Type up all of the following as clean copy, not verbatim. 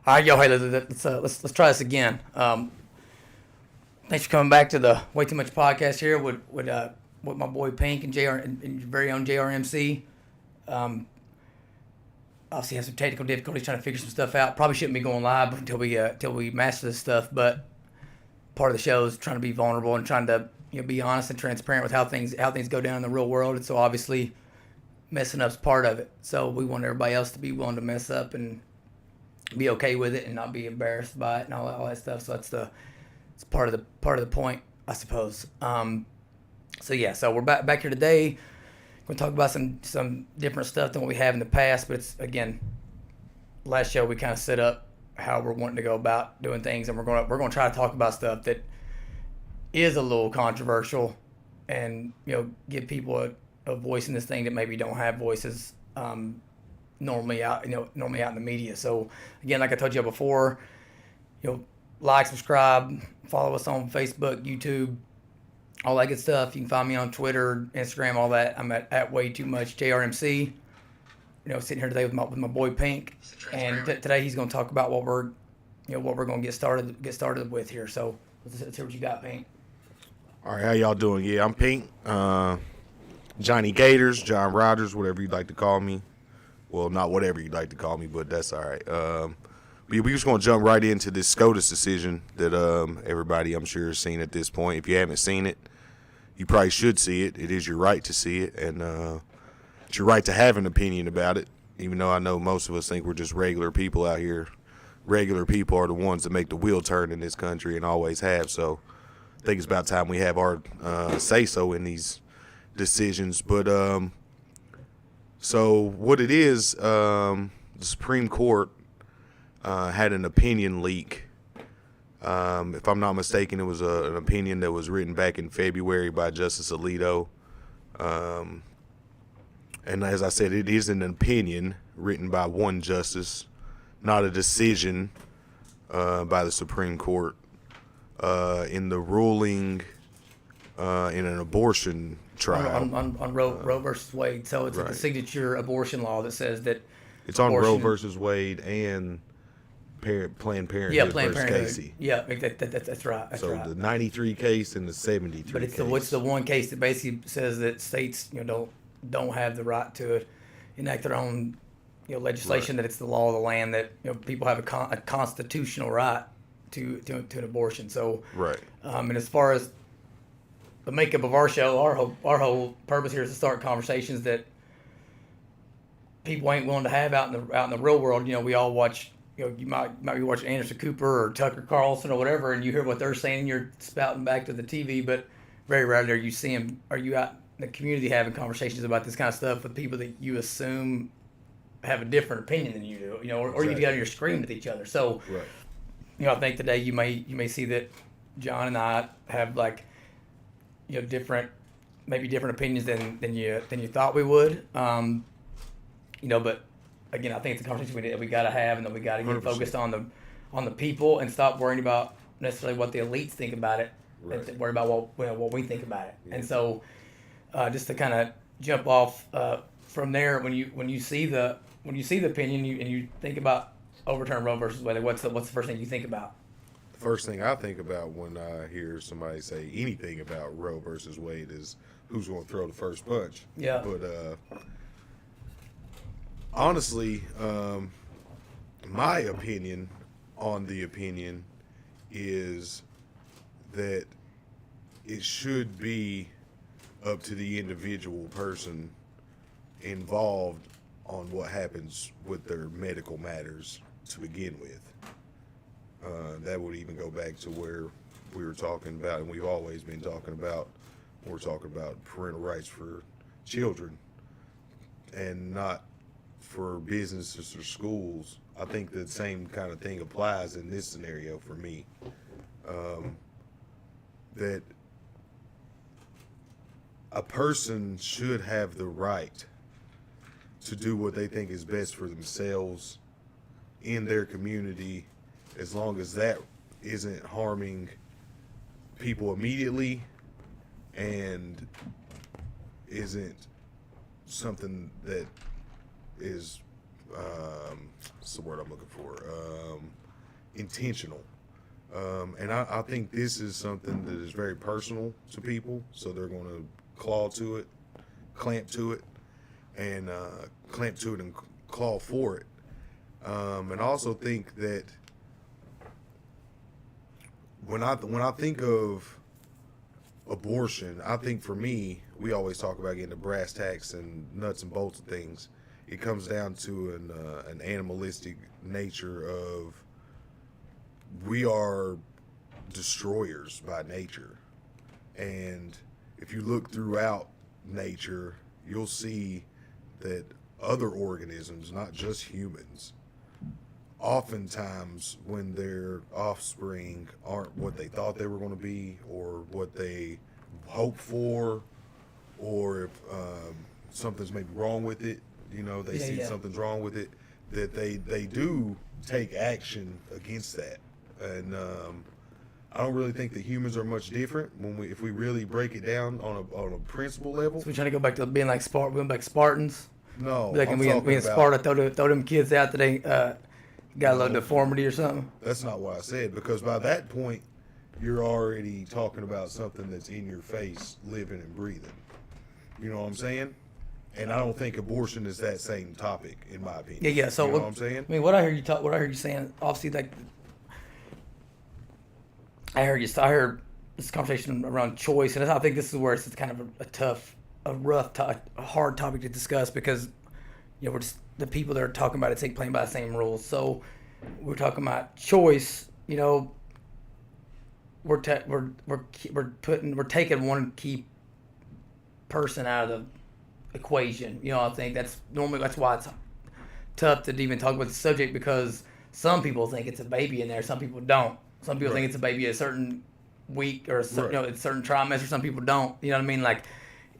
All right, yo, hey, let's try this again. Thanks for coming back to the Way Too Much podcast here with my boy Pink and JR and your very own JRMC. Obviously, have some technical difficulties trying to figure some stuff out. Probably shouldn't be going live until we master this stuff. But part of the show is trying to be vulnerable and trying to be honest and transparent with how things go down in the real world. And so obviously, messing up's part of it. So we want everybody else to be willing to mess up and be okay with it and not be embarrassed by it and all that stuff. So it's part of the point, I suppose. So we're back here today. We're gonna talk about some different stuff than what we have in the past, but it's again, last show we kind of set up how we're wanting to go about doing things, and we're gonna try to talk about stuff that is a little controversial, and give people a voice in this thing that maybe don't have voices normally out in the media. So again, like I told you before, like, subscribe, follow us on Facebook, YouTube, all that good stuff. You can find me on Twitter, Instagram, all that. I'm at Way Too Much JRMC. Sitting here today with my boy Pink, and today he's going to talk about what we're going to get started with here. So let's hear what you got, Pink. All right, how y'all doing? Yeah, I'm Pink, Johnny Gators, John Rogers, whatever you'd like to call me. Well, not whatever you'd like to call me, but that's all right. We're just going to jump right into this SCOTUS decision that everybody, I'm sure, has seen at this point. If you haven't seen it, you probably should see it. It is your right to see it, and it's your right to have an opinion about it, even though I know most of us think we're just regular people out here. Regular people are the ones that make the wheel turn in this country and always have. So I think it's about time we have our say-so in these decisions. But so what it is, the Supreme Court had an opinion leak. If I'm not mistaken, it was an opinion that was written back in February by Justice Alito. And as I said, it is an opinion written by one justice, not a decision by the Supreme Court in the ruling in an abortion trial. On Roe versus Wade. So it's Right. the signature abortion law that says that It's on Roe versus Wade and Planned Parenthood Planned versus Parenthood. Casey. Yeah, that's right. That's So right. the 93 case and the 73 But it's case. the one case that basically says that states don't have the right to enact their own legislation. Right. That it's the law of the land, that people have a constitutional right to an abortion. So Right. And as far as the makeup of our show, our whole purpose here is to start conversations that people ain't willing to have out in the real world. We all watch. You might be watching Anderson Cooper or Tucker Carlson or whatever, and you hear what they're saying, and you're spouting back to the TV, but very rarely are you seeing, are you out in the community having conversations about this kind of stuff with people that you assume have a different opinion than you do, or Exactly. you get on your screen with each other. So, Right. I think today you may see that John and I have different opinions than you thought we would. But again, I think it's a conversation that we got to have, and that we got to get 100%. focused on the people and stop worrying about necessarily what the elites think about it, Right. and worry about what we think about it. Yeah. And so, just to kind of jump off from there, when you see the opinion and you think about overturn Roe versus Wade, what's the first thing you think about? The first thing I think about when I hear somebody say anything about Roe versus Wade is who's going to throw the first punch. Yeah. But honestly, my opinion on the opinion is that it should be up to the individual person involved on what happens with their medical matters to begin with. That would even go back to where we were talking about, and we've always been talking about, we're talking about parental rights for children and not for businesses or schools. I think the same kind of thing applies in this scenario for me. That a person should have the right to do what they think is best for themselves in their community, as long as that isn't harming people immediately and isn't something that is what's the word I'm looking for? Intentional. And I think this is something that is very personal to people, so they're going to claw to it, clamp to it, and claw for it. And I also think that when I think of abortion, I think for me, we always talk about getting the brass tacks and nuts and bolts of things. It comes down to an animalistic nature of we are destroyers by nature. And if you look throughout nature, you'll see that other organisms, not just humans, oftentimes when their offspring aren't what they thought they were going to be or what they hoped for, or if something's maybe wrong with it, they see something's wrong with it, that they do take action against that. And I don't really think that humans are much different if we really break it down on a principle level. So we're trying to go back to being like Spartans. No, like we in Sparta throw them kids out that they got a little deformity or something. That's not what I said, because by that point you're already talking about something that's in your face, living and breathing. You know what I'm saying? And I don't think abortion is that same topic, in my opinion. Yeah. So you know what I'm saying? I mean, what I heard you saying, obviously, like I heard this conversation around choice, and I think this is where it's kind of a hard topic to discuss, because we're just the people that are talking about it playing by the same rules. So we're talking about choice. We're taking one key person out of the equation. I think that's why it's tough to even talk about the subject, because some people think it's a baby in there, some people don't. Some people think it's a baby a certain week or a certain trimester. Some people don't. You know what I mean? Like,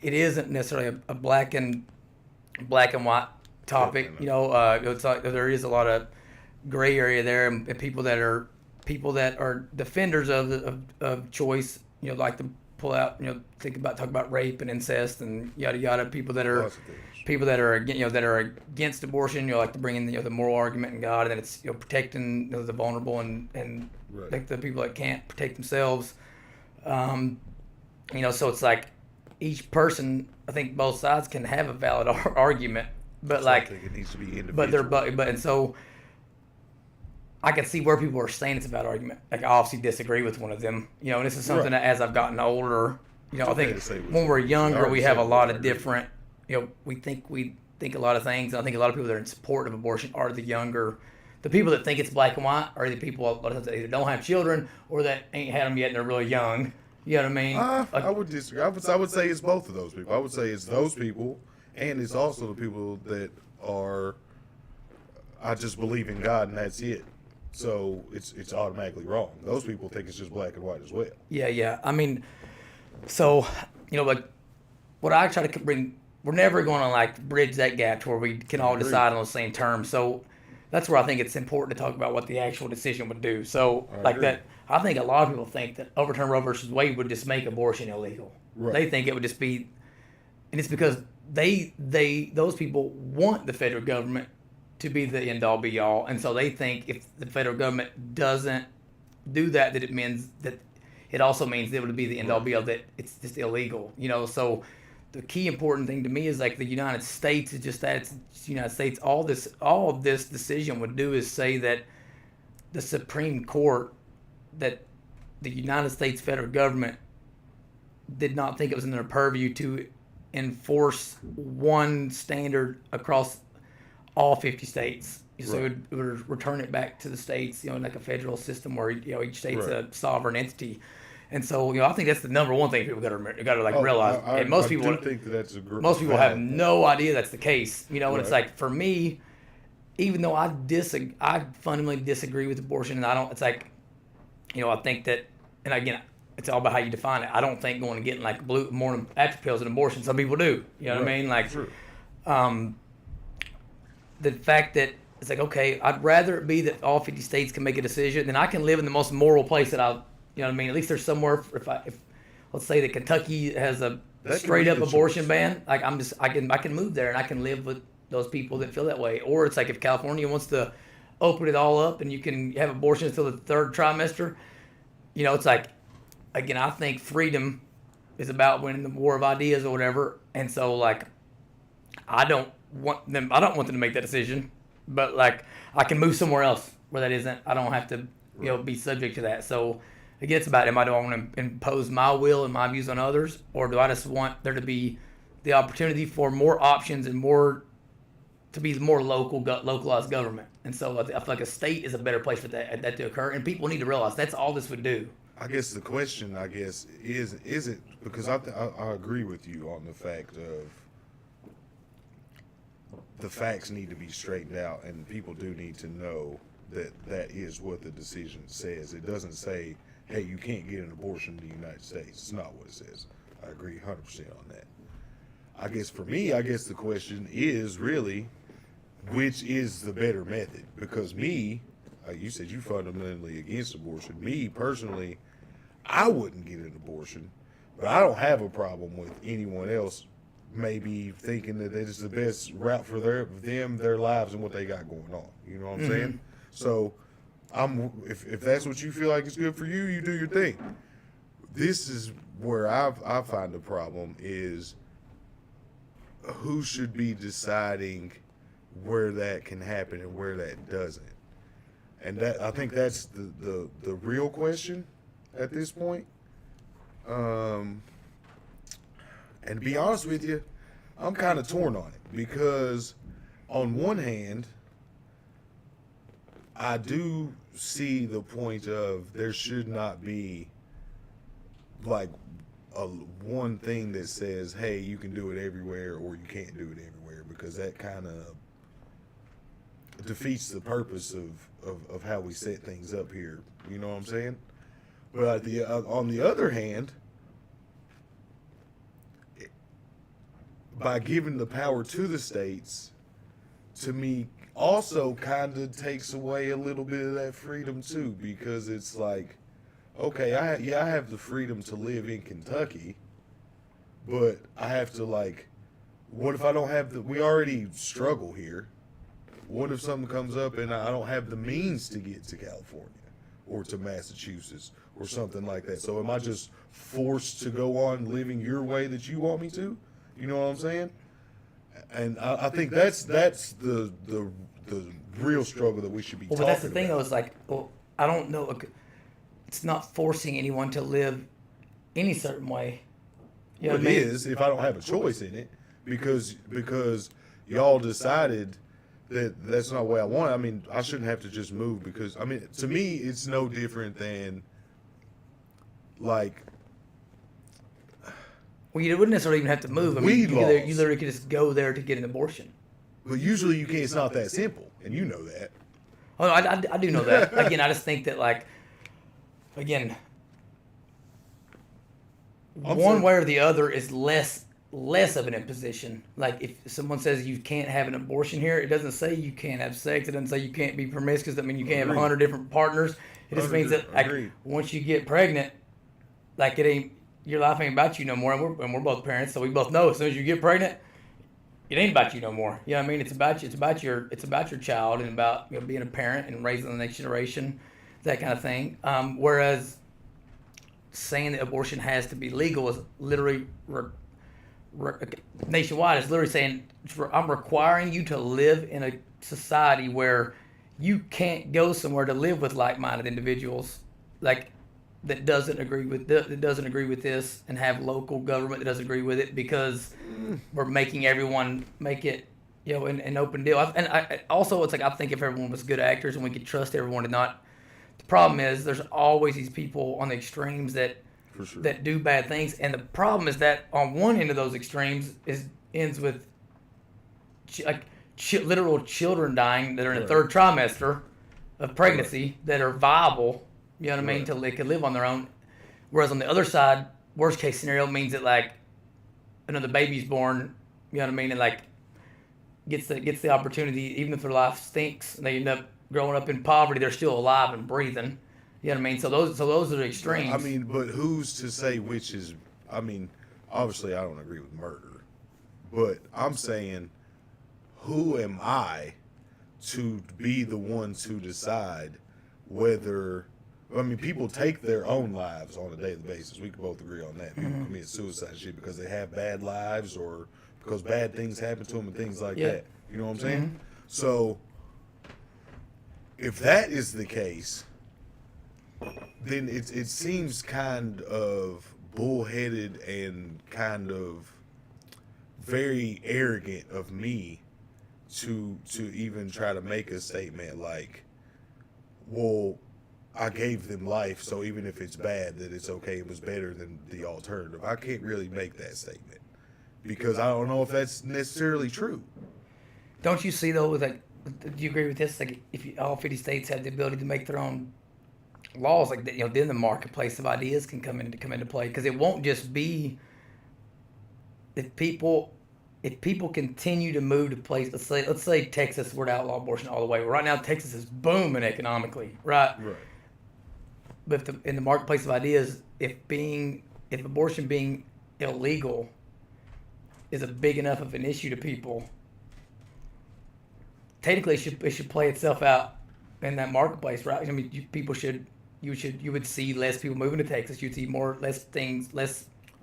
it isn't necessarily a black and white topic. It's like there is a lot of gray area there, and people that are defenders of choice. Like to pull out. Talk about rape and incest and yada yada. People that are against abortion. Like to bring in the moral argument in God, and then it's protecting the vulnerable and like the people that can't protect themselves. So it's like each person. I think both sides can have a valid argument, but I think it needs to be individual. And so I can see where people are saying it's a valid argument. Like, I obviously disagree with one of them. And this is something that as I've gotten older, I think when we're younger, we have a lot of different. We think a lot of things. And I think a lot of people that are in support of abortion are the younger. The people that think it's black and white are the people a lot of times that either don't have children or that ain't had them yet and they're really young. You know what I mean? I would disagree. I would say it's both of those people. I would say it's those people, and it's also the people that are, I just believe in God and that's it. So it's automatically wrong. Those people think it's just black and white as well. Yeah. I mean, so, like, what I try to bring, we're never going to, like, bridge that gap to where we can all decide on the same terms. So that's where I think it's important to talk about what the actual decision would do. So, I think a lot of people think that overturn Roe versus Wade would just make abortion illegal. Right. They think it would just be, and it's because those people want the federal government to be the end all be all, and so they think if the federal government doesn't do that, that it means that it also means that it would be the end all be all, that it's just illegal. So the key important thing to me is like the United States is just that it's the United States. All of this decision would do is say that the Supreme Court, that the United States federal government did not think it was in their purview to enforce one standard across all 50 states. So it would return it back to the states, like a federal system where each state's a sovereign entity. And so, I think that's the number one thing people got to realize. And most people think that's most people have no idea that's the case. And it's like, for me, even though I fundamentally disagree with abortion, and I don't. It's like, I think that, and again, it's all about how you define it. I don't think going and getting like blue morning after pills and abortion. Some people do. You know what I mean? Like, the fact that it's like, okay, I'd rather it be that all 50 states can make a decision, then I can live in the most moral place that At least there's somewhere. If let's say that Kentucky has a straight up abortion ban, like I can move there and I can live with those people that feel that way. Or it's like if California wants to open it all up and you can have abortion until the third trimester, it's like, again, I think freedom is about winning the war of ideas or whatever. And so, like, I don't want them to make that decision, but like, I can move somewhere else where that isn't. I don't have to, be subject to that. So, again, it's about, do I want to impose my will and my views on others, or do I just want there to be the opportunity for more options and to be more localized government? And so I feel like a state is a better place for that to occur, and people need to realize that's all this would do. I guess the question, is it, because I agree with you on the fact of the facts need to be straightened out, and people do need to know that is what the decision says. It doesn't say, hey, you can't get an abortion in the United States. It's not what it says. I agree 100% on that. I guess for me, the question is really, which is the better method? Because me, you said you fundamentally against abortion. Me, personally, I wouldn't get an abortion, but I don't have a problem with anyone else maybe thinking that it's the best route for their lives and what they got going on. You know what I'm saying? So, if that's what you feel like is good for you, you do your thing. This is where I find the problem is who should be deciding where that can happen and where that doesn't. And I think that's the real question at this point. And to be honest with you, I'm kind of torn on it because on one hand, I do see the point of there should not be like one thing that says, hey, you can do it everywhere or you can't do it everywhere, because that kind of defeats the purpose of how we set things up here. You know what I'm saying? But on the other hand, by giving the power to the states, to me, also kind of takes away a little bit of that freedom too, because it's like, okay, I have the freedom to live in Kentucky, but I have to, like, what if I don't have we already struggle here. What if something comes up and I don't have the means to get to California or to Massachusetts or something like that? So am I just forced to go on living your way that you want me to? You know what I'm saying? And I think that's the real struggle that we should be talking about. But that's the thing, though, is like, I don't know. It's not forcing anyone to live any certain way. You know what I mean? It is if I don't have a choice in it, because y'all decided that's not the way I want it. I mean, I shouldn't have to just move, because, I mean, to me, it's no different than, like... Well, you wouldn't necessarily even have to move. I mean, you literally could just go there to get an abortion. But usually you can't. It's not that simple, and you know that. Oh, I do know that. Again, I just think that, like, again, one way or the other is less of an imposition. Like, if someone says you can't have an abortion here, it doesn't say you can't have sex. It doesn't say you can't be promiscuous. That means you can't have 100 different partners. It just means that, like, once you get pregnant, like, your life ain't about you no more. And we're both parents, so we both know as soon as you get pregnant, it ain't about you no more. You know what I mean? It's about you. It's about your child, and about being a parent and raising the next generation, that kind of thing. Whereas saying that abortion has to be legal is literally nationwide. It's literally saying I'm requiring you to live in a society where you can't go somewhere to live with like-minded individuals, like, that doesn't agree with this, and have local government that doesn't agree with it, because we're making everyone make it, an open deal. I also, it's like, I think if everyone was good actors and we could trust everyone to not. The problem is there's always these people on the extremes that do bad things, and the problem is that on one end of those extremes ends with literal children dying that are in the third trimester of pregnancy that are viable. You know what I mean? Till they could live on their own. Whereas on the other side, worst case scenario means that, like, another baby's born, you know what I mean, and, like, gets the opportunity, even if their life stinks and they end up growing up in poverty, they're still alive and breathing. You know what I mean? So those are the extremes. I mean, but who's to say which is? I mean, obviously I don't agree with murder, but I'm saying, who am I to be the one to decide whether? I mean, people take their own lives on a daily basis. We can both agree on that. People commit suicide and shit because they have bad lives or because bad things happen to them and things like that. You know what I'm saying? So, if that is the case, then it seems kind of bullheaded and kind of very arrogant of me to even try to make a statement like, well, I gave them life, so even if it's bad, that it's okay. It was better than the alternative. I can't really make that statement because I don't know if that's necessarily true. Don't you see though? Like, do you agree with this? Like, if all 50 states have the ability to make their own laws, like then the marketplace of ideas can come into play because it won't just be if people continue to move to places. Let's say Texas were to outlaw abortion all the way. Well, right now Texas is booming economically, right? Right. But in the marketplace of ideas, if abortion being illegal is a big enough of an issue to people, technically it should play itself out in that marketplace, right? I mean, you would see less people moving to Texas. You'd see less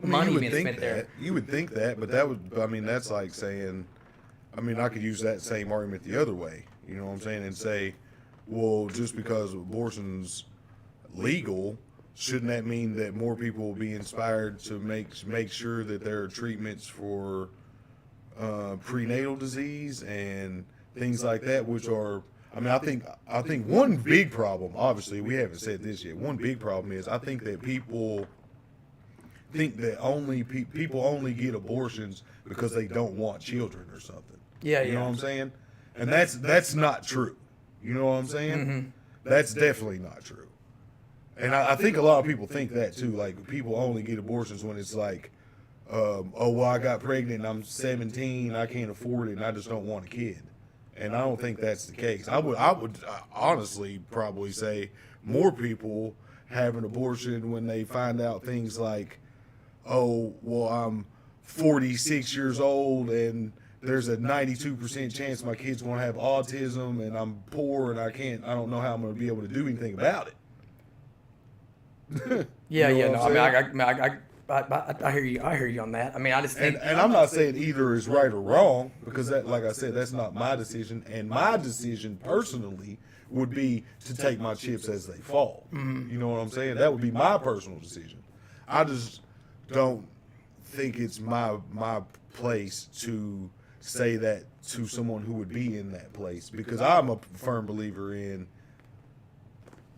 money being spent there. You would think that, but that's like saying, I could use that same argument the other way. You know what I'm saying? And say, well, just because abortion's legal, shouldn't that mean that more people will be inspired to make sure that there are treatments for prenatal disease and things like that, which are, I think one big problem, obviously we haven't said this yet, one big problem is I think that people think that people only get abortions because they don't want children or something. Yeah, you know what I'm saying? And that's not true. You know what I'm saying? Mm-hmm. That's definitely not true. And I think a lot of people think that too. Like, people only get abortions when it's like, oh, well, I got pregnant and I'm 17, I can't afford it, and I just don't want a kid. And I don't think that's the case. I would honestly probably say more people have an abortion when they find out things like, oh, well, I'm 46 years old and there's a 92% chance my kid's going to have autism and I'm poor and I don't know how I'm going to be able to do anything about it. Yeah, You know no, what I'm I hear you on that. I mean, I just think, and I'm not saying either is right or wrong because that, like I said, that's not my decision. And my decision personally would be to take my chips as they fall. Mm-hmm. You know what I'm saying? That would be my personal decision. I just don't think it's my place to say that to someone who would be in that place, because I'm a firm believer in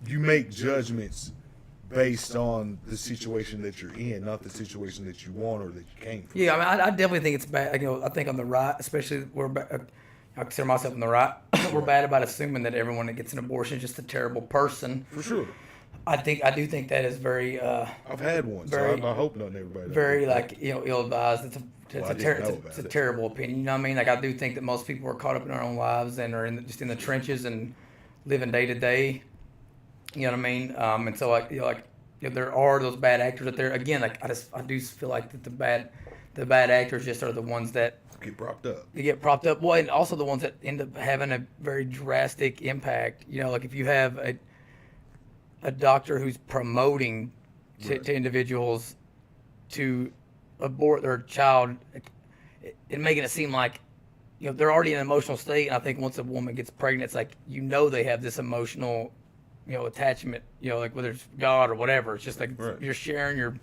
you make judgments based on the situation that you're in, not the situation that you want or that you came from. yeah, I mean, I definitely think it's bad. I think on the right, especially I consider myself on the right. We're bad about assuming that everyone that gets an abortion is just a terrible person. For sure. I do think that is very. I've had one, very, so I hope not everybody. Very ill-advised. It's a it. terrible opinion. You know what I mean? Like, I do think that most people are caught up in their own lives and are just in the trenches and living day to day. You know what I mean? And so there are those bad actors out there. Again, like I do feel like that the bad actors just are the ones that Get propped up. they get propped up. Well, and also the ones that end up having a very drastic impact. You know, like if you have a doctor who's promoting to individuals to abort their child and making it seem like, you know, they're already in an emotional state. And I think once a woman gets pregnant, it's like, you know, they have this emotional, you know, attachment, you know, like whether it's God or whatever. It's just like you're sharing your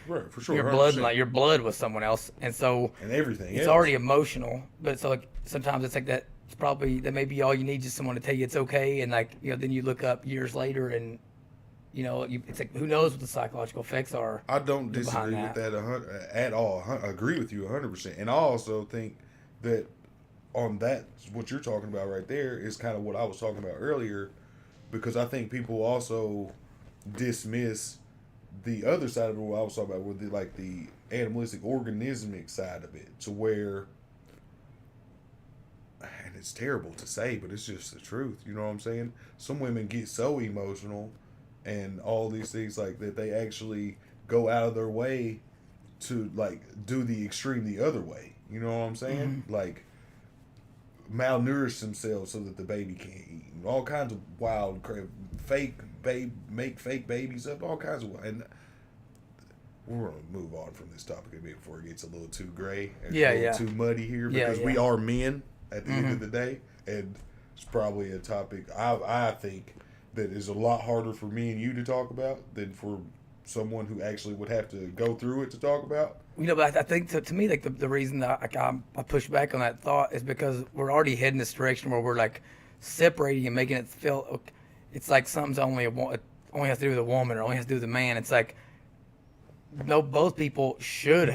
Right, for sure. your blood, like your blood with someone else, and so and everything. it's already emotional. But so like sometimes it's like that. It's probably that may be all you need, just someone to tell you it's okay, and like, you know, then you look up years later and, you know, it's like, who knows what the psychological effects are. I don't disagree with that at all. I agree with you 100%. And I also think that on that, what you're talking about right there is kind of what I was talking about earlier, because I think people also dismiss the other side of it, what I was talking about, with the animalistic organismic side of it, to where, and it's terrible to say, but it's just the truth. You know what I'm saying? Some women get so emotional and all these things like that, they actually go out of their way to like do the extreme the other way. You know what I'm saying? Mm-hmm. Like, malnourish themselves so that the baby can't eat. And all kinds of wild crap, make fake babies up, all kinds of, and we're gonna move on from this topic a bit before it gets a little too gray and a little too muddy here, because we are men at the end of the day, and it's probably a topic I think that is a lot harder for me and you to talk about than for someone who actually would have to go through it to talk about. But I think to me, like the reason that I push back on that thought is because we're already heading this direction where we're like separating and making it feel it's like something's only only has to do with a woman or only has to do with a man. It's like, no, both people should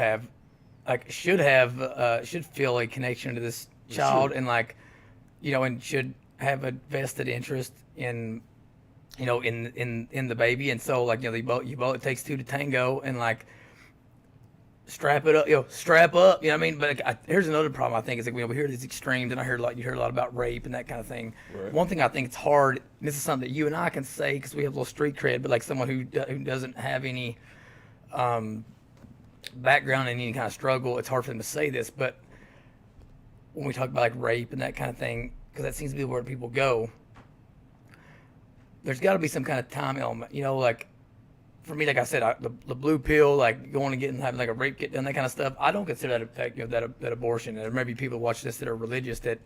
feel a connection to this child, and like, and should have a vested interest in in the baby. And so, like, you both it takes two to tango, and like, strap it up, strap up, what I mean? But here's another problem I think is, like, we hear these extremes, and you hear a lot about rape and that kind of thing. Right. One thing I think it's hard, and this is something that you and I can say because we have a little street cred, but like someone who doesn't have any background in any kind of struggle, it's hard for them to say this. But when we talk about like rape and that kind of thing, because that seems to be where people go, there's got to be some kind of time element, like, for me, like I said, the blue pill, like going and having like a rape kit done, that kind of stuff, I don't consider that effect, that abortion. And there may be people who watch this that are religious that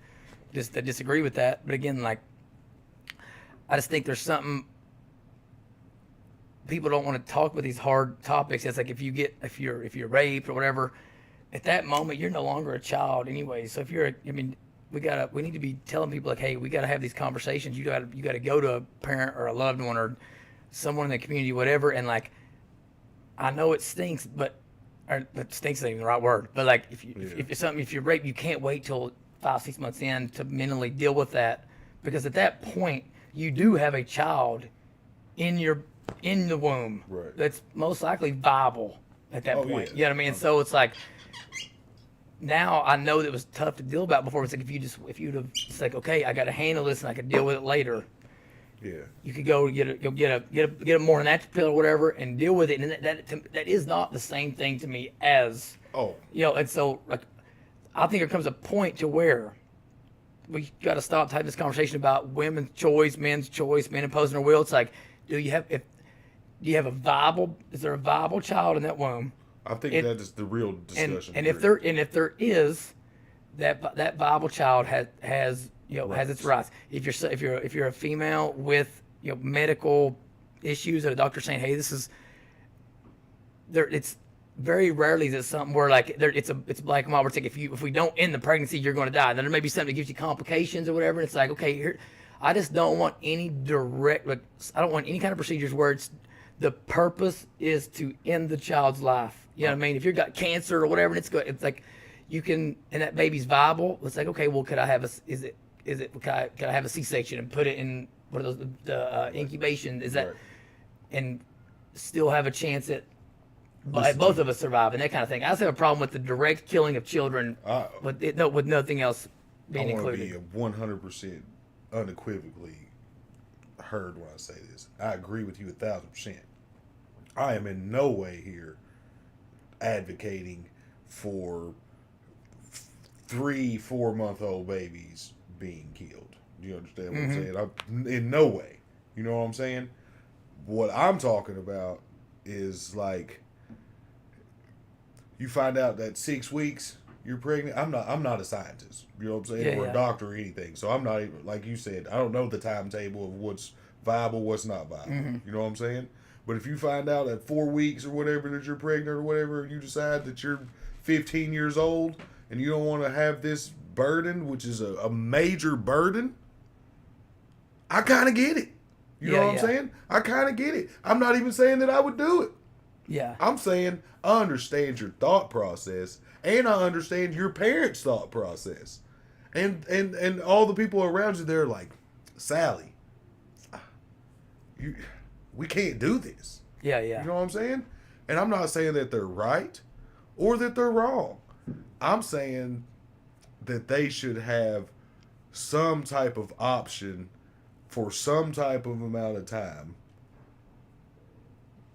disagree with that. But again, like, I just think there's something, people don't want to talk about these hard topics. It's like if you're raped or whatever, at that moment you're no longer a child anyway. So if we need to be telling people, like, hey, we got to have these conversations. You got to go to a parent or a loved one or someone in the community, whatever. And like, I know it stinks, but stinks isn't even the right word. But like, if you're raped, you can't wait till 5-6 months in to mentally deal with that, because at that point you do have a child in the womb, right, that's most likely viable at that point. Yeah. You know what I mean? So it's like, now I know that it was tough to deal about before. It's like if you'd have, it's like, okay, I got to handle this and I could deal with it later. Yeah. You could go get a more natural pill or whatever and deal with it, and that is not the same thing to me as And so, like, I think there comes a point to where we got to stop having this conversation about women's choice, men's choice, men imposing their will. It's like, is there a viable child in that womb? I think that is the real discussion. And if there is, that viable child has its rights. If you're a female with medical issues, and a doctor saying, hey, this is there, it's very rarely is it something where like it's black and white. Where it's like, if we don't end the pregnancy, you're going to die. Then there may be something that gives you complications or whatever. And it's like, okay, here, I just don't want any I don't want any kind of procedures where the purpose is to end the child's life. You know what I mean? If you've got cancer or whatever, and it's like, you can, and that baby's viable. It's like, okay, well, could I have could I have a C-section and put it in one of those the incubation? Is that, right, and still have a chance at both of us survive and that kind of thing. I just have a problem with the direct killing of children with nothing else being included. I want to be 100% unequivocally heard when I say this. I agree with you 1,000%. I am in no way here advocating for 3-4 month old babies being killed. Do you understand what I'm saying? In no way. You know what I'm saying? What I'm talking about is, like, you find out that 6 weeks you're pregnant. I'm not a scientist, you know what I'm saying, or a doctor or anything. So I'm not even, like you said, I don't know the timetable of what's viable, what's not viable. You know what I'm saying? But if you find out at 4 weeks or whatever that you're pregnant or whatever, and you decide that you're 15 years old and you don't want to have this burden, which is a major burden, I kind of get it. You know what I'm saying? I kind of get it. I'm not even saying that I would do it. Yeah. I'm saying I understand your thought process, and I understand your parents' thought process. And all the people around you, they're like, Sally, we can't do this. Yeah, yeah. You know what I'm saying? And I'm not saying that they're right or that they're wrong. I'm saying that they should have some type of option for some type of amount of time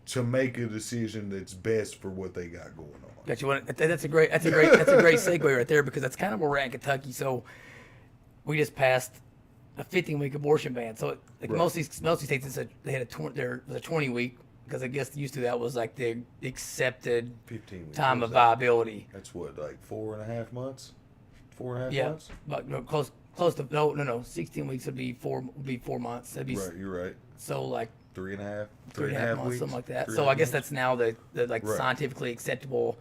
to make a decision that's best for what they got going on. That's a great segue right there, because that's kind of where we're at in Kentucky. So we just passed a 15-week abortion ban. So like Right. most of these states, they had there was a 20-week, because I guess used to that was like the accepted 15 weeks. time What of is that? viability. That's what, like 4.5 months? 4.5 Yeah, months? but no, close to no. 16 weeks would be 4 months. That'd be Right, you're right. so like 3.5 3.5 months, weeks, something like that. 3.5 So I guess months? that's now the like Right. scientifically acceptable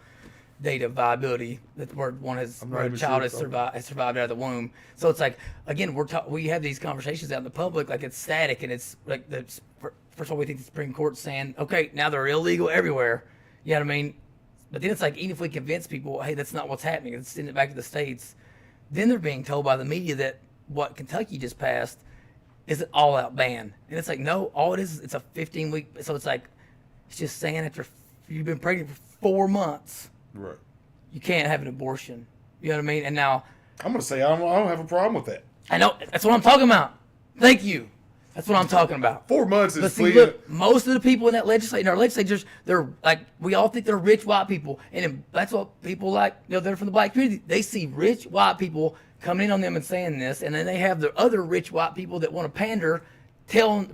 date of viability. That's where I'm not where a even child sure has survived out of the womb. So it's like, again, we have these conversations out in the public, like it's static, and it's like first of all, we think the Supreme Court's saying, okay, now they're illegal everywhere. You know what I mean? But then it's like, even if we convince people, hey, that's not what's happening, let's send it back to the states, then they're being told by the media that what Kentucky just passed is an all-out ban. And it's like, no, all it is, it's a 15-week. So it's like, it's just saying after you've been pregnant for 4 months, Right. you can't have an abortion. You know what I mean? And now, I'm going to say I don't have a problem with that. I know, that's what I'm talking about. Thank you. That's what I'm talking about. 4 months is But see, clear. look, most of the people in that in our legislatures, they're like, we all think they're rich white people, and that's what people like. You know, they're from the black community. They see rich white people coming in on them and saying this, and then they have the other rich white people that want to pander,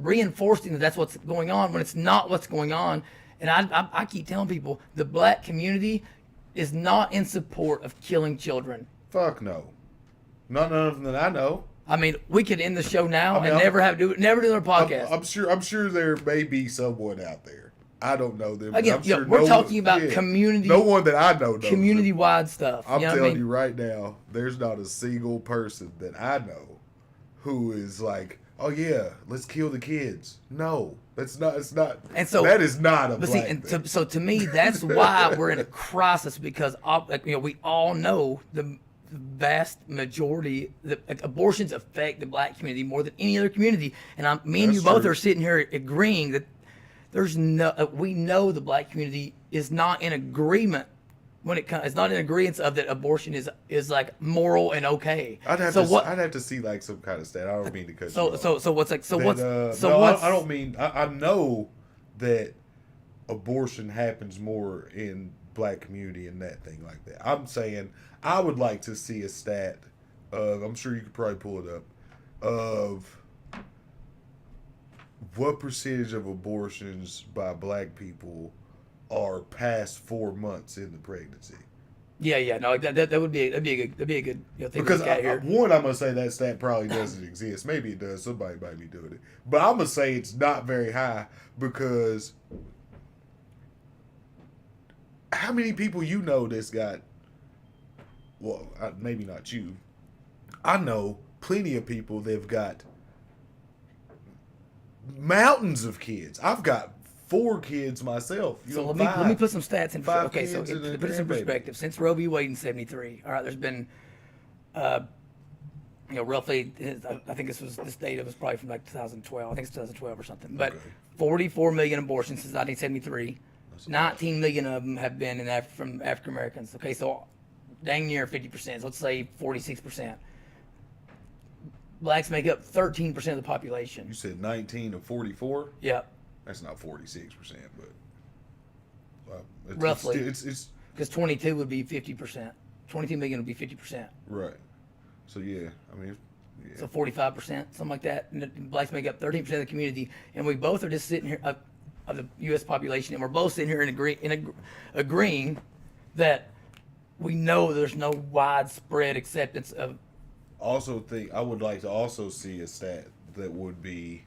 reinforcing that that's what's going on when it's not what's going on. And I keep telling people, the black community is not in support of killing children. Fuck no. Not none of them that I know. I mean, we could end the show now I mean, and never do another podcast. I'm sure there may be someone out there. I don't know them. but Again, I'm sure we're no talking one- about community. No one that I know knows them. Community-wide stuff. I'm you know what I telling mean? you right now, there's not a single person that I know who is like, oh yeah, let's kill the kids. No, that's not. It's not. And so that is not a But black see, and thing. so to me, that's why we're in a crisis, because we all know the vast majority abortions affect the black community more than any other community, and me and That's you both true. are sitting here agreeing that we know the black community is not in agreement when it comes. It's not in agreement of that abortion is like moral and okay. I'd have to see like some kind of stat. I don't mean to cut you off. So what's like so That, what's so no, what's I don't mean. I know that abortion happens more in black community and that thing like that. I'm saying I would like to see a stat of. I'm sure you could probably pull it up of what percentage of abortions by black people are past 4 months in the pregnancy. yeah no that would be a good thing Because to look at here. I'm gonna say that stat probably doesn't exist. Maybe it does. Somebody might be doing it, but I'm gonna say it's not very high because how many people you know that's got? Well, maybe not you. I know plenty of people that've got mountains of kids. I've got 4 kids myself. So let me put some stats in. 5 Okay, so kids and to a put this in grandbaby. perspective, since Roe v. Wade in '73, all right, there's been, roughly, I think this data was probably from like 2012. I think it's 2012 or something. But Okay. 44 million abortions since 1973. 19 million of them have been from African Americans. Okay, so dang near 50%. So let's say 46%. Blacks make up 13% of the population. You said 19 to 44. Yeah. That's not 46%, but Roughly. It's Because 22 would be 50%. 22 million would be 50%. right. So yeah, I mean, yeah. So 45%, something like that. And the blacks make up 13% of the community, and we both are just sitting here of the U.S. population, and we're both sitting here agreeing that we know there's no widespread acceptance of. Also think I would like to also see a stat that would be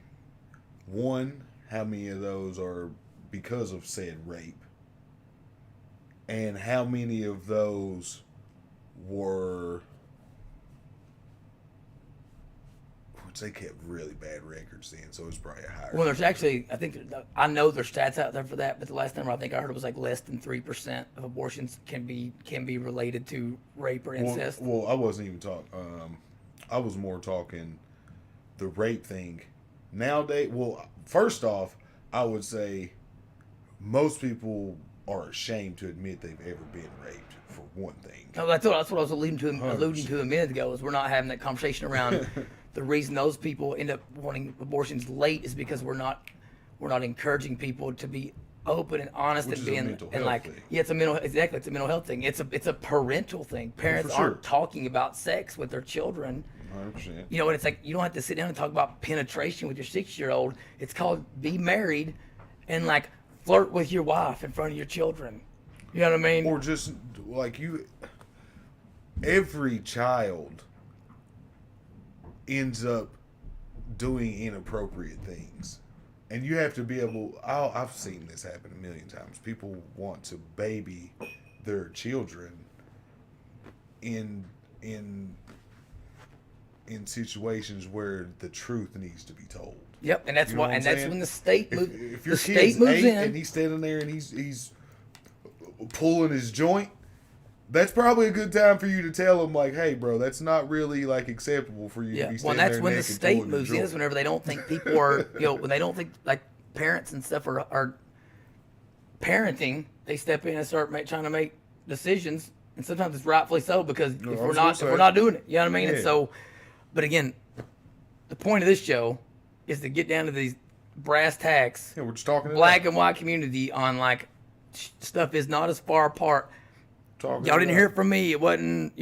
one, how many of those are because of said rape, and how many of those were. Which they kept really bad records then, so it's probably a higher. Well, there's actually, I know there's stats out there for that, but the last number I think I heard was like less than 3% of abortions can be related to rape or incest. Well, I wasn't even talking. I was more talking the rape thing. Nowadays, well, first off, I would say most people are ashamed to admit they've ever been raped. For one thing. No, that's what I was alluding to a minute ago. Is we're not having that conversation around the reason those people end up wanting abortions late is because we're not encouraging people to be open and honest Which and is a being mental and health like thing. yeah, it's a mental health thing. It's a parental thing. Parents for sure. aren't talking about sex with their children. 100%. You know, and it's like you don't have to sit down and talk about penetration with your 6-year-old. It's called be married and like flirt with your wife in front of your children. You know what I mean? Or just like every child ends up doing inappropriate things. And you have to be able, I've seen this happen a million times. People want to baby their children in situations where the truth needs to be told. Yep, and that's why, and that's when the state moves. If your kid's 8 and he's standing there and he's pulling his joint, that's probably a good time for you to tell him, like, hey, bro, that's not really like acceptable for you to be standing there. Well, that's when the state moves in. Is whenever they don't think people are, when they don't think like parents and stuff are parenting, they step in and start trying to make decisions, and sometimes it's rightfully so because if we're not doing it, you know what I mean. Yeah. And so, but again, the point of this show is to get down to these brass tacks. Yeah, we're just talking black and white community on like stuff is not as far apart. Y'all didn't hear it from me. It wasn't,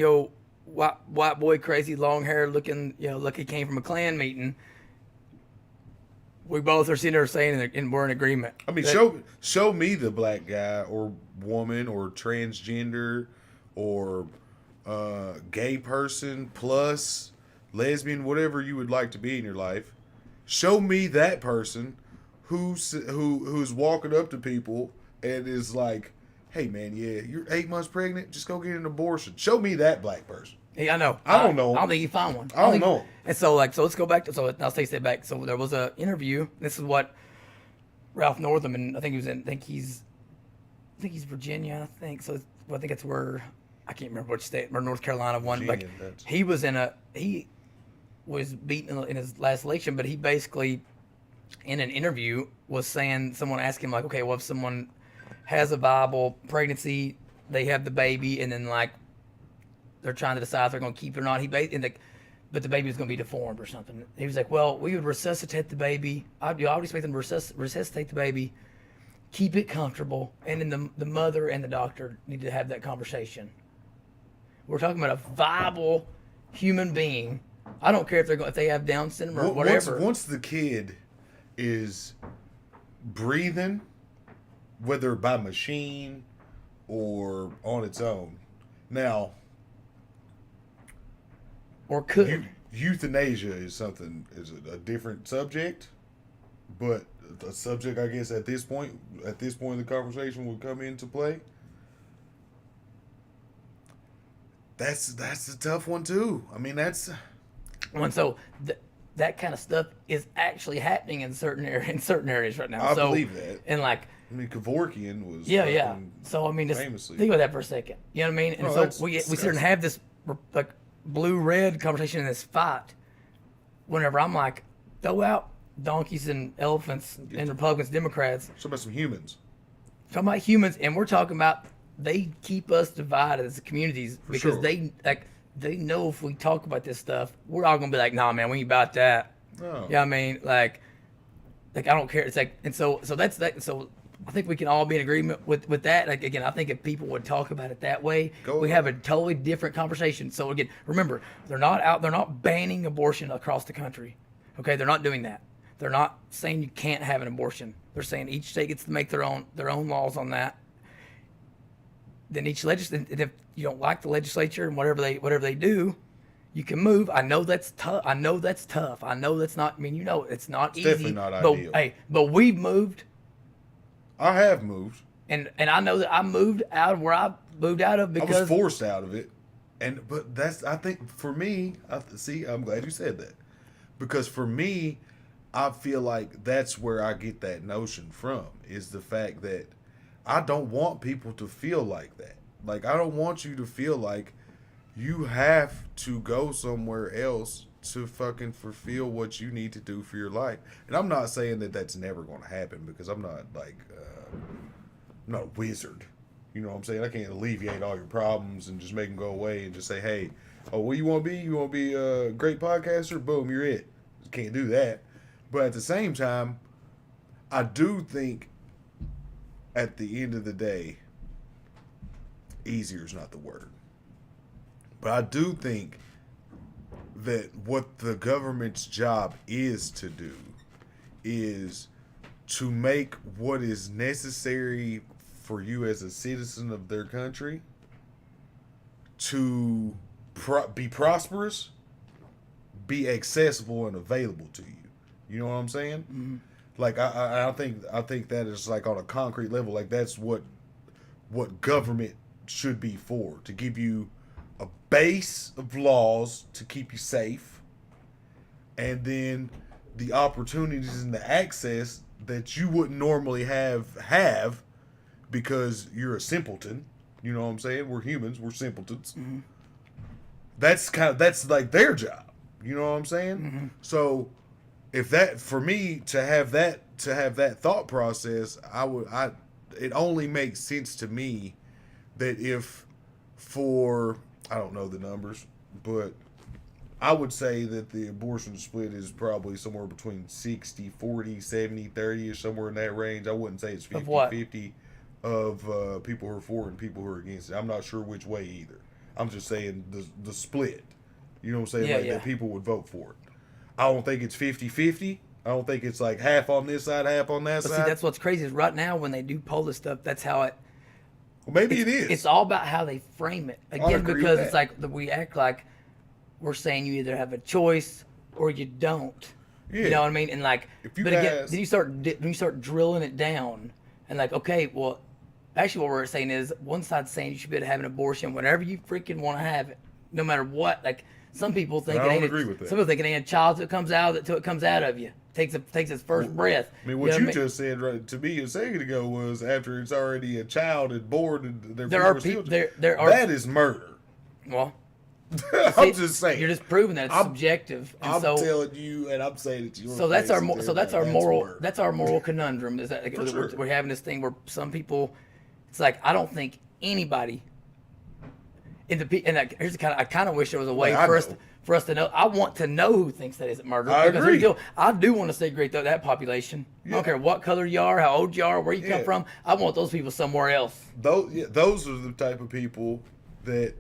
white boy crazy, long hair looking, like he came from a Klan meeting. We both are sitting there saying, and we're in agreement. I mean, show me the black guy or woman or transgender or gay person plus lesbian, whatever you would like to be in your life. Show me that person who's walking up to people and is like, hey, man, yeah, you're 8 months pregnant. Just go get an abortion. Show me that black person. Yeah, I know. I don't know. I don't think you found one. I don't know. And so, let's go back to, I'll take a step back. So there was an interview. This is what Ralph Northam, and I think he's Virginia, I think. So I think it's where, I can't remember which state, or North Carolina one. Like, he was beaten in his last election, but he basically, in an interview, was saying, someone asked him, like, okay, well, if someone has a viable pregnancy, they have the baby, and then like they're trying to decide if they're going to keep it or not. But the baby was going to be deformed or something. He was like, well, we would resuscitate the baby. I would expect them to resuscitate the baby, keep it comfortable, and then the mother and the doctor need to have that conversation. We're talking about a viable human being. I don't care if they have Down syndrome or whatever. Once the kid is breathing, whether by machine or on its own. Now, or could euthanasia is a different subject, but a subject I guess at this point in the conversation would come into play. That's a tough one too. I mean, that's one. So that kind of stuff is actually happening in certain areas right now. I believe that. And like, I mean, Kevorkian was So I mean, just famously. Think about that for a second. You know what I mean? And so we sit here and have this like blue-red conversation in this fight. Whenever I'm like, throw out donkeys and elephants and Republicans, Democrats. Talk about some humans. Talking about humans, and we're talking about they keep us divided as communities because they know if we talk about this stuff, we're all gonna be like, nah, man, we ain't about that. No. You know what I mean? Like I don't care. It's like, and so that's that. So I think we can all be in agreement with that. Like, again, I think if people would talk about it that way, we have a totally different conversation. So again, remember, they're not banning abortion across the country. Okay, they're not doing that. They're not saying you can't have an abortion. They're saying each state gets to make their own laws on that. Then each legislature, if you don't like the legislature and whatever they do, you can move. I know that's tough. I know that's not. I mean, it's not easy. Definitely not ideal. But we've moved. I have moved. And I know that I moved out of where I moved out of because I was forced out of it. But that's, I think for me, I'm glad you said that. Because for me, I feel like that's where I get that notion from, is the fact that I don't want people to feel like that. Like, I don't want you to feel like you have to go somewhere else to fucking fulfill what you need to do for your life. And I'm not saying that that's never going to happen, because I'm not like, I'm not a wizard. You know what I'm saying? I can't alleviate all your problems and just make them go away and just say, hey, what you want to be? You want to be a great podcaster? Boom, you're it. Can't do that. But at the same time, I do think at the end of the day, easier is not the word. But I do think that what the government's job is to do is to make what is necessary for you as a citizen of their country to be prosperous, be accessible and available to you. You know what I'm saying? Mm-hmm. Like I think that is like on a concrete level. Like that's what government should be for, to give you a base of laws to keep you safe, and then the opportunities and the access that you wouldn't normally have because you're a simpleton. You know what I'm saying? We're humans. We're simpletons. Mm-hmm. That's like their job. You know what I'm saying? Mm-hmm. So if that, for me to have that thought process, it only makes sense to me that if for, I don't know the numbers, but I would say that the abortion split is probably somewhere between 60, 40, 70, 30 or somewhere in that range. I wouldn't say it's 50, 50 of people who are for it and people who are against it. I'm not sure which way either. I'm just saying the split. You know what I'm saying? That people would vote for it. I don't think it's 50-50. I don't think it's like half on this side, half on that side. See, that's what's crazy is right now when they do poll this stuff, that's how it. Well, maybe it is. It's all about how they frame it. Again, because it's like we act like we're saying you either have a choice or you don't. Yeah. You know what I mean? And like, then you start drilling it down, and like, okay, well, actually, what we're saying is one side's saying you should be able to have an abortion whenever you freaking want to have it, no matter what. Like some people think I don't agree with that. Some people think it ain't a child till it comes out of you. Takes its first breath. I mean, what you just said right to me a second ago was after it's already a child and born, and that is murder. Well, I'm just saying. You're just proving that it's subjective. And I'm telling you, and I'm saying it to you. So that's our moral conundrum. Is that we're having this thing where some people, it's like I don't think anybody. I kind of wish there was a way for us to know. I want to know who thinks that isn't murder. I agree. I do want to segregate that population. Yeah. I don't care what color you are, how old you are, where you come from. I want those people somewhere else. Those are the type of people that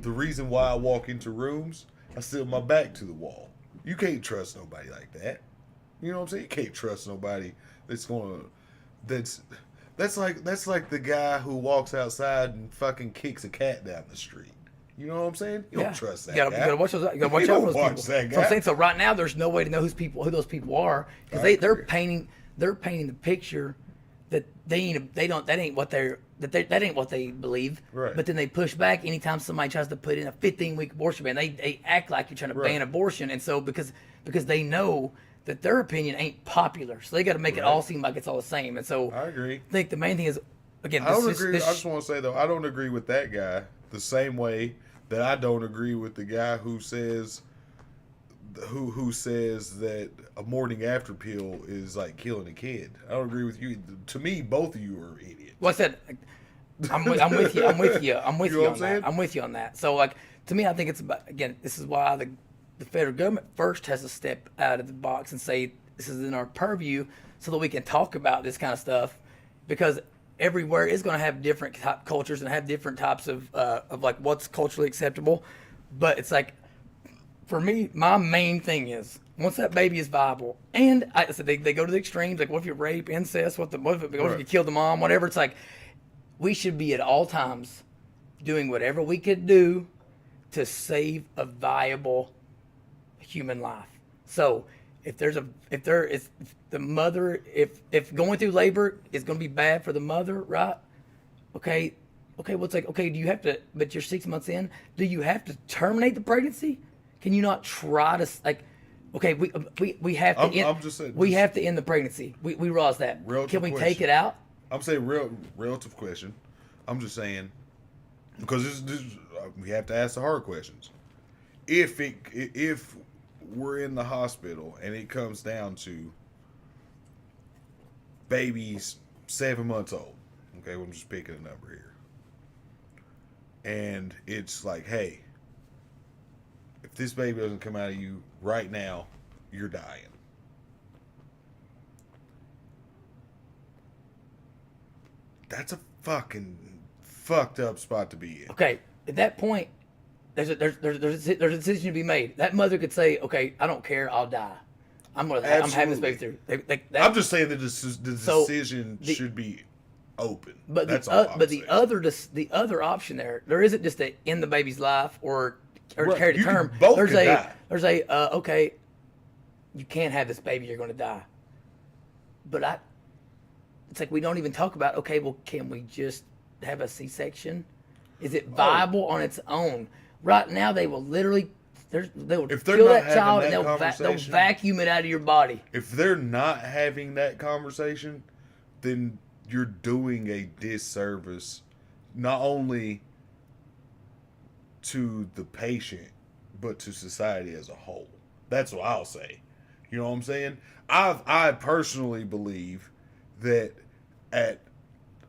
the reason why I walk into rooms, I sit my back to the wall. You can't trust nobody like that. You know what I'm saying? You can't trust nobody that's like the guy who walks outside and fucking kicks a cat down the street. You know what I'm saying? You don't trust that guy. You gotta watch out for those people. So I'm saying, so right now there's no way to know who those people are, because they're painting the picture that that ain't what they believe. Right. But then they push back anytime somebody tries to put in a 15-week abortion ban. They act like you're trying to ban abortion, and so because they know that their opinion ain't popular, so they got to make it all seem like it's all the same. And so I agree. I think the main thing is, again, I just want to say though, I don't agree with that guy the same way that I don't agree with the guy who says that a morning after pill is like killing a kid. I don't agree with you. To me, both of you are idiots. Well, I said, I'm with you. I'm with you on that. I'm with you on that. So, like, to me, I think it's about, again, this is why the federal government first has to step out of the box and say this is in our purview, so that we can talk about this kind of stuff, because everywhere is going to have different cultures and have different types of like what's culturally acceptable. But it's like, for me, my main thing is once that baby is viable, and I said they go to the extremes, like what if you rape, incest, what if you kill the mom, whatever. It's like we should be at all times doing whatever we could do to save a viable human life. So if the mother, if going through labor is going to be bad for the mother, right? Okay, well, it's like, okay, do you have to, but you're 6 months in, do you have to terminate the pregnancy? Can you not try to, like, okay, we have to end, I'm just saying, we have to end the pregnancy. We realize that. Can we take it out? I'm saying relative question. I'm just saying, because this we have to ask the hard questions. If we're in the hospital and it comes down to baby's 7 months old, okay, I'm just picking a number here, and it's like, hey, if this baby doesn't come out of you right now, you're dying. That's a fucking fucked up spot to be in. Okay, at that point, there's a decision to be made. That mother could say, okay, I don't care, I'll die. I'm having this baby through. I'm just saying that the decision should be open. But that's the other option there isn't just to end the baby's life or carry to term. Both could die. There's okay, you can't have this baby, you're going to die. But it's like we don't even talk about, okay, well, can we just have a C-section? Is it viable on its own? Right now, they will literally, they will kill that child and they'll vacuum it out of your body. If they're not having that conversation, then you're doing a disservice, not only to the patient, but to society as a whole. That's what I'll say. You know what I'm saying? I personally believe that at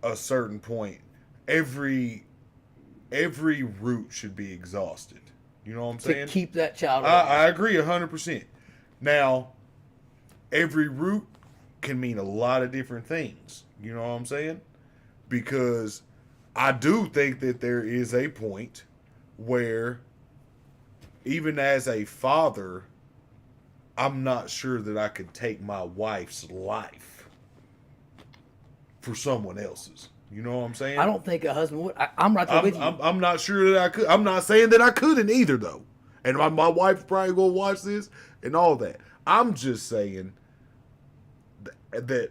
a certain point, every route should be exhausted. You know what I'm saying? To keep that child alive. I agree 100%. Now, every route can mean a lot of different things. You know what I'm saying? Because I do think that there is a point where, even as a father, I'm not sure that I could take my wife's life for someone else's. You know what I'm saying? I don't think a husband would. I'm right there with you. I'm not sure that I could. I'm not saying that I couldn't either, though. And my wife's probably going to watch this and all that. I'm just saying that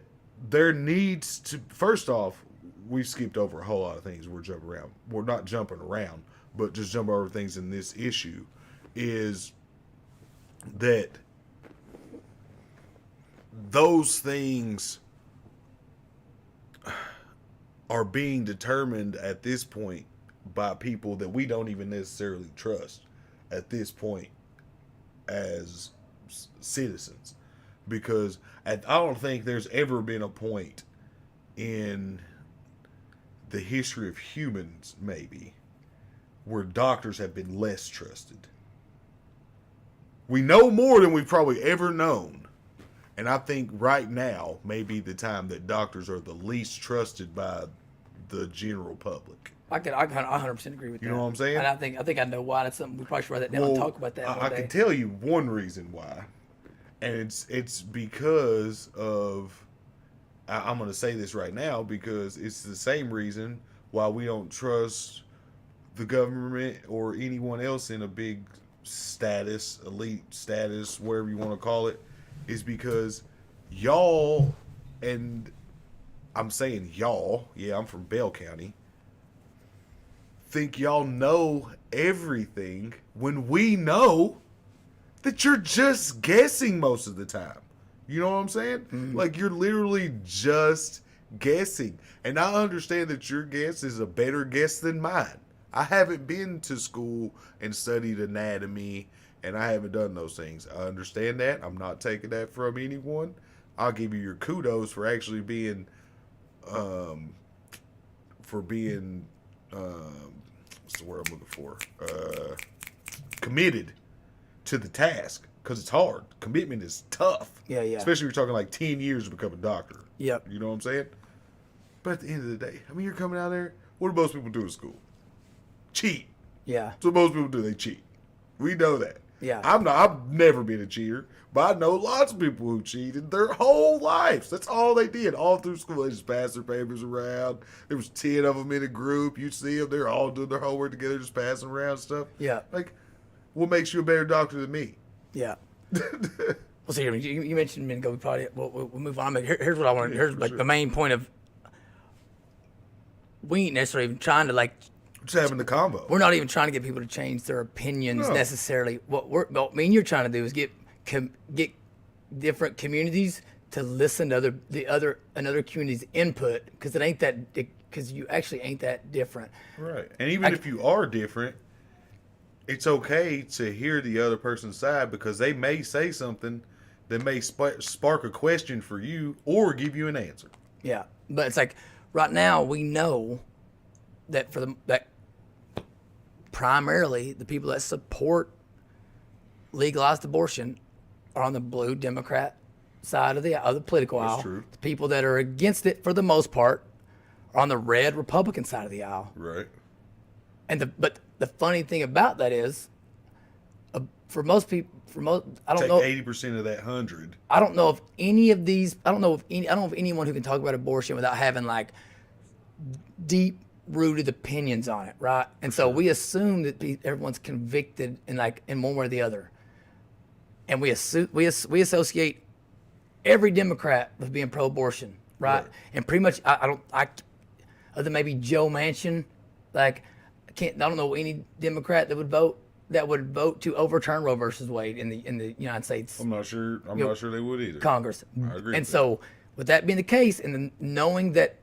there needs to, first off, we've skipped over a whole lot of things. We're jumping around. We're not jumping around, but just jumping over things in this issue is that those things are being determined at this point by people that we don't even necessarily trust at this point as citizens. Because I don't think there's ever been a point in the history of humans, maybe, where doctors have been less trusted. We know more than we've probably ever known. And I think right now may be the time that doctors are the least trusted by the general public. I 100% agree with that. You know what I'm saying? And I think I know why. That's something we probably should write that down and talk about that. I can tell you one reason why. And it's because of, I'm going to say this right now, because it's the same reason why we don't trust the government or anyone else in a big status, elite status, wherever you want to call it, is because y'all, and I'm saying y'all, yeah, I'm from Bell County, think y'all know everything when we know that you're just guessing most of the time. You know what I'm saying? Mm-hmm. Like, you're literally just guessing. And I understand that your guess is a better guess than mine. I haven't been to school and studied anatomy, and I haven't done those things. I understand that. I'm not taking that from anyone. I'll give you your kudos for actually being, what's the word I'm looking for? Committed to the task, because it's hard. Commitment is tough. Yeah. Especially if you're talking like 10 years to become a doctor. Yep. You know what I'm saying? But at the end of the day, I mean, you're coming out there. What do most people do in school? Cheat. Yeah. That's what most people do. They cheat. We know that. Yeah. I've never been a cheater, but I know lots of people who cheated their whole lives. That's all they did all through school. They just passed their papers around. There was 10 of them in a group. You see them. They're all doing their homework together, just passing around stuff. Yeah. Like, what makes you a better doctor than me? Yeah. Well, see, you mentioned a minute ago. We probably we'll move on. Here's what I want. Here's like the main point of. We ain't necessarily even trying to like. Just having the convo. We're not even trying to get people to change their opinions necessarily. What you're trying to do is get different communities to listen to another community's input, because it ain't that, because you actually ain't that different. Right. And even if you are different, it's okay to hear the other person's side, because they may say something that may spark a question for you or give you an answer. Yeah, but it's like right now we know that that primarily the people that support legalized abortion are on the blue Democrat side of the political aisle. That's true. The people that are against it, for the most part, are on the red Republican side of the aisle. Right. And but the funny thing about that is, for most people, I don't Take know. 80% of that 100. I don't know if any of these. I don't know of anyone who can talk about abortion without having like deep rooted opinions on it, right? And so we assume that everyone's convicted in one way or the other, and we associate every Democrat with being pro-abortion, right? And pretty much, I other than maybe Joe Manchin, like I don't know any Democrat that would vote to overturn Roe versus Wade in the United States. I'm not sure. I'm not sure they would either. Congress. I agree. And so, with that being the case, and then knowing that,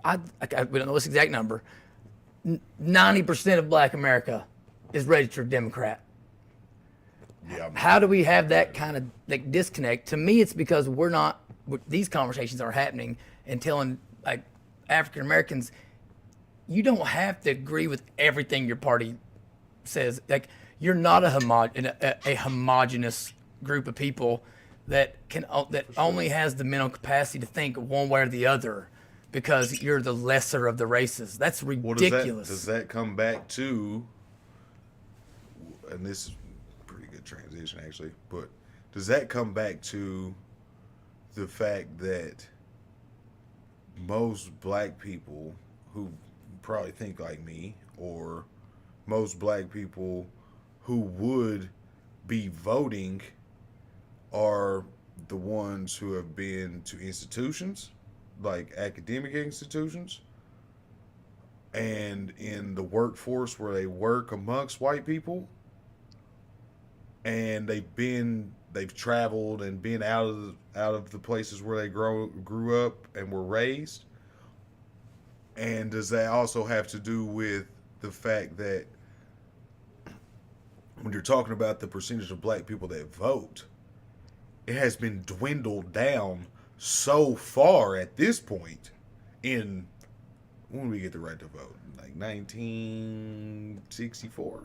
we don't know this exact number, 90% of Black America is registered Democrat. Yeah. How do we have that kind of like disconnect? To me, it's because these conversations are happening and telling like African Americans, you don't have to agree with everything your party says. Like, you're not a homogenous group of people that only has the mental capacity to think one way or the other because you're the lesser of the races. That's ridiculous. Does that come back to, and this is a pretty good transition actually, but does that come back to the fact that most Black people who probably think like me, or most Black people who would be voting, are the ones who have been to institutions, like academic institutions, and in the workforce where they work amongst white people, and they've traveled and been out of the places where they grew up and were raised. And does that also have to do with the fact that when you're talking about the percentage of Black people that vote, it has been dwindled down so far at this point when did we get the right to vote? Like 1964?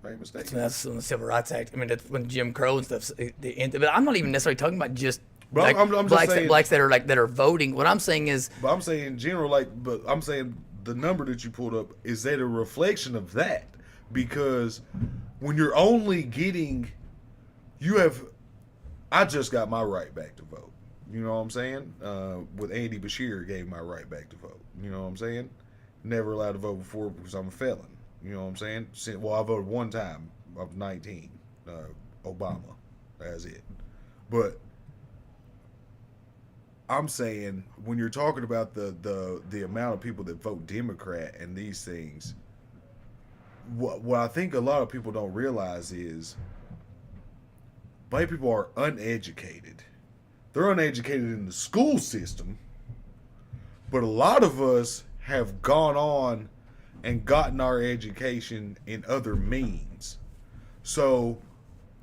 Right, mistake. That's when the Civil Rights Act. I mean, that's when Jim Crow and stuff. But I'm not even necessarily talking about just But I'm just saying, blacks that are voting. What I'm saying is, but I'm saying in general, but I'm saying the number that you pulled up, is that a reflection of that? Because when you're only getting, I just got my right back to vote. You know what I'm saying? With Andy Bashir gave my right back to vote. You know what I'm saying? Never allowed to vote before because I'm a felon. You know what I'm saying? Well, I voted one time. I was 19. Obama. That's it. But I'm saying when you're talking about the amount of people that vote Democrat and these things, what I think a lot of people don't realize is Black people are uneducated. They're uneducated in the school system, but a lot of us have gone on and gotten our education in other means. So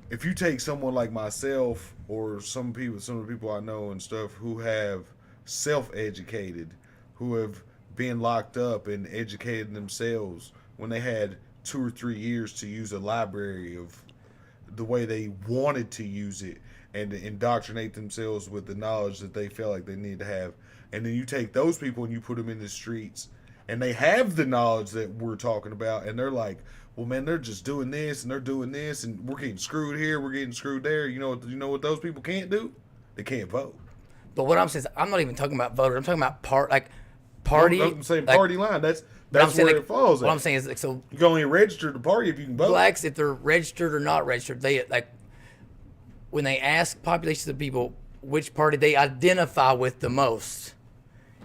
if you take someone like myself or some of the people I know and stuff who have self-educated, who have been locked up and educated themselves when they had 2 or 3 years to use a library of the way they wanted to use it and to indoctrinate themselves with the knowledge that they felt like they needed to have. And then you take those people and you put them in the streets and they have the knowledge that we're talking about, and they're like, well, man, they're just doing this and they're doing this and we're getting screwed here, we're getting screwed there. You know what those people can't do? They can't vote. But what I'm saying is, I'm not even talking about voters. I'm talking about party. I'm saying like, party line. That's where it falls. What I'm saying is, like, so you can only register to party if you can vote. Blacks, if they're registered or not registered, they when they ask populations of people which party they identify with the most,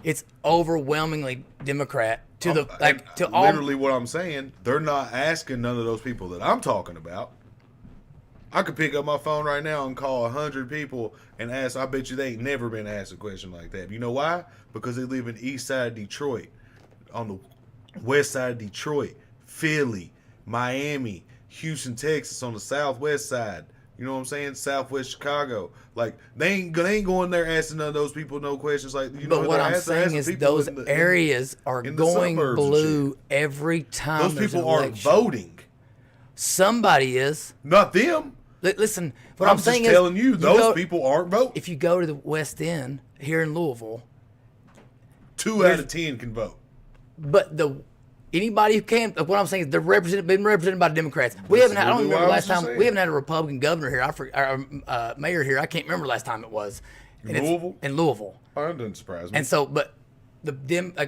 it's overwhelmingly Democrat. Literally what I'm saying, they're not asking none of those people that I'm talking about. I could pick up my phone right now and call 100 people and ask. I bet you they ain't never been asked a question like that. You know why? Because they live in east side of Detroit, on the west side of Detroit, Philly, Miami, Houston, Texas on the southwest side. You know what I'm saying? Southwest Chicago. Like, they ain't going there asking none of those people no questions. Like, but what I'm saying is those areas are going blue every time. Those people aren't voting. Somebody is. Not them. Listen, what I'm saying is, I'm just telling you, those people aren't voting. If you go to the West End here in Louisville, 2 out of 10 can vote. But Anybody who can. What I'm saying is they're been represented by Democrats. We haven't had. I don't really remember what I last was time. saying. We haven't had a Republican governor here. Mayor here. I can't remember last time it was. And Louisville? In Louisville. Oh, that doesn't surprise me. And so, but the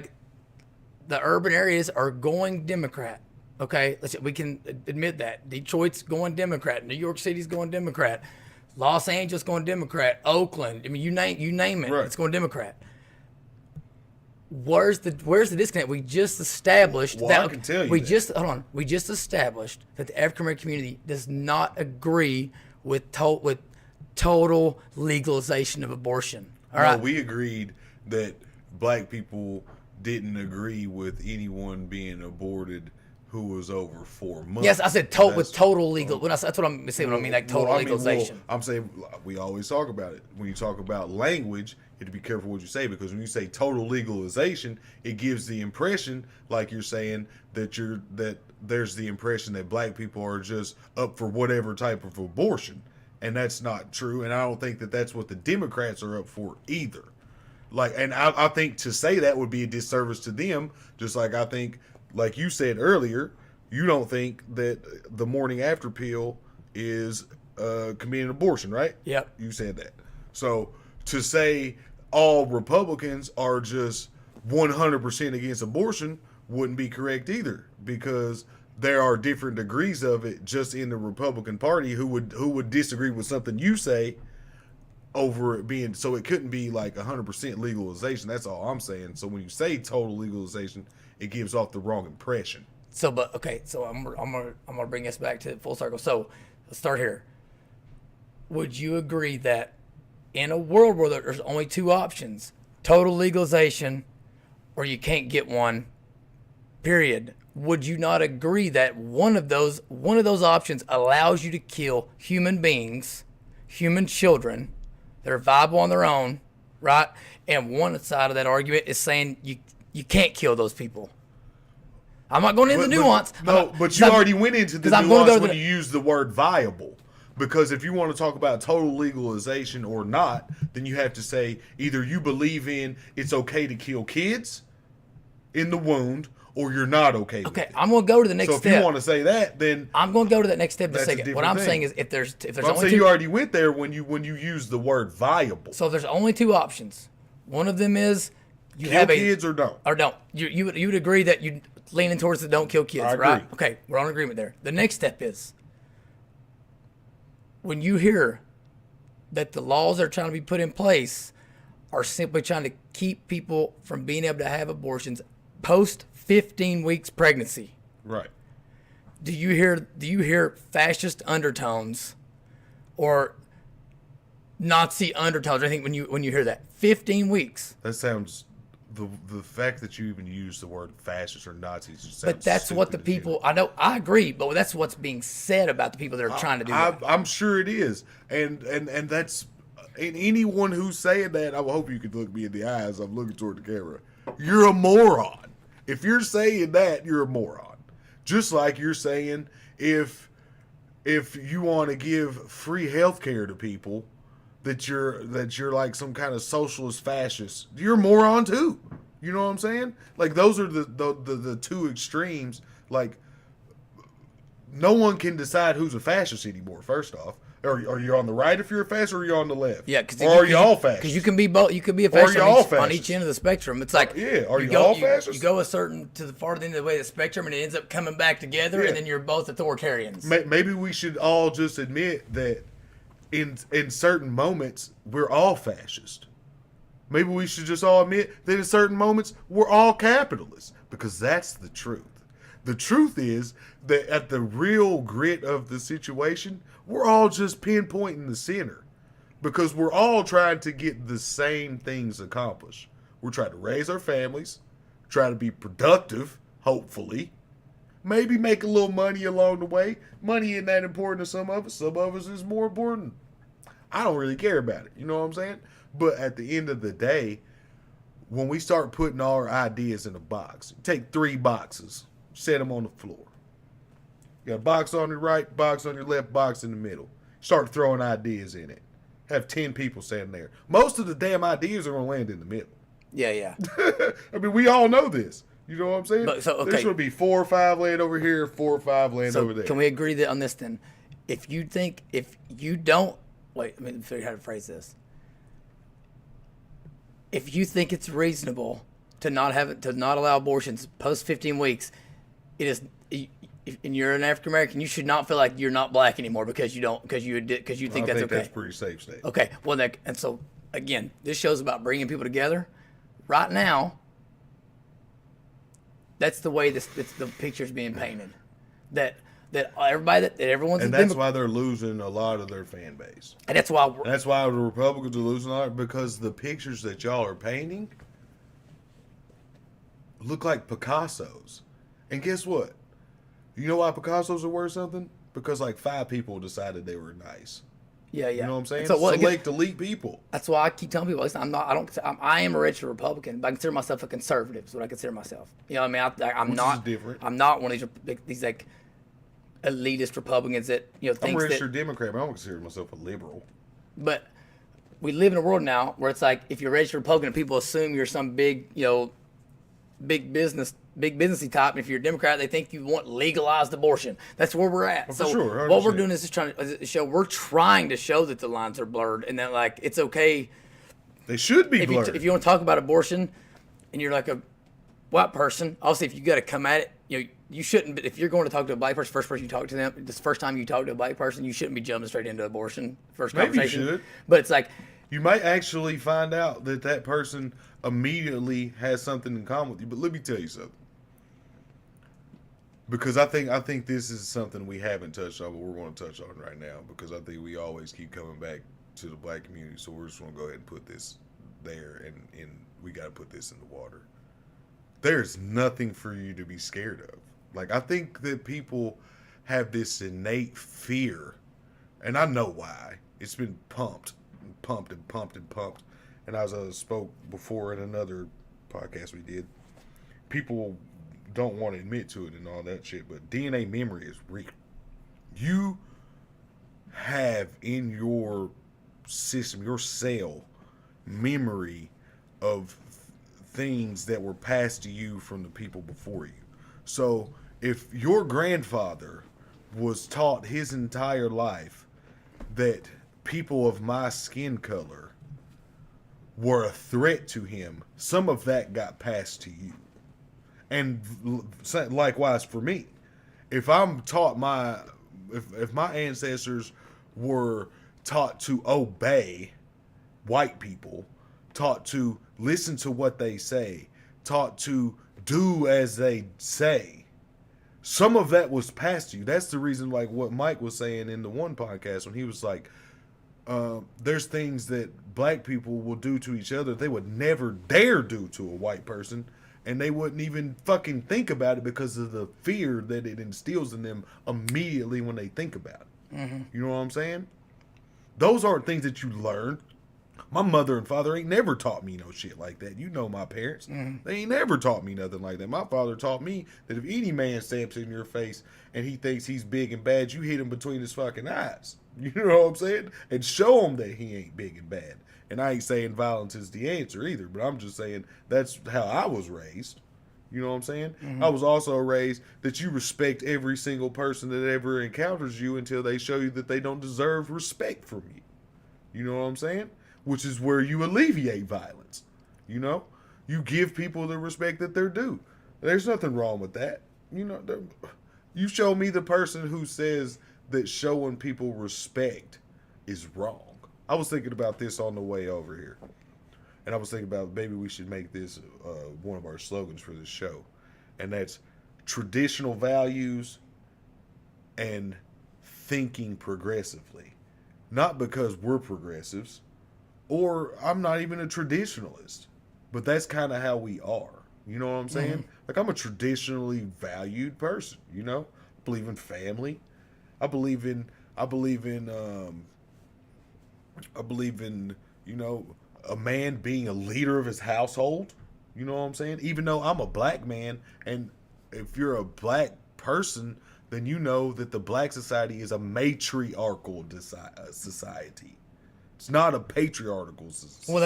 urban areas are going Democrat. Okay, we can admit that. Detroit's going Democrat. New York City's going Democrat. Los Angeles going Democrat. Oakland. I mean, you name it. Right. It's going Democrat. Where's the disconnect? We just established Well, that. I can tell you we that. just hold on. We just established that the African American community does not agree with total legalization of abortion. All right. No, we agreed that black people didn't agree with anyone being aborted who was over 4 months. Yes, I said with total legal. That's what I'm saying. When I mean like total legalization. I'm saying we always talk about it. When you talk about language, you have to be careful what you say, because when you say total legalization, it gives the impression, like you're saying, that there's the impression that black people are just up for whatever type of abortion, and that's not true. And I don't think that that's what the Democrats are up for either. And I think to say that would be a disservice to them. Just like I think, like you said earlier, you don't think that the morning after pill is committing abortion, right? Yep. You said that. So to say all Republicans are just 100% against abortion wouldn't be correct either, because there are different degrees of it just in the Republican Party who would disagree with something you say over it being, so it couldn't be like 100% legalization. That's all I'm saying. So when you say total legalization, it gives off the wrong impression. So, but okay. So I'm gonna bring us back to full circle. So let's start here. Would you agree that in a world where there's only two options, total legalization or you can't get one, period, would you not agree that one of those options allows you to kill human beings, human children that are viable on their own, right? And one side of that argument is saying you can't kill those people. I'm not going into the nuance. But you already went into the nuance when you used the word viable. Because if you want to talk about total legalization or not, then you have to say either you believe in it's okay to kill kids in the wound, or you're not okay with it. I'm going to go to the next step. So if you want to say that, then I'm going to go to that next step in a that's a second. What different I'm thing. saying is if there's I'm only saying two, you already went there when you use the word viable. so there's only two options. One of them is you Kill have kids or don't. You would agree that you leaning towards the don't kill kids, I right? agree. Okay, we're on agreement there. The next step is when you hear that the laws that are trying to be put in place are simply trying to keep people from being able to have abortions post 15 weeks pregnancy. Right. Do you hear fascist undertones or Nazi undertones? I think when you hear that 15 weeks. That sounds, the fact that you even use the word fascist or Nazis just sounds But that's what the stupid as people, I know, I agree, but that's what's being said about the people that are trying to do that. I'm sure it is, and that's, and anyone who's saying that, I hope you could look me in the eyes. I'm looking toward the camera. You're a moron. If you're saying that, you're a moron. Just like you're saying if you want to give free health care to people, that you're like some kind of socialist fascist, you're a moron too. You know what I'm saying? Like those are the two extremes. Like no one can decide who's a fascist anymore. First off, are you on the right if you're a fascist, or are you on the left? Yeah, because are you all fascist? Because you can be both. You can be a fascist all on fascist? each end of the spectrum. It's like are you all fascist? You go a certain to the far end of the way of the spectrum, and it ends up coming back together, Yeah. and then you're both authoritarians. Maybe we should all just admit that in certain moments we're all fascist. Maybe we should just all admit that in certain moments we're all capitalists, because that's the truth. The truth is that at the real grit of the situation, we're all just pinpointing the center, because we're all trying to get the same things accomplished. We're trying to raise our families, try to be productive, hopefully, maybe make a little money along the way. Money isn't that important to some of us. Some of us is more important. I don't really care about it. You know what I'm saying? But at the end of the day, when we start putting all our ideas in a box, take 3 boxes, set them on the floor. You got a box on your right, box on your left, box in the middle. Start throwing ideas in it. Have 10 people standing there. Most of the damn ideas are going to land in the middle. Yeah. I mean, we all know this. You know what I'm saying? But, so, okay. There should be 4 or 5 land over here, 4 or 5 land over there. Can we agree that on this then? If you don't, wait, let me figure out how to phrase this. If you think it's reasonable to not allow abortions post 15 weeks, it is. And you're an African American, you should not feel like you're not black anymore because you think that's okay. That's a pretty safe state. Okay, well, and so again, this show's about bringing people together. Right now, that's the way the picture's being painted. That everyone's. And that's why they're losing a lot of their fan base. And that's why the Republicans are losing a lot, because the pictures that y'all are painting look like Picasso's. And guess what? You know why Picasso's are worth something? Because like 5 people decided they were nice. Yeah. You know what I'm saying? So, Select elite people. That's why I keep telling people, listen, I am a registered Republican, but I consider myself a conservative. Is what I consider myself. You know what I mean? I'm not different. I'm not one of these like elitist Republicans that think I'm a registered Democrat, but I don't consider myself a liberal. But we live in a world now where it's like if you're a registered Republican, people assume you're some big businessy type, and if you're a Democrat, they think you want legalized abortion. That's where we're at. For sure, 100%. What we're doing is we're trying to show that the lines are blurred and that like it's okay. They should be blurred. If you want to talk about abortion, and you're like a white person, obviously if you got to come at it, you shouldn't. But if you're going to talk to a black person, first person you talk to them, this first time you talk to a black person, you shouldn't be jumping straight into abortion. First conversation. Maybe you should. But it's like you might actually find out that person immediately has something in common with you. But let me tell you something. Because I think this is something we haven't touched on, but we're going to touch on right now, because I think we always keep coming back to the black community. So we're just going to go ahead and put this there, and we got to put this in the water. There's nothing for you to be scared of. Like, I think that people have this innate fear, and I know why. It's been pumped. And as I spoke before in another podcast we did, people don't want to admit to it and all that shit, but DNA memory is real. You have in your system, your cell, memory of things that were passed to you from the people before you. So if your grandfather was taught his entire life that people of my skin color were a threat to him, some of that got passed to you. And likewise for me, if I'm taught if my ancestors were taught to obey white people, taught to listen to what they say, taught to do as they say, some of that was passed to you. That's the reason, like what Mike was saying in the one podcast when he was like, there's things that black people will do to each other they would never dare do to a white person. And they wouldn't even fucking think about it because of the fear that it instills in them immediately when they think about it. Mm-hmm. You know what I'm saying? Those aren't things that you learn. My mother and father ain't never taught me no shit like that. You know my parents. Mm-hmm. They ain't never taught me nothing like that. My father taught me that if any man steps in your face and he thinks he's big and bad, you hit him between his fucking eyes. You know what I'm saying? And show him that he ain't big and bad. And I ain't saying violence is the answer either, but I'm just saying that's how I was raised. You know what I'm saying? Mm-hmm. I was also raised that you respect every single person that ever encounters you until they show you that they don't deserve respect from you. You know what I'm saying? Which is where you alleviate violence. You know? You give people the respect that they're due. There's nothing wrong with that. You know, you show me the person who says that showing people respect is wrong. I was thinking about this on the way over here. And I was thinking about maybe we should make this one of our slogans for this show. And that's traditional values and thinking progressively. Not because we're progressives, or I'm not even a traditionalist, but that's kind of how we are. You know what I'm saying? Mm-hmm. Like, I'm a traditionally valued person, you know? I believe in family. I believe in, you know, a man being a leader of his household. You know what I'm saying? Even though I'm a black man, and if you're a black person, then you know that the black society is a matriarchal society. It's not a patriarchal society. Well,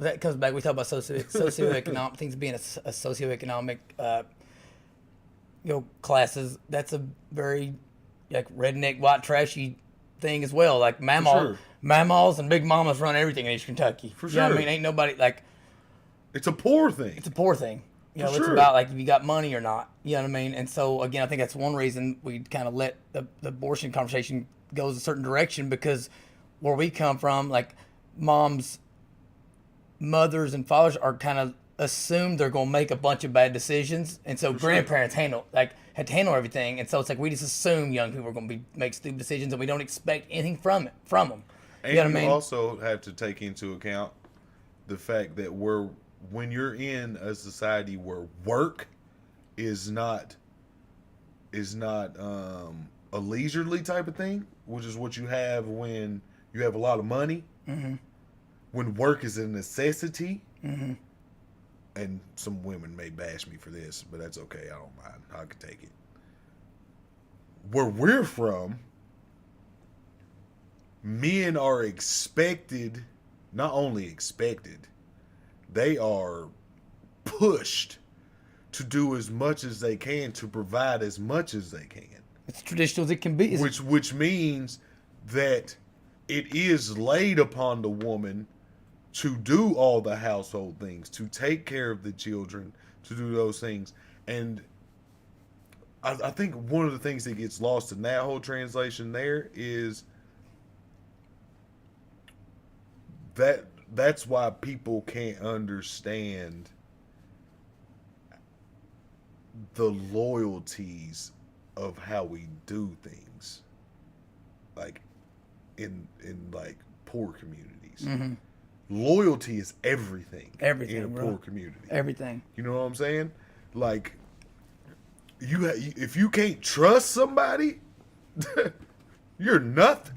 that comes back. We talk about socioeconomic things being a socioeconomic, classes. That's a very like redneck, white trashy thing as well. Like mamas and big mamas run everything in East Kentucky. For You know what sure. I mean, ain't nobody like. It's a poor thing. It's a poor thing. You know, For it's sure. about like if you got money or not. You know what I mean? And so again, I think that's one reason we kind of let the abortion conversation goes a certain direction, because where we come from, like mothers and fathers are kind of assumed they're gonna make a bunch of bad decisions, and so grandparents had to handle everything, and so it's like we just assume young people are gonna make stupid decisions, and we don't expect anything from them. And You know what I mean? also have to take into account the fact that when you're in a society where work is not a leisurely type of thing, which is what you have when you have a lot of money. Mm-hmm. When work is a necessity, Mm-hmm. and some women may bash me for this, but that's okay. I don't mind. I can take it. Where we're from, men are expected, not only expected, they are pushed to do as much as they can, to provide as much as they can. It's traditional as it can be. Which means that it is laid upon the woman to do all the household things, to take care of the children, to do those things. And I think one of the things that gets lost in that whole translation there is that's why people can't understand the loyalties of how we do things, like in like poor communities. Mm-hmm. Loyalty is everything in a bro. poor community. Everything. You know what I'm saying? Like, if you can't trust somebody, you're nothing.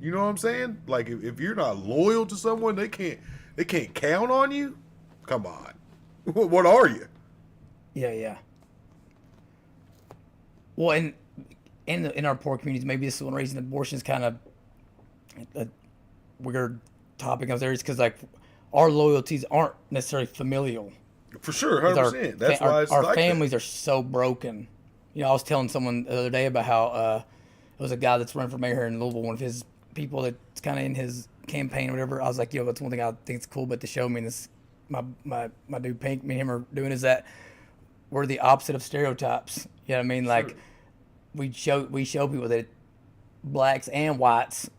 You know what I'm saying? Like, if you're not loyal to someone, they can't count on you. Come on, what are you? Yeah. Well, in our poor communities, maybe this is one reason abortion is kind of a weird topic of there, is because like our loyalties aren't necessarily familial. For sure, 100%. That's why it's our like families that. are so broken. You know, I was telling someone the other day about how it was a guy that's running for mayor here in Louisville, one of his people that's kind of in his campaign or whatever. I was like, that's one thing I think is cool, but to show me this, my dude Pink, me and him are doing, is that we're the opposite of stereotypes. You know what I mean? Like we show people that blacks and whites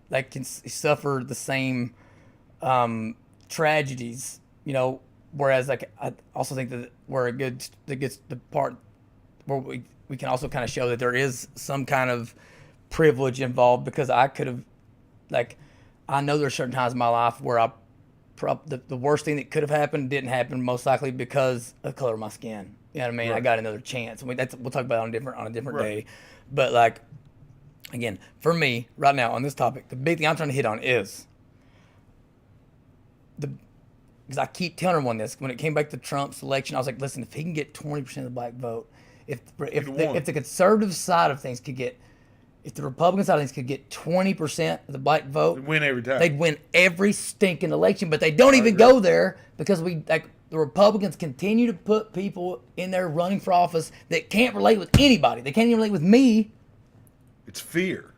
like can suffer the same tragedies. You know, whereas like I also think that that gets the part where we can also kind of show that there is some kind of privilege involved, because I could have, like, I know there's certain times in my life where the worst thing that could have happened didn't happen, most likely because of the color of my skin. You know what I mean? Right. I got another chance. I mean, we'll talk about it on a different day. But like, again, for me right now on this topic, the big thing I'm trying to hit on is because I keep telling everyone this, when it came back to Trump's election, I was like, listen, if he can get 20% of the black vote, if the conservative side of things could get, if the Republican side of things could get 20% of the black vote, They'd win every time. They'd win every stinking election. But they don't even go there, because the Republicans continue to put people in there running for office that can't relate with anybody. They can't even relate with me. It's fear.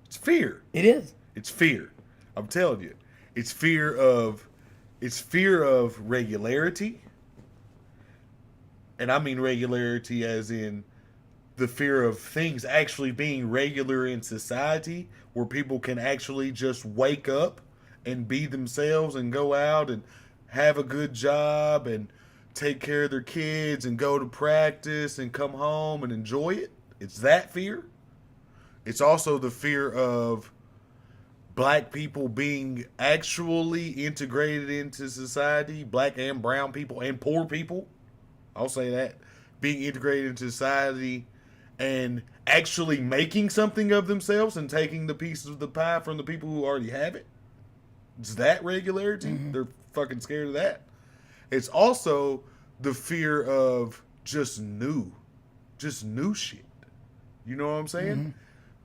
It's fear. It is. It's fear. I'm telling you. It's fear of regularity. And I mean regularity as in the fear of things actually being regular in society, where people can actually just wake up and be themselves and go out and have a good job and take care of their kids and go to practice and come home and enjoy it. It's that fear. It's also the fear of black people being actually integrated into society, black and brown people and poor people. I'll say that. Being integrated into society and actually making something of themselves and taking the pieces of the pie from the people who already have it. It's that regularity. Mm-hmm. They're fucking scared of that. It's also the fear of just new shit. You know what I'm saying?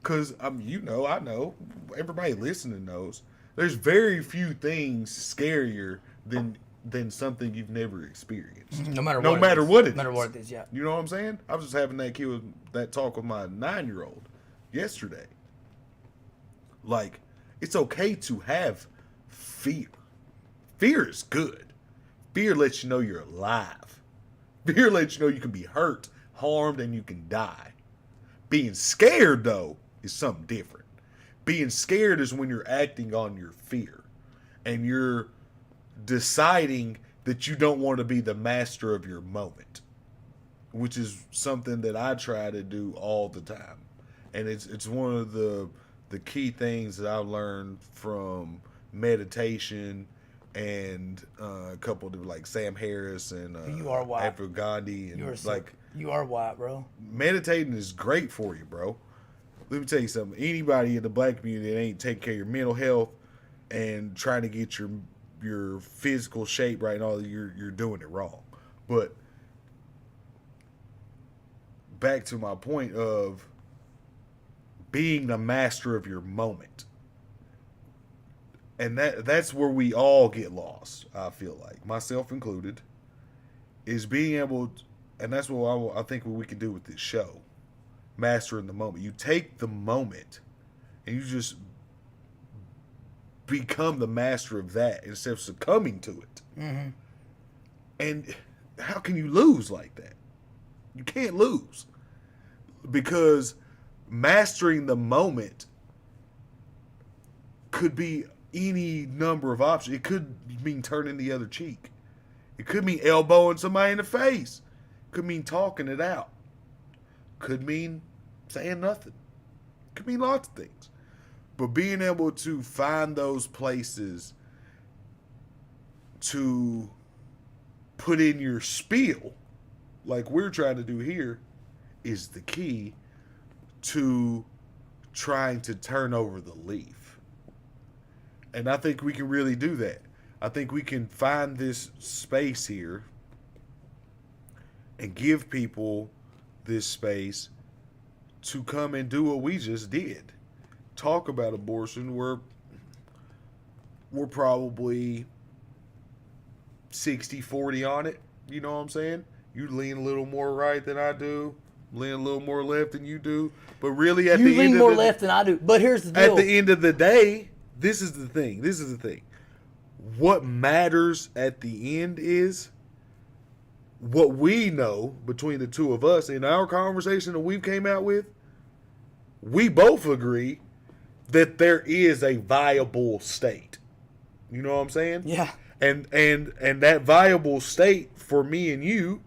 Because I know, everybody listening knows There's very few things scarier than something you've never experienced. No matter No what. matter what it is. No matter what it is. Yeah. You know what I'm saying? I was just having that talk with my 9-year-old yesterday. Like, it's okay to have fear. Fear is good. Fear lets you know you're alive. Fear lets you know you can be hurt, harmed, and you can die. Being scared, though, is something different. Being scared is when you're acting on your fear. And you're deciding that you don't want to be the master of your moment. Which is something that I try to do all the time. And it's one of the key things that I've learned from meditation and a couple of like Sam Harris and You are white. Afro Gandhi and You are white, bro. meditating is great for you, bro. Let me tell you something. Anybody in the black community that ain't taking care of your mental health and trying to get your physical shape right and all, you're doing it wrong. But back to my point of being the master of your moment. And that's where we all get lost, I feel like, myself included, is being able to, and that's what I think what we can do with this show, mastering the moment. You take the moment and you just become the master of that instead of succumbing to it. Mm-hmm. And how can you lose like that? You can't lose. Because mastering the moment could be any number of options. It could mean turning the other cheek. It could mean elbowing somebody in the face. It could mean talking it out. It could mean saying nothing. It could mean lots of things. But being able to find those places to put in your spiel, like we're trying to do here, is the key to trying to turn over the leaf. And I think we can really do that. I think we can find this space here and give people this space to come and do what we just did. Talk about abortion. We're probably 60-40 on it. You know what I'm saying? You lean a little more right than I do. Lean a little more left than you do. But really at the end of the day... You lean more left than I do. But here's the deal. At the end of the day, this is the thing. What matters at the end is what we know between the two of us in our conversation that we've came out with. We both agree that there is a viable state. You know what I'm saying? Yeah. And that viable state for me and you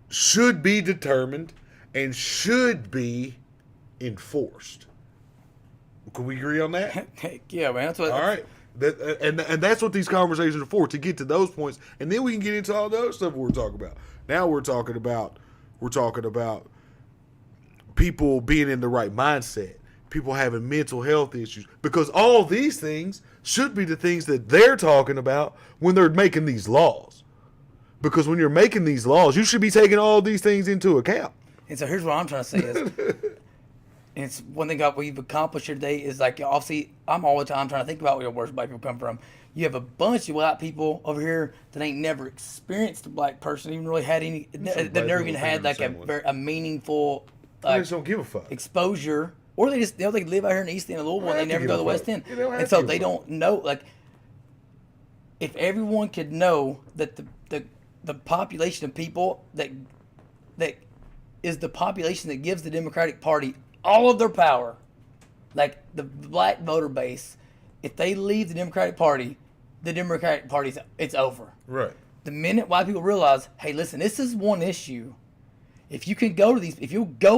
should be determined and should be enforced. Can we agree on that? Heck yeah, man. That's what. All right. And that's what these conversations are for, to get to those points, and then we can get into all the other stuff we're talking about. Now we're talking about people being in the right mindset, people having mental health issues, because all these things should be the things that they're talking about when they're making these laws. Because when you're making these laws, you should be taking all these things into account. And so here's what I'm trying to say is, and it's one thing we've accomplished here today is like, obviously, I'm all the time trying to think about where worst black people come from. You have a bunch of white people over here that ain't never experienced a black person, even really had any, they've never even had like a meaningful They just don't give a fuck. exposure, or they just, they live out here in the East End of Louisville and they never go to the West End. And so they don't know, like, if everyone could know that the population of people that is the population that gives the Democratic Party all of their power, like the black voter base, if they leave the Democratic Party's it's over. Right. The minute white people realize, hey, listen, this is one issue. If you go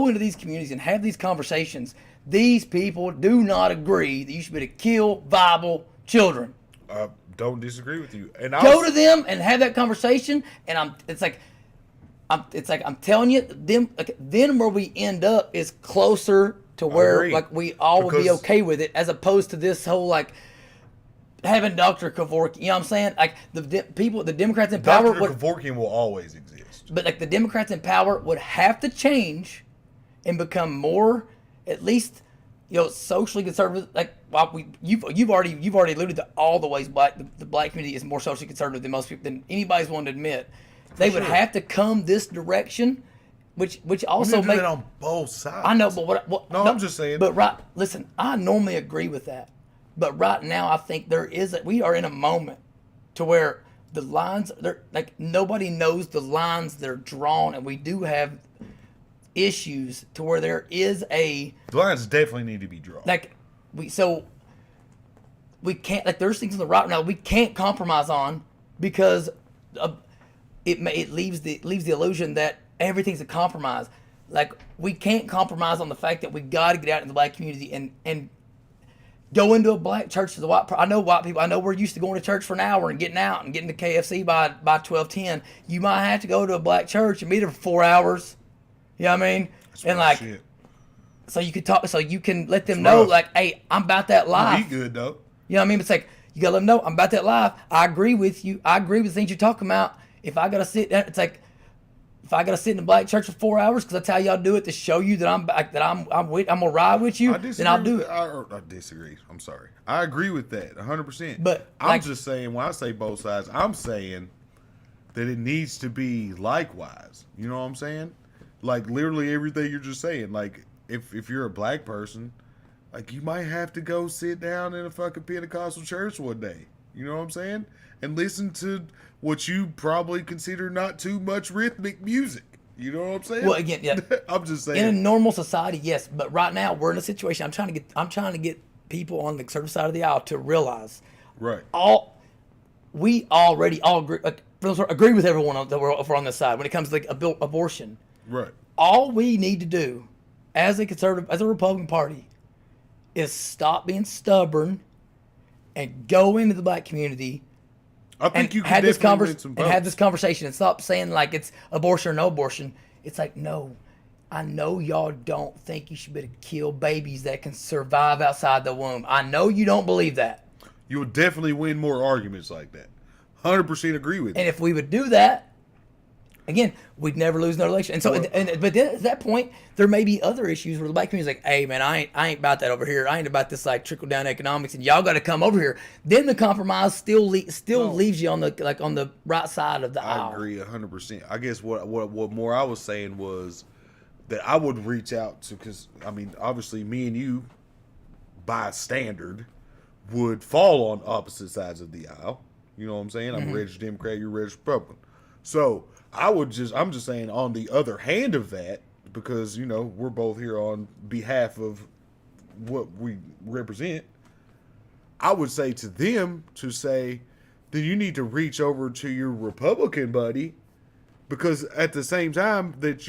into these communities and have these conversations, these people do not agree that you should be able to kill viable children. I don't disagree with you. And Go to them and have that conversation, and I'm telling you, then where we end up is closer to where like we all would be okay with it, as opposed to this whole like having Dr. Kevorkian. You know what I'm saying? Like the Democrats in power. Dr. Kevorkian will always exist. But like the Democrats in power would have to change and become more, at least socially conservative, like you've already alluded to all the ways the black community is more socially conservative than most people, than anybody's willing to admit. They would have to come this direction, which also makes it on both sides. I know, but what no, I'm just saying. But listen, I normally agree with that, but right now I think we are in a moment to where the lines, they're like, nobody knows the lines they're drawn, and we do have issues to where there is the lines definitely need to be drawn. Like we can't, like, there's things in the right now we can't compromise on because it leaves the illusion that everything's a compromise. Like, we can't compromise on the fact that we got to get out in the black community and go into a black church. I know white people. I know we're used to going to church for an hour and getting out and getting to KFC by 12:10. You might have to go to a black church and be there for 4 hours. You know what I mean? And like, shit. so you can talk, so you can let them know, like, hey, I'm about that life. Be good though. You know what I mean? It's like, you gotta let them know I'm about that life. I agree with you. I agree with the things you're talking about. If I gotta sit, it's like, if I gotta sit in a black church for 4 hours because that's how y'all do it to show you that I'm gonna ride with you, then I'll do it. I disagree. I'm sorry. I agree with that 100%. But I'm just saying, when I say both sides, I'm saying that it needs to be likewise. You know what I'm saying? Like, literally everything you're just saying. Like, if you're a black person, like, you might have to go sit down in a fucking Pentecostal church one day. You know what I'm saying? And listen to what you probably consider not too much rhythmic music. You know what I'm saying? Well, again, yeah. I'm just saying. In a normal society, yes, but right now we're in a situation. I'm trying to get people on the conservative side of the aisle to realize, right? We already all agree with everyone that we're on this side when it comes to, like, abortion. Right. All we need to do as a Republican Party is stop being stubborn and go into the black community. I think you can have this conversation and stop saying, like, it's abortion or no abortion. It's like, no, I know y'all don't think you should be able to kill babies that can survive outside the womb. I know you don't believe that. You would definitely win more arguments like that. 100% agree with you. And if we would do that, again, we'd never lose another election. And so, but then at that point, there may be other issues where the black community's like, hey, man, I ain't about that over here. I ain't about this, like, trickle down economics, and y'all got to come over here. Then the compromise still leaves you on the right side of the aisle. I agree 100%. I guess what more I was saying was that I would reach out to, because I mean, obviously, me and you, by standard, would fall on opposite sides of the aisle. You know what I'm saying? I'm a registered Democrat. You're a registered Republican. So I'm just saying, on the other hand of that, because, you know, we're both here on behalf of what we represent, I would say to them to say, then you need to reach over to your Republican buddy, because at the same time that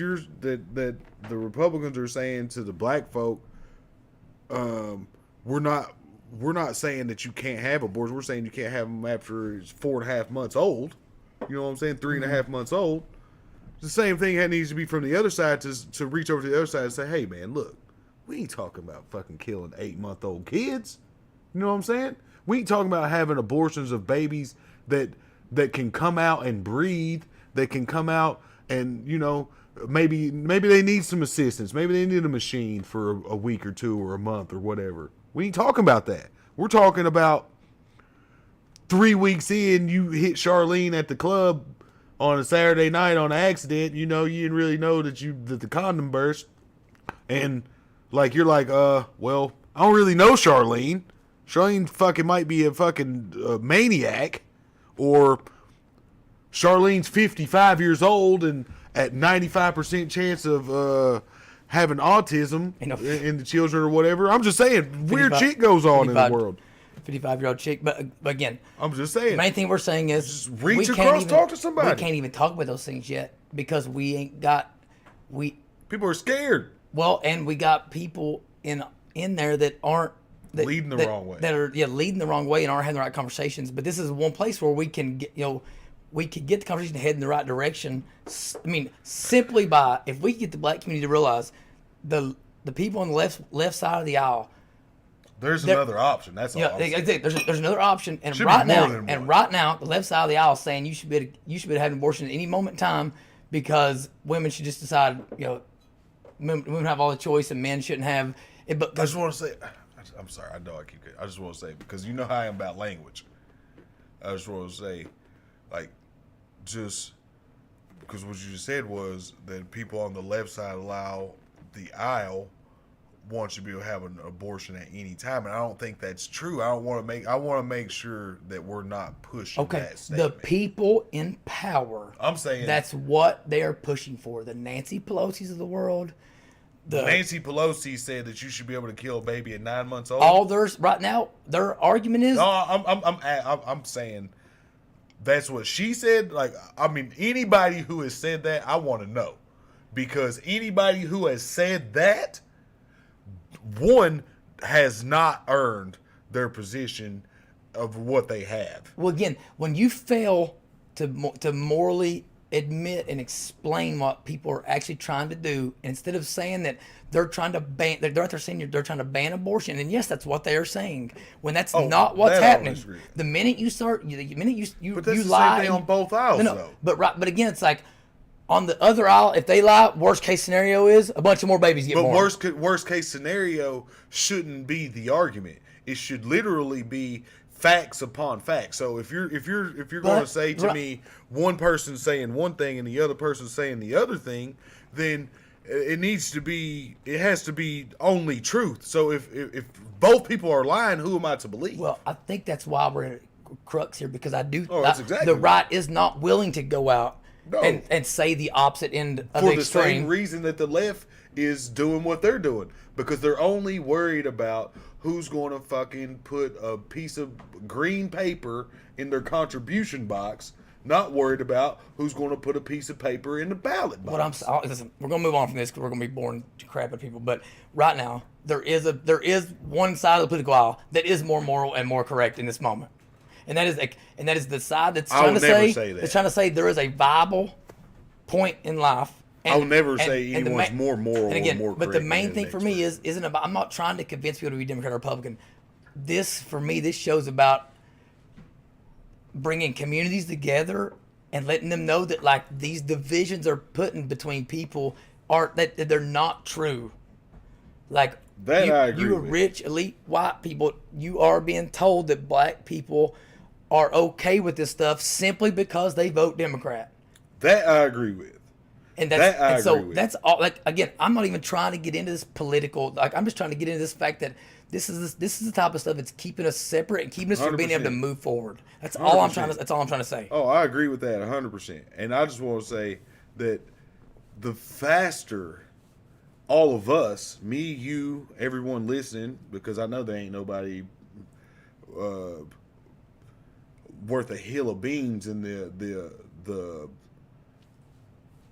that the Republicans are saying to the black folk, we're not saying that you can't have abortions. We're saying you can't have them after it's 4.5 months old. You know what I'm saying? 3.5 months old. The same thing needs to be from the other side to reach over to the other side and say, hey, man, look, we ain't talking about fucking killing 8-month-old kids. You know what I'm saying? We ain't talking about having abortions of babies that can come out and breathe, that can come out and, you know, maybe they need some assistance. Maybe they need a machine for a week or two or a month or whatever. We ain't talking about that. We're talking about 3 weeks in, you hit Charlene at the club on a Saturday night on an accident. You know, you didn't really know that the condom burst. And, like, you're like, well, I don't really know Charlene. Charlene fucking might be a fucking maniac. Or Charlene's 55 years old and at 95% chance of having autism in the children or whatever. I'm just saying, weird shit goes on in the world. 55-year-old chick, but again, I'm just saying. The main thing we're saying is, just reach across, talk to somebody. We can't even talk about those things yet because we ain't got people are scared. Well, and we got people in there that aren't leading the wrong way. That are leading the wrong way and aren't having the right conversations. But this is one place where we can get the conversation to head in the right direction. I mean, simply by, if we get the black community to realize the people on the left side of the aisle. There's another option. That's all. Yeah, there's another option, and right now, the left side of the aisle is saying you should be able to have an abortion at any moment in time because women should just decide. You know, women have all the choice, and men shouldn't have But I just want to say, I'm sorry, I know I keep. I just want to say because you know how I am about language. I just want to say, like, just because what you just said was that people on the left side allow the aisle want you to be able to have an abortion at any time, and I don't think that's true. I want to make sure that we're not pushing that the statement. people in power. I'm saying that's what they are pushing for. The Nancy Pelosi's of the world. Nancy Pelosi said that you should be able to kill a baby at 9 months old. All theirs right now, their argument is. No, I'm saying that's what she said. Like, I mean, anybody who has said that, I want to know, because anybody who has said that, one, has not earned their position of what they have. Well, again, when you fail to morally admit and explain what people are actually trying to do, instead of saying that they're trying to ban, they're out there saying they're trying to ban abortion, and yes, that's what they are saying. When that's not what's happening. The minute you start, the minute you but that's you the lie, same thing on both aisles, though. But again, it's like on the other aisle, if they lie, worst case scenario is a bunch of more babies get born. But worst case scenario shouldn't be the argument. It should literally be facts upon facts. So if you're going to say to me one person saying one thing and the other person saying the other thing, then it has to be only truth. So if both people are lying, who am I to believe? Well, I think that's why we're at a crux here, because I do. That's exactly the right is not willing to go out and say the opposite end of the extreme. For the same reason that the left is doing what they're doing, because they're only worried about who's going to fucking put a piece of green paper in their contribution box, not worried about who's going to put a piece of paper in the ballot box. Listen, we're going to move on from this because we're going to be boring to crap at people. But right now, there is one side of the political aisle that is more moral and more correct in this moment, and that is the side that's trying to say that's trying to say there is a viable point in life. I'll never say anyone's more moral or more correct. But the main thing for me isn't about. I'm not trying to convince people to be Democrat or Republican. This show's about bringing communities together and letting them know that like these divisions are put in between people that they're not true. Like that, I agree. You are rich, elite, white people. You are being told that black people are okay with this stuff simply because they vote Democrat. That I agree with. And that's all. Like, again, I'm not even trying to get into this political. Like, I'm just trying to get into this fact that this is the type of stuff that's keeping us separate and keeping us from being able to move forward. That's all 100%. That's all I'm trying to say. Oh, I agree with that 100%. And I just want to say that the faster all of us, me, you, everyone listening, because I know there ain't nobody worth a hill of beans in the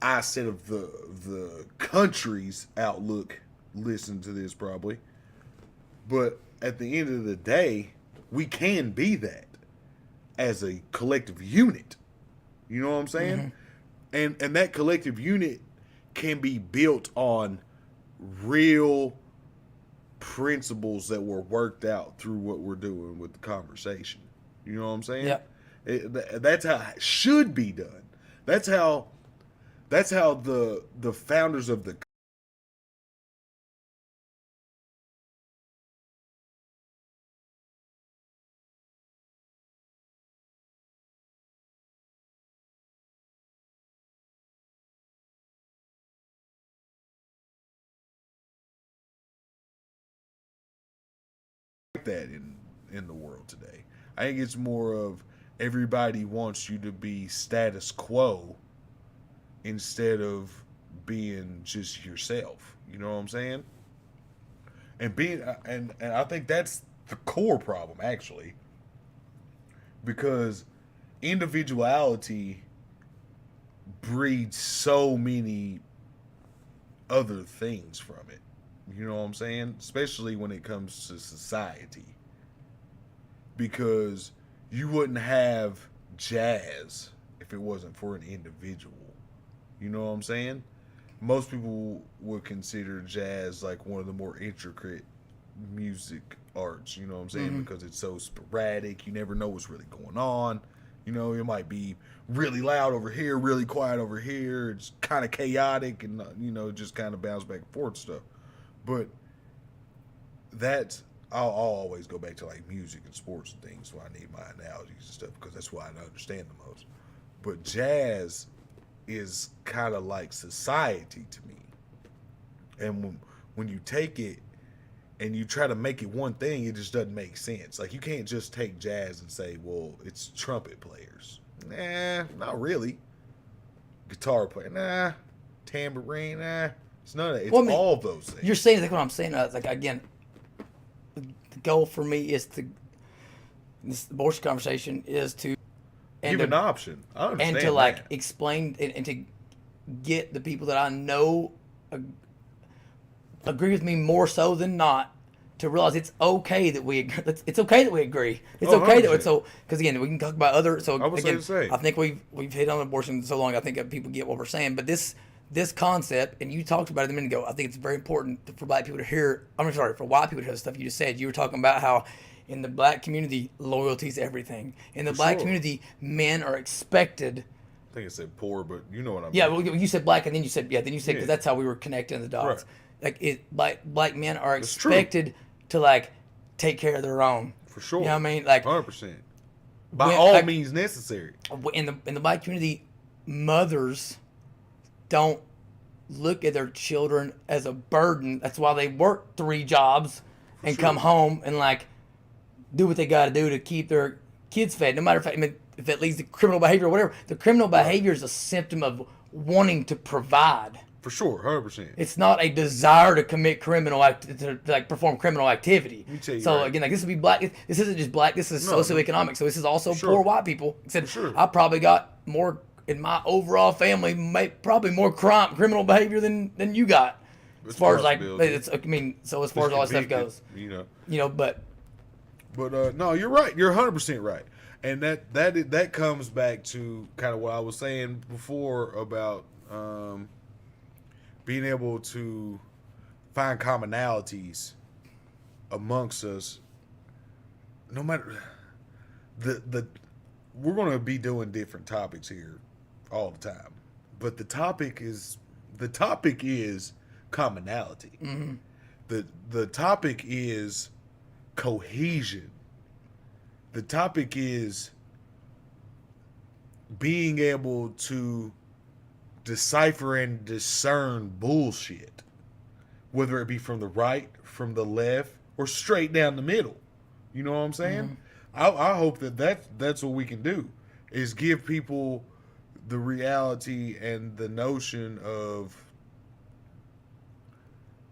I said of the country's outlook listen to this probably. But at the end of the day, we can be that as a collective unit. You know what I'm saying? Mm-hmm. And that collective unit can be built on real principles that were worked out through what we're doing with the conversation. You know what I'm saying? Yeah. That's how it should be done. That's how the founders of the that in the world today. I think it's more of everybody wants you to be status quo instead of being just yourself. You know what I'm saying? And I think that's the core problem, actually, because individuality breeds so many other things from it. You know what I'm saying? Especially when it comes to society. Because you wouldn't have jazz if it wasn't for an individual. You know what I'm saying? Most people would consider jazz like one of the more intricate music arts, you know what I'm saying? Mm-hmm. Because it's so sporadic. You never know what's really going on. You know, it might be really loud over here, really quiet over here. It's kind of chaotic and, you know, just kind of bounce back and forth stuff. But I'll always go back to like music and sports and things, so I need my analogies and stuff because that's what I understand the most. But jazz is kind of like society to me, and when you take it and you try to make it one thing, it just doesn't make sense. Like you can't just take jazz and say, well, it's trumpet players. Nah, not really. Guitar player, nah. Tambourine, nah. It's none of that. It's all those things. You're saying like what I'm saying. Like again, the goal for me is this abortion conversation is to give an option. I understand and to like explain and to get the people that I know agree with me more so than not to realize it's okay that we agree. It's okay that we agree. It's okay 100%. that it's so because again we can talk about other. So I was again, the same. I think we've hit on abortion so long. I think that people get what we're saying, but this concept, and you talked about it a minute ago. I think it's very important for black people to hear. I'm sorry, for white people to hear the stuff you just said. You were talking about how in the black community loyalty is everything. In the black community, men are expected. I think it said poor, but you know what I mean. Yeah, well, you said black, and then you said because that's how we were connecting the dots. Right. Like black men are expected to like take care of their own. For sure. You know what I mean? Like 100%. By all means necessary. In the black community, mothers don't look at their children as a burden. That's why they work 3 jobs and come home and like do what they got to do to keep their kids fed. No matter if it leads to criminal behavior or whatever. The criminal behavior is a symptom of wanting to provide. For sure, 100%. It's not a desire to commit to like perform criminal activity. Let me tell you so right. again, like this would be black. This isn't just black. This is socioeconomic. So this is also poor white people. Except I probably got more in my overall family, probably more criminal behavior than you got. As far as like, as far as all that stuff goes, but no, you're right. You're 100% right, and that comes back to kind of what I was saying before about being able to find commonalities amongst us. No matter we're going to be doing different topics here all the time, but the topic is commonality. Mm-hmm. The topic is cohesion. The topic is being able to decipher and discern bullshit, whether it be from the right, from the left, or straight down the middle. You know what I'm saying? Mm-hmm. I hope that's what we can do, is give people the reality and the notion of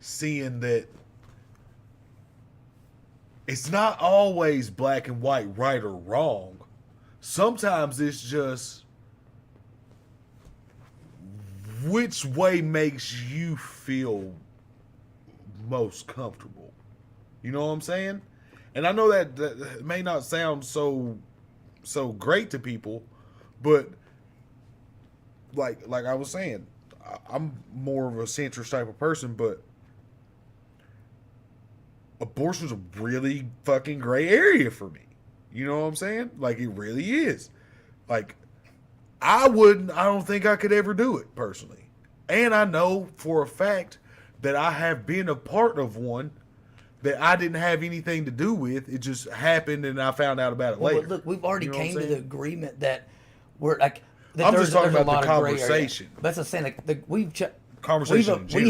seeing that it's not always black and white, right or wrong. Sometimes it's just which way makes you feel most comfortable. You know what I'm saying? And I know that may not sound so great to people, but like I was saying, I'm more of a centrist type of person, but abortion's a really fucking gray area for me. You know what I'm saying? Like, it really is. Like, I don't think I could ever do it personally. And I know for a fact that I have been a part of one that I didn't have anything to do with. It just happened and I found out about it later. But look, we've already came to the agreement that we're like, that I'm just talking there's about the conversation. That's what I'm saying. Like, we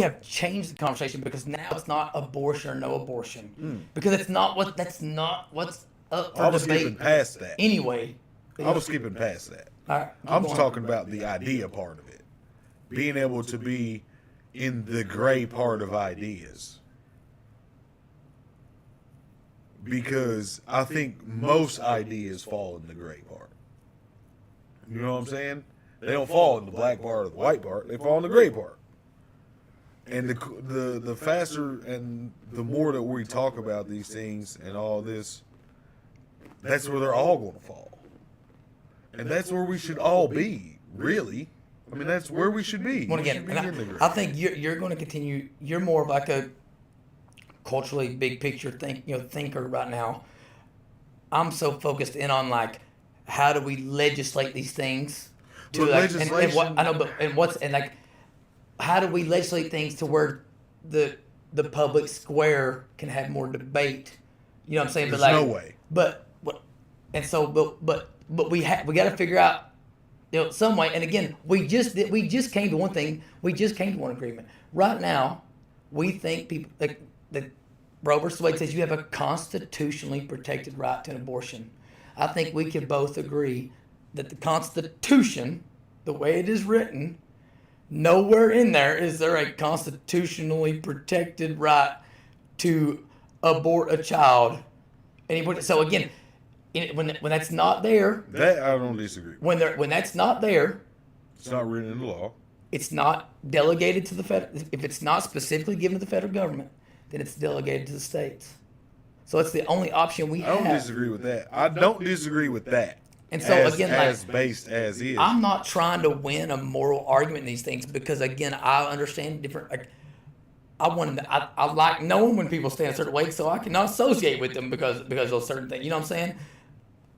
have changed the conversation because now it's not abortion or no abortion. Because that's not what's up for I was debate. skipping past that. Anyway. I was skipping past that. All right, I'm just talking about the idea part of it. Being able to be in the gray part of ideas. Because I think most ideas fall in the gray part. You know what I'm saying? They don't fall in the black part or the white part. They fall in the gray part. And the faster and the more that we talk about these things and all this, that's where they're all going to fall. And that's where we should all be, really. I mean, that's where we should be. Well, again, I think you're going to continue. You're more of like a culturally big picture thinker right now. I'm so focused in on like how do we legislate these things to like and how do we legislate things to where the the public square can have more debate. You know what I'm saying? There's but no way. But and so but we got to figure out some way. And again, we just came to one thing. We just came to one agreement. Right now, we think people like that. Roe v. Wade says you have a constitutionally protected right to an abortion. I think we can both agree that the Constitution, the way it is written, nowhere in there is there a constitutionally protected right to abort a child. So again, when that's not there, that I don't disagree. When that's not there, it's not written in the law. It's not delegated to the federal. If it's not specifically given to the federal government, then it's delegated to the states. So it's the only option we have. I don't disagree with that. I don't disagree with that. And so as, again, as based as is. I'm not trying to win a moral argument in these things because again, I understand different. Like, I like knowing when people stand a certain way, so I cannot associate with them because of certain things. You know what I'm saying?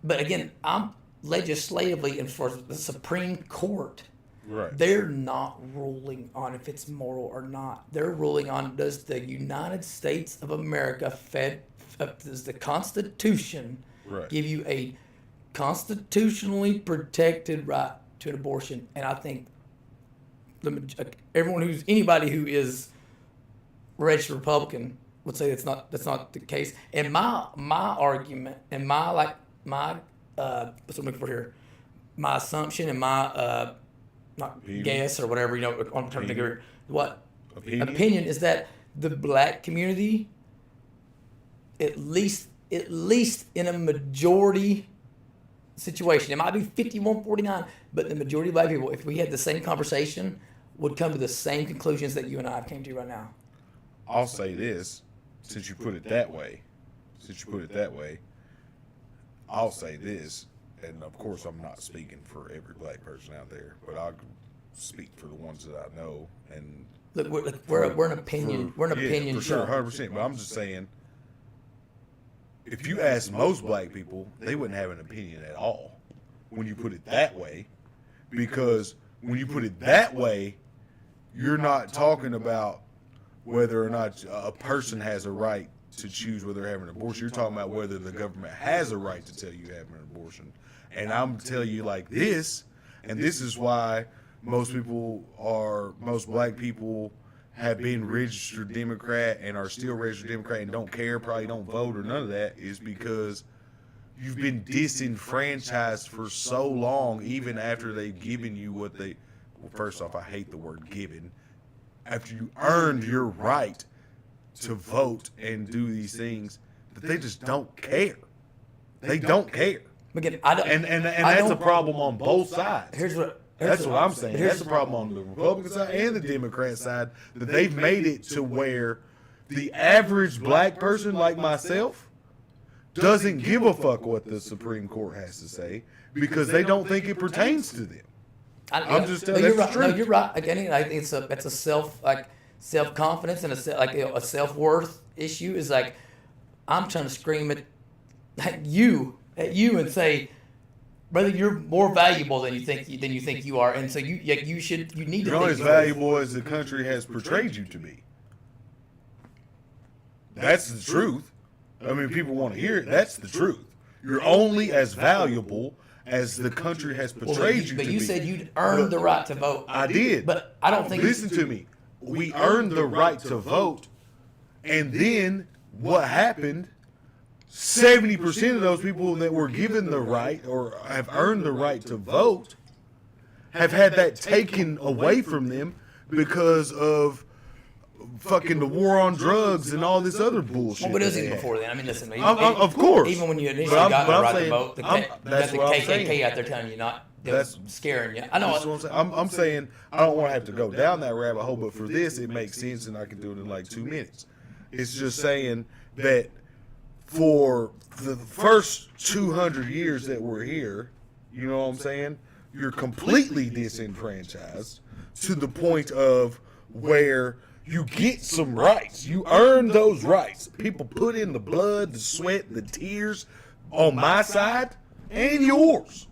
But again, I'm legislatively and for the Supreme Court. Right. They're not ruling on if it's moral or not. They're ruling on does the United States of America does the Constitution give you a constitutionally protected right to an abortion? And I think anybody who is registered Republican would say that's not the case. And my argument and my what's I'm looking for here, my assumption and my guess or whatever, I'm trying to figure what opinion is that the black community, at least in a majority situation, it might be 51-49, but the majority of black people, if we had the same conversation, would come to the same conclusions that you and I have came to right now. I'll say this, since you put it that way, I'll say this. And of course, I'm not speaking for every black person out there, but I'll speak for the ones that I know. And look, we're an opinion. We're an opinion. For sure, 100%. But I'm just saying, if you ask most black people, they wouldn't have an opinion at all when you put it that way, because when you put it that way, you're not talking about whether or not a person has a right to choose whether they're having an abortion. You're talking about whether the government has a right to tell you you're having an abortion. And I'm telling you like this, and this is why most black people have been registered Democrat and are still registered Democrat and don't care, probably don't vote or none of that, is because you've been disenfranchised for so long, even after they've given you what they, well, first off, I hate the word given, after you earned your right to vote and do these things, that they just don't care. They don't care. Again, and that's a problem on both sides. That's what I'm saying. Here's That's the problem on the Republican side and the Democrat side, that they've made it to where the average black person like myself doesn't give a fuck what the Supreme Court has to say because they don't think it pertains to them. I'm just telling you. No, you're right. Again, I think it's a self confidence and a self worth issue. Is like I'm trying to scream at you and say, brother, you're more valuable than you think you are, and so you need to. You're not as valuable as the country has portrayed you to be. That's the truth. I mean, people want to hear it. That's the truth. You're only as valuable as the country has portrayed you to be. But you said you'd earned the right to vote. I did. But I don't think. Listen to me. We earned the right to vote, and then what happened? 70% of those people that were given the right or have earned the right to vote have had that taken away from them because of fucking the war on drugs and all this other bullshit. Well, but it was even before then. I mean, listen, of course. Even when you initially got the right to vote, that's the what I'm KKK saying. out there telling you not, that's scaring you. I know. That's what I'm saying. I don't want to have to go down that rabbit hole, but for this, it makes sense, and I can do it in like 2 minutes. It's just saying that for the first 200 years that we're here, you know what I'm saying? You're completely disenfranchised to the point of where you get some rights. You earn those rights. People put in the blood, the sweat, the tears on my side and yours.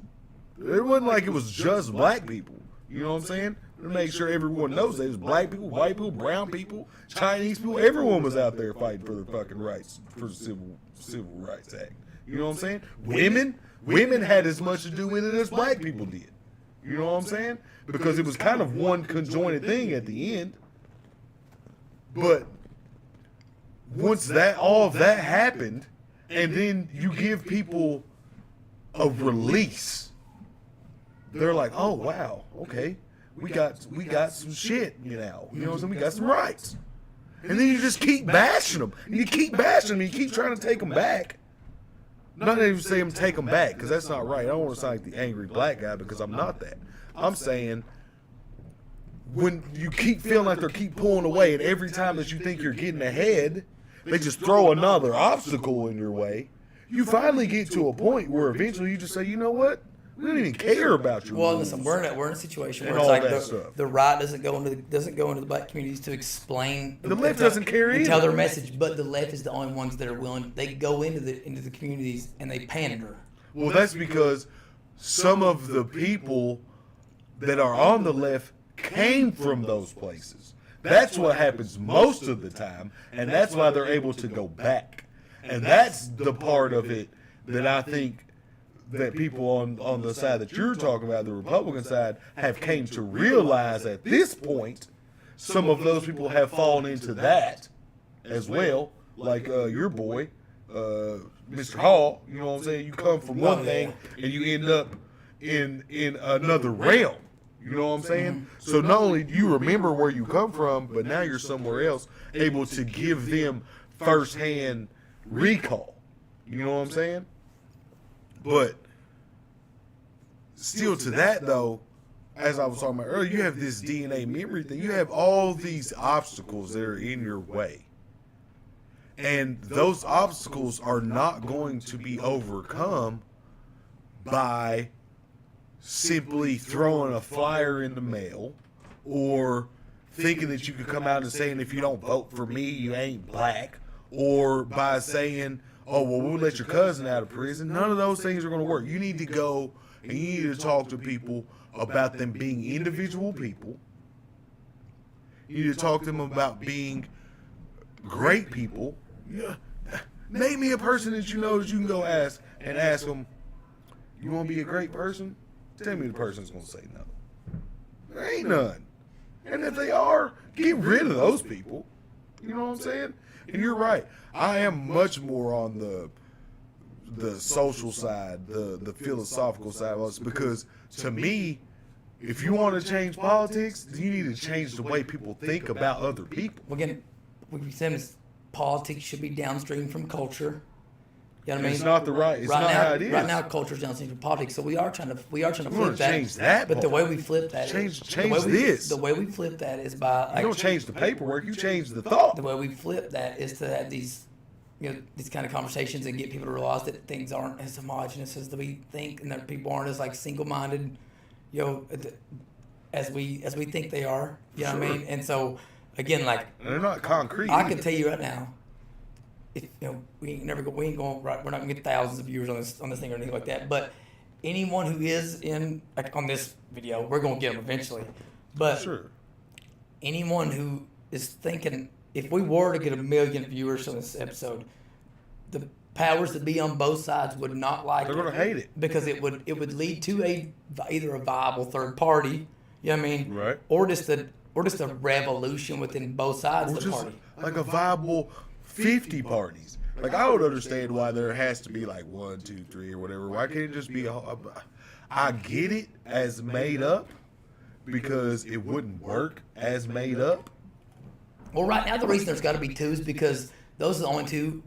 It wasn't like it was just black people. You know what I'm saying? to make sure everyone knows there's black people, white people, brown people, Chinese people. Everyone was out there fighting for their fucking rights, for the Civil Rights Act. You know what I'm saying? Women had as much to do with it as black people did. You know what I'm saying? Because it was kind of one conjoined thing at the end. But once all of that happened, and then you give people a release, they're like, oh wow, okay, we got some shit, you know what I'm saying? We got some rights. And then you just keep bashing them. And you keep bashing them. You keep trying to take them back. Not even say them take them back, because that's not right. I don't want to sound like the angry black guy, because I'm not that. I'm saying when you keep feeling like they keep pulling away, and every time that you think you're getting ahead, they just throw another obstacle in your way, you finally get to a point where eventually you just say, you know what? We don't even care about your Well, rules. listen, we're in a situation where And it's all like that stuff. the right doesn't go into the black communities to explain. The left doesn't care and tell either. their message, but the left is the only ones that are willing. They go into the communities and they pander. Well, that's because some of the people that are on the left came from those places. That's what happens most of the time, and that's why they're able to go back. And that's the part of it that I think that people on the side that you're talking about, the Republican side, have came to realize at this point. Some of those people have fallen into that as well, like your boy, Mr. Hall. You know what I'm saying? You come from one thing and you end up in another realm. You know what I'm saying? So not only do you remember where you come from, but now you're somewhere else, able to give them firsthand recall. You know what I'm saying? But still to that, though, as I was talking about earlier, you have this DNA memory thing. You have all these obstacles that are in your way. And those obstacles are not going to be overcome by simply throwing a flyer in the mail or thinking that you could come out and saying, if you don't vote for me, you ain't black, or by saying, oh, well, we'll let your cousin out of prison. None of those things are going to work. You need to go and you need to talk to people about them being individual people. You need to talk to them about being great people. Yeah. Name me a person that you know that you can go ask them, you want to be a great person? Tell me the person's going to say no. There ain't none. And if they are, get rid of those people. You know what I'm saying? And you're right. I am much more on the social side, the philosophical side of us, because to me, if you want to change politics, you need to change the way people think about other people. Again, we said politics should be downstream from culture. You know what I mean? It's not it's not how it is. Right now, culture's downstream from politics, so we are trying to flip that. Change that. But the way we flip that, the way we flip that is by you don't change the paperwork, you change the thought. The way we flip that is to have these kind of conversations and get people to realize that things aren't as homogenous as we think, and that people aren't as like single-minded, as we think they are. You know what I mean? And so again, like, they're not concrete. I can tell you right now, if we're not gonna get thousands of viewers on this thing or anything like that. But anyone who is on this video, we're gonna get them eventually. But sure. Anyone who is thinking, if we were to get 1 million viewers on this episode, the powers that be on both sides would not like it. They're gonna hate it because it would lead to either a viable third party. You know what I mean? Right. Or just a revolution within both sides of the party. Like a viable 50 parties. Like, I would understand why there has to be like 1, 2, 3 or whatever. Why can't it just be I get it as made up because it wouldn't work as made up. Well, right now the reason there's got to be 2 is because those are the only 2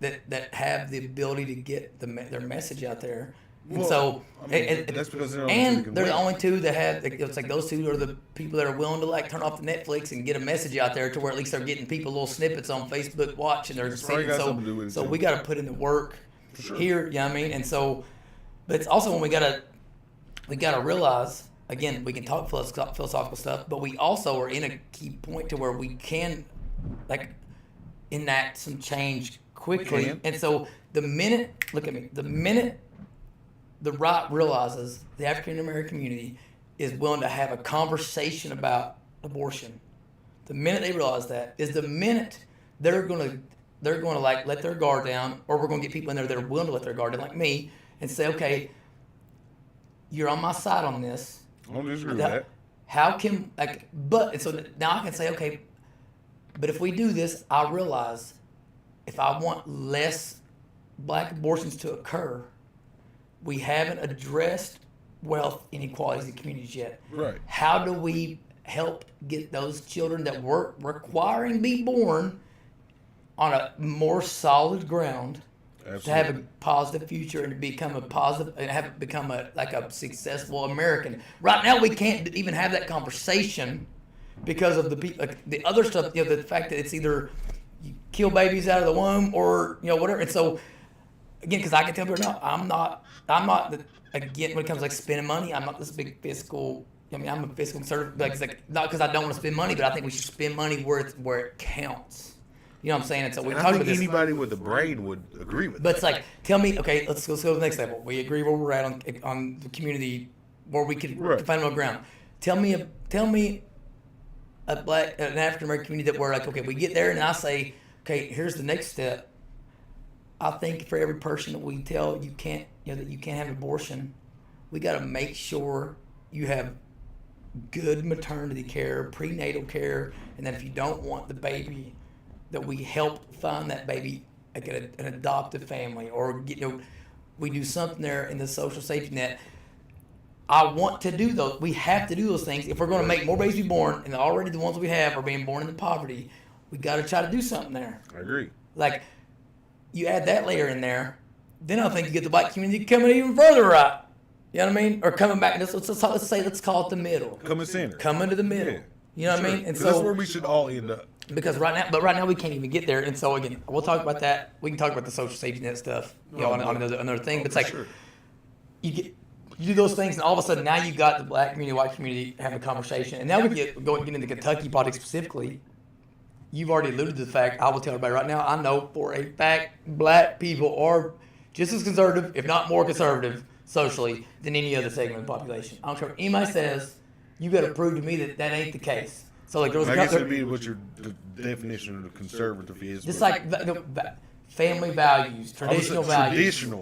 that have the ability to get their message out there. And so, that's because they're the only 2 that have. It's like those 2 are the people that are willing to like turn off the Netflix and get a message out there to where at least they're getting people little snippets on Facebook Watch and they're seeing. So we got to put in the work here. You know what I mean? And so, but it's also when we got to realize, again, we can talk philosophical stuff, but we also are in a key point to where we can enact some change quickly. And so the minute the right realizes the African American community is willing to have a conversation about abortion, the minute they realize that is the minute they're gonna like let their guard down, or we're gonna get people in there that are willing to let their guard down, like me, and say, okay, you're on my side on this. I don't disagree with that. How can and so now I can say, okay, but if we do this, I realize if I want less black abortions to occur, we haven't addressed wealth inequalities in communities yet. Right. How do we help get those children that we're requiring to be born on a more solid ground? Absolutely. To have a positive future and to become a positive and have become a successful American. Right now, we can't even have that conversation because of the other stuff. The fact that it's either you kill babies out of the womb or whatever. And so, again, because I can tell people, no, I'm not. Again, when it comes to like spending money, I'm not this big fiscal. I mean, I'm a fiscal conservative. Not because I don't want to spend money, but I think we should spend money where it counts. You know what I'm saying? And so we talk about this. Anybody with a brain would agree with that. But it's like, tell me, okay, let's go to the next level. We agree where we're at on the community where we can find middle ground. Tell me an African American community that we're like, okay, we get there and I say, okay, here's the next step. I think for every person that we tell that you can't have an abortion, we got to make sure you have good maternity care, prenatal care, and then if you don't want the baby, that we help find that baby like an adoptive family, or we do something there in the social safety net. I want to do those. We have to do those things if we're going to make more babies be born, and already the ones we have are being born into poverty. We got to try to do something there. I agree. Like you add that layer in there, then I think you get the black community coming even further right. You know what I mean? Or coming back. Let's call it the middle. Coming center. Coming to the middle. Yeah. You know what I mean? And so that's where we should all end up. Because right now we can't even get there, and so again, we'll talk about that. We can talk about the social safety net stuff, on another thing. But it's like you do those things, and all of a sudden now you got the black community, white community having a conversation, and now we get into Kentucky politics specifically. You've already alluded to the fact. I will tell everybody right now. I know for a fact black people are just as conservative, if not more conservative, socially than any other segment of the population. I don't care what anybody says. You got to prove to me that ain't the case. So like, I guess it'd be what your definition of conservative is. Just like family values, traditional values.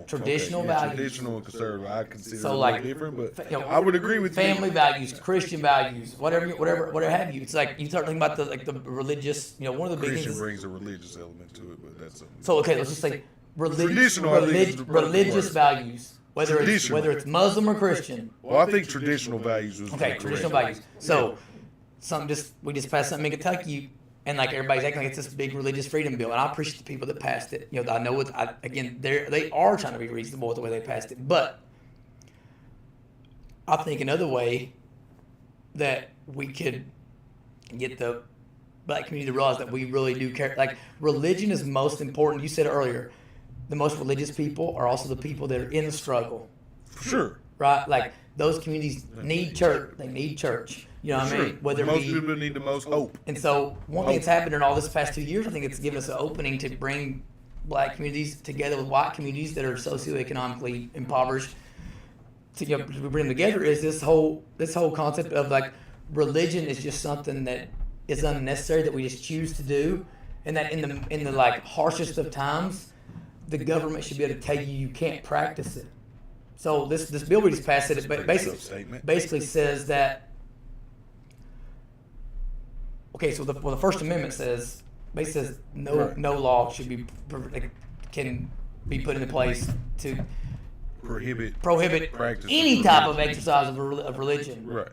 Traditional values. Traditional and conservative, I consider so a like little different, but I would agree with family values, Christian values, whatever have you. It's like you start thinking about the religious. One of the big Christian things brings a religious element to it, but that's something. So okay, let's just say religious values. Whether it's Muslim or Christian. Well, I think traditional values was okay. Traditional values. So. We just passed something in Kentucky, and like everybody's acting like it's this big religious freedom bill, and I appreciate the people that passed it. I know they are trying to be reasonable with the way they passed it, but I think another way that we could get the black community to realize that we really do care, like religion is most important. You said it earlier, the most religious people are also the people that are in the struggle. For sure. Right? Like those communities need church. They need church. You know what I mean? Most people need the most hope. And so one thing that's happened in all this past 2 years, I think it's given us an opening to bring black communities together with white communities that are socioeconomically impoverished. To bring them together is this whole concept of like religion is just something that is unnecessary that we just choose to do, and that in the like harshest of times, the government should be able to tell you can't practice it. So this bill we just passed it basically says that. Okay, so the First Amendment says no law should be can be put into place to prohibit any type of exercise of religion. Right.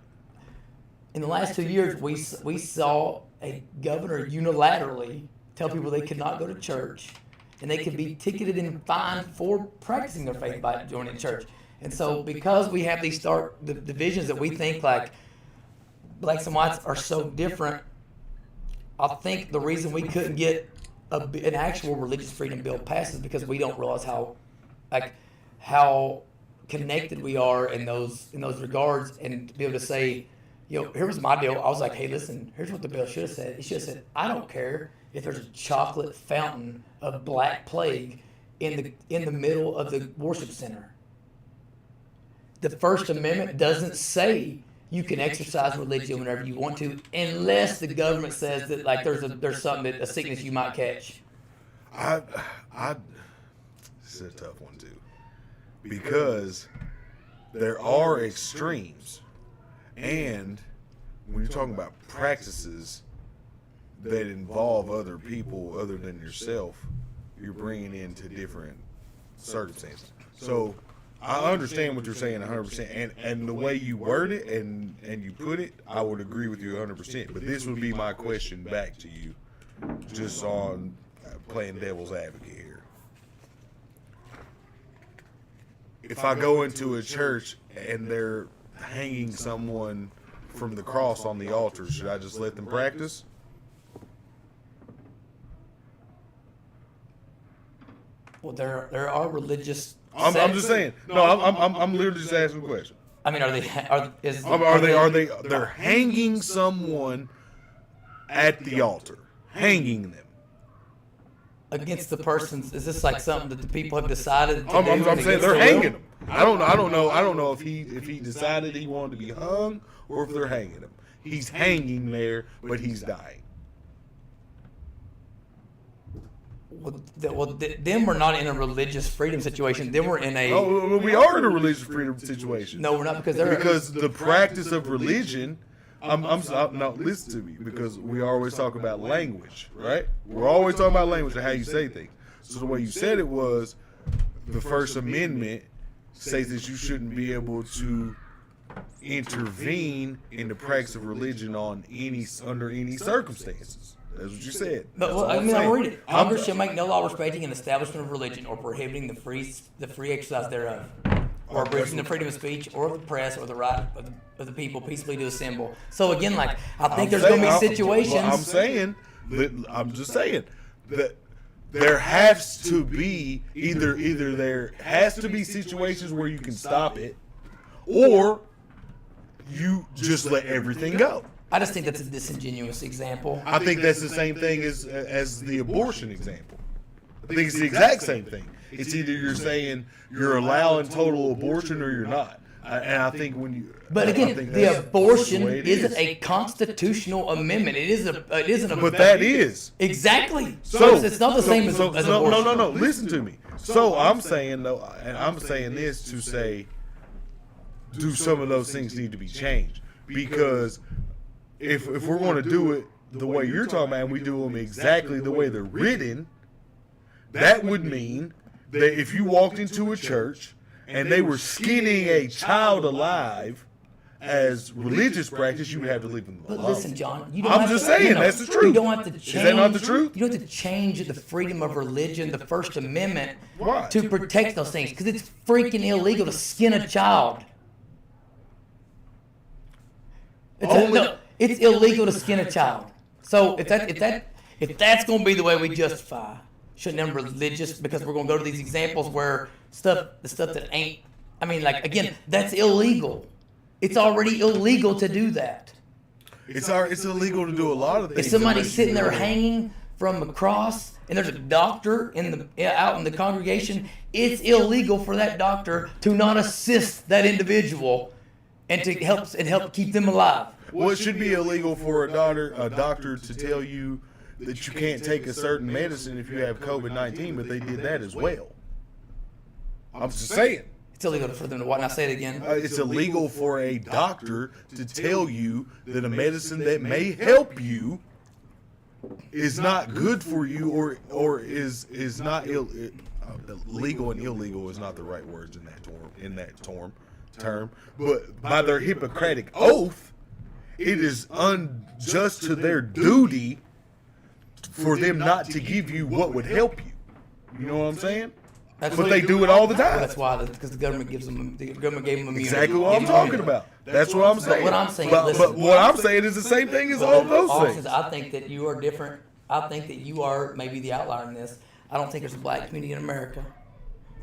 In the last 2 years, we saw a governor unilaterally tell people they could not go to church, and they could be ticketed and fined for practicing their faith by joining church. And so, because we have these the divisions that we think like blacks and whites are so different. I think the reason we couldn't get an actual religious freedom bill passed is because we don't realize how connected we are in those regards, and to be able to say, here was my deal. I was like, hey, listen, here's what the bill should have said. It should have said, I don't care if there's a chocolate fountain of black plague in the middle of the worship center. The First Amendment doesn't say you can exercise religion whenever you want to, unless the government says that like there's something a sickness you might catch. I this is a tough one too, because there are extremes, and when you're talking about practices that involve other people other than yourself, you're bringing into different circumstances. So I understand what you're saying 100%, and the way you word it and you put it, I would agree with you 100%. But this would be my question back to you, just on playing devil's advocate here. If I go into a church and they're hanging someone from the cross on the altar, should I just let them practice? Well, there are religious. I'm just saying. No, I'm literally just asking a question. I mean, They're hanging someone at the altar, hanging them against the persons? Is this like something that the people have decided to do? I'm saying they're hanging them. I don't know if he decided he wanted to be hung or if they're hanging him. He's hanging there, but he's dying. Well, then we're not in a religious freedom situation. Then we're in a. Oh, we are in a religious freedom situation. No, we're not, because the practice of religion. Now listen to me, because we always talk about language, right? We're always talking about language and how you say things. So the way you said it was, the First Amendment says that you shouldn't be able to intervene in the practice of religion under any circumstances. That's what you said. But well, I'll read it. Congress shall make no law respecting an establishment of religion or prohibiting the free exercise thereof, or abridging the freedom of speech or of the press or the right of the people peaceably to assemble. So again, like I think there's going to be situations. I'm just saying that there has to be either there has to be situations where you can stop it, or you just let everything go. I just think that's a disingenuous example. I think that's the same thing as the abortion example. I think it's the exact same thing. It's either you're saying you're allowing total abortion or you're not. And I think when you. But again, the abortion isn't a constitutional amendment. It isn't. But that is exactly. So it's not the same as abortion. No. Listen to me. So I'm saying though, and I'm saying this to say, do some of those things need to be changed? Because if we're going to do it the way you're talking about, and we do them exactly the way they're written, that would mean that if you walked into a church and they were skinning a child alive as religious practice, you would have to leave them alone. But listen, John, you don't I'm just saying, that's the truth. You don't have to change. Is that not the truth? You don't have to change the freedom of religion, the First Amendment, Why? to protect those things, because it's freaking illegal to skin a child. It's illegal to skin a child. So if that's going to be the way we justify, shouldn't have religious, because we're going to go to these examples where the stuff that ain't. I mean, like again, that's illegal. It's already illegal to do that. It's illegal to do a lot of things. If somebody's sitting there hanging from a cross and there's a doctor out in the congregation, it's illegal for that doctor to not assist that individual and to help keep them alive. Well, it should be illegal for a doctor to tell you that you can't take a certain medicine if you have COVID-19, but they did that as well. I'm just saying. It's illegal for them to what? Now say it again. It's illegal for a doctor to tell you that a medicine that may help you is not good for you, or is not legal and illegal is not the right words in that term. But by their Hippocratic oath, it is unjust to their duty for them not to give you what would help you. You know what I'm saying? But they do it all the time. That's why, because the government gave them immunity. Exactly what I'm talking about. That's what I'm saying. What I'm saying, but what I'm saying is the same thing as all those things. I think that you are different. I think that you are maybe the outlier in this. I don't think there's a black community in America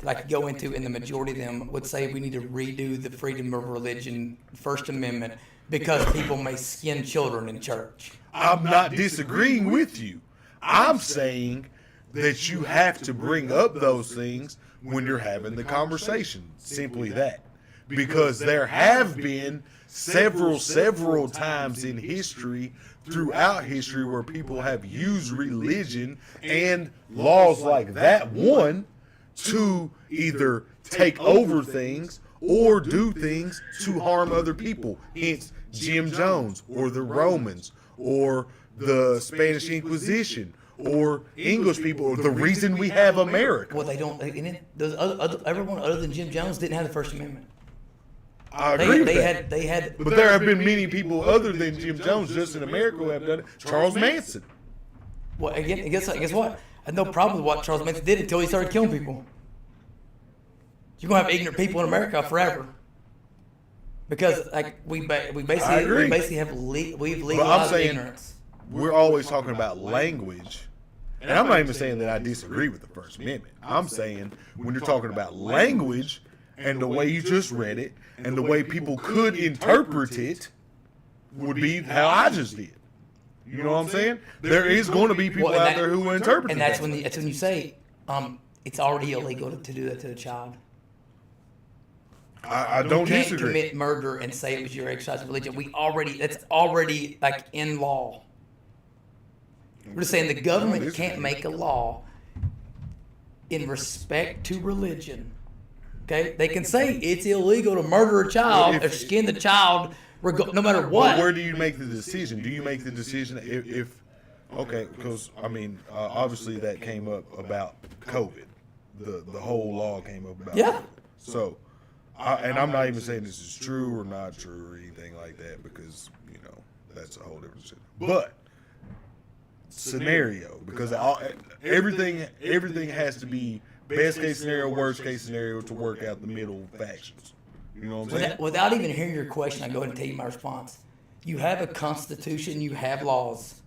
that I could go into, and the majority of them would say we need to redo the freedom of religion, First Amendment, because people may skin children in church. I'm not disagreeing with you. I'm saying that you have to bring up those things when you're having the conversation. Simply that. because there have been several times in history, throughout history, where people have used religion and laws like that one to either take over things or do things to harm other people. Hence, Jim Jones or the Romans or the Spanish Inquisition or English people, or the reason we have America. Well, they don't. Everyone other than Jim Jones didn't have the First Amendment. I agree with that. They had. But there have been many people other than Jim Jones just in America who have done it. Charles Manson. Well, again, guess what? I had no problem with what Charles Manson did until he started killing people. You're gonna have ignorant people in America forever. Because like we basically have we've legalized ignorance. We're always talking about language, and I'm not even saying that I disagree with the First Amendment. I'm saying when you're talking about language and the way you just read it and the way people could interpret it would be how I just did. You know what I'm saying? There is going to be people out there who will interpret it. And that's when you say it's already illegal to do that to a child. I don't disagree. You can't commit murder and say it was your exercise of religion. That's already like in law. We're just saying the government can't make a law in respect to religion. Okay, they can say it's illegal to murder a child or skin the child, no matter what. But where do you make the decision? Do you make the decision if okay? Because I mean, obviously that came up about COVID. The whole law came up about COVID. So. And I'm not even saying this is true or not true or anything like that, because, you know, that's a whole different shit. But scenario, because everything has to be best case scenario, worst case scenario to work out the middle factions. You know what I'm saying? Without even hearing your question, I go ahead and tell you my response. You have a constitution, you have laws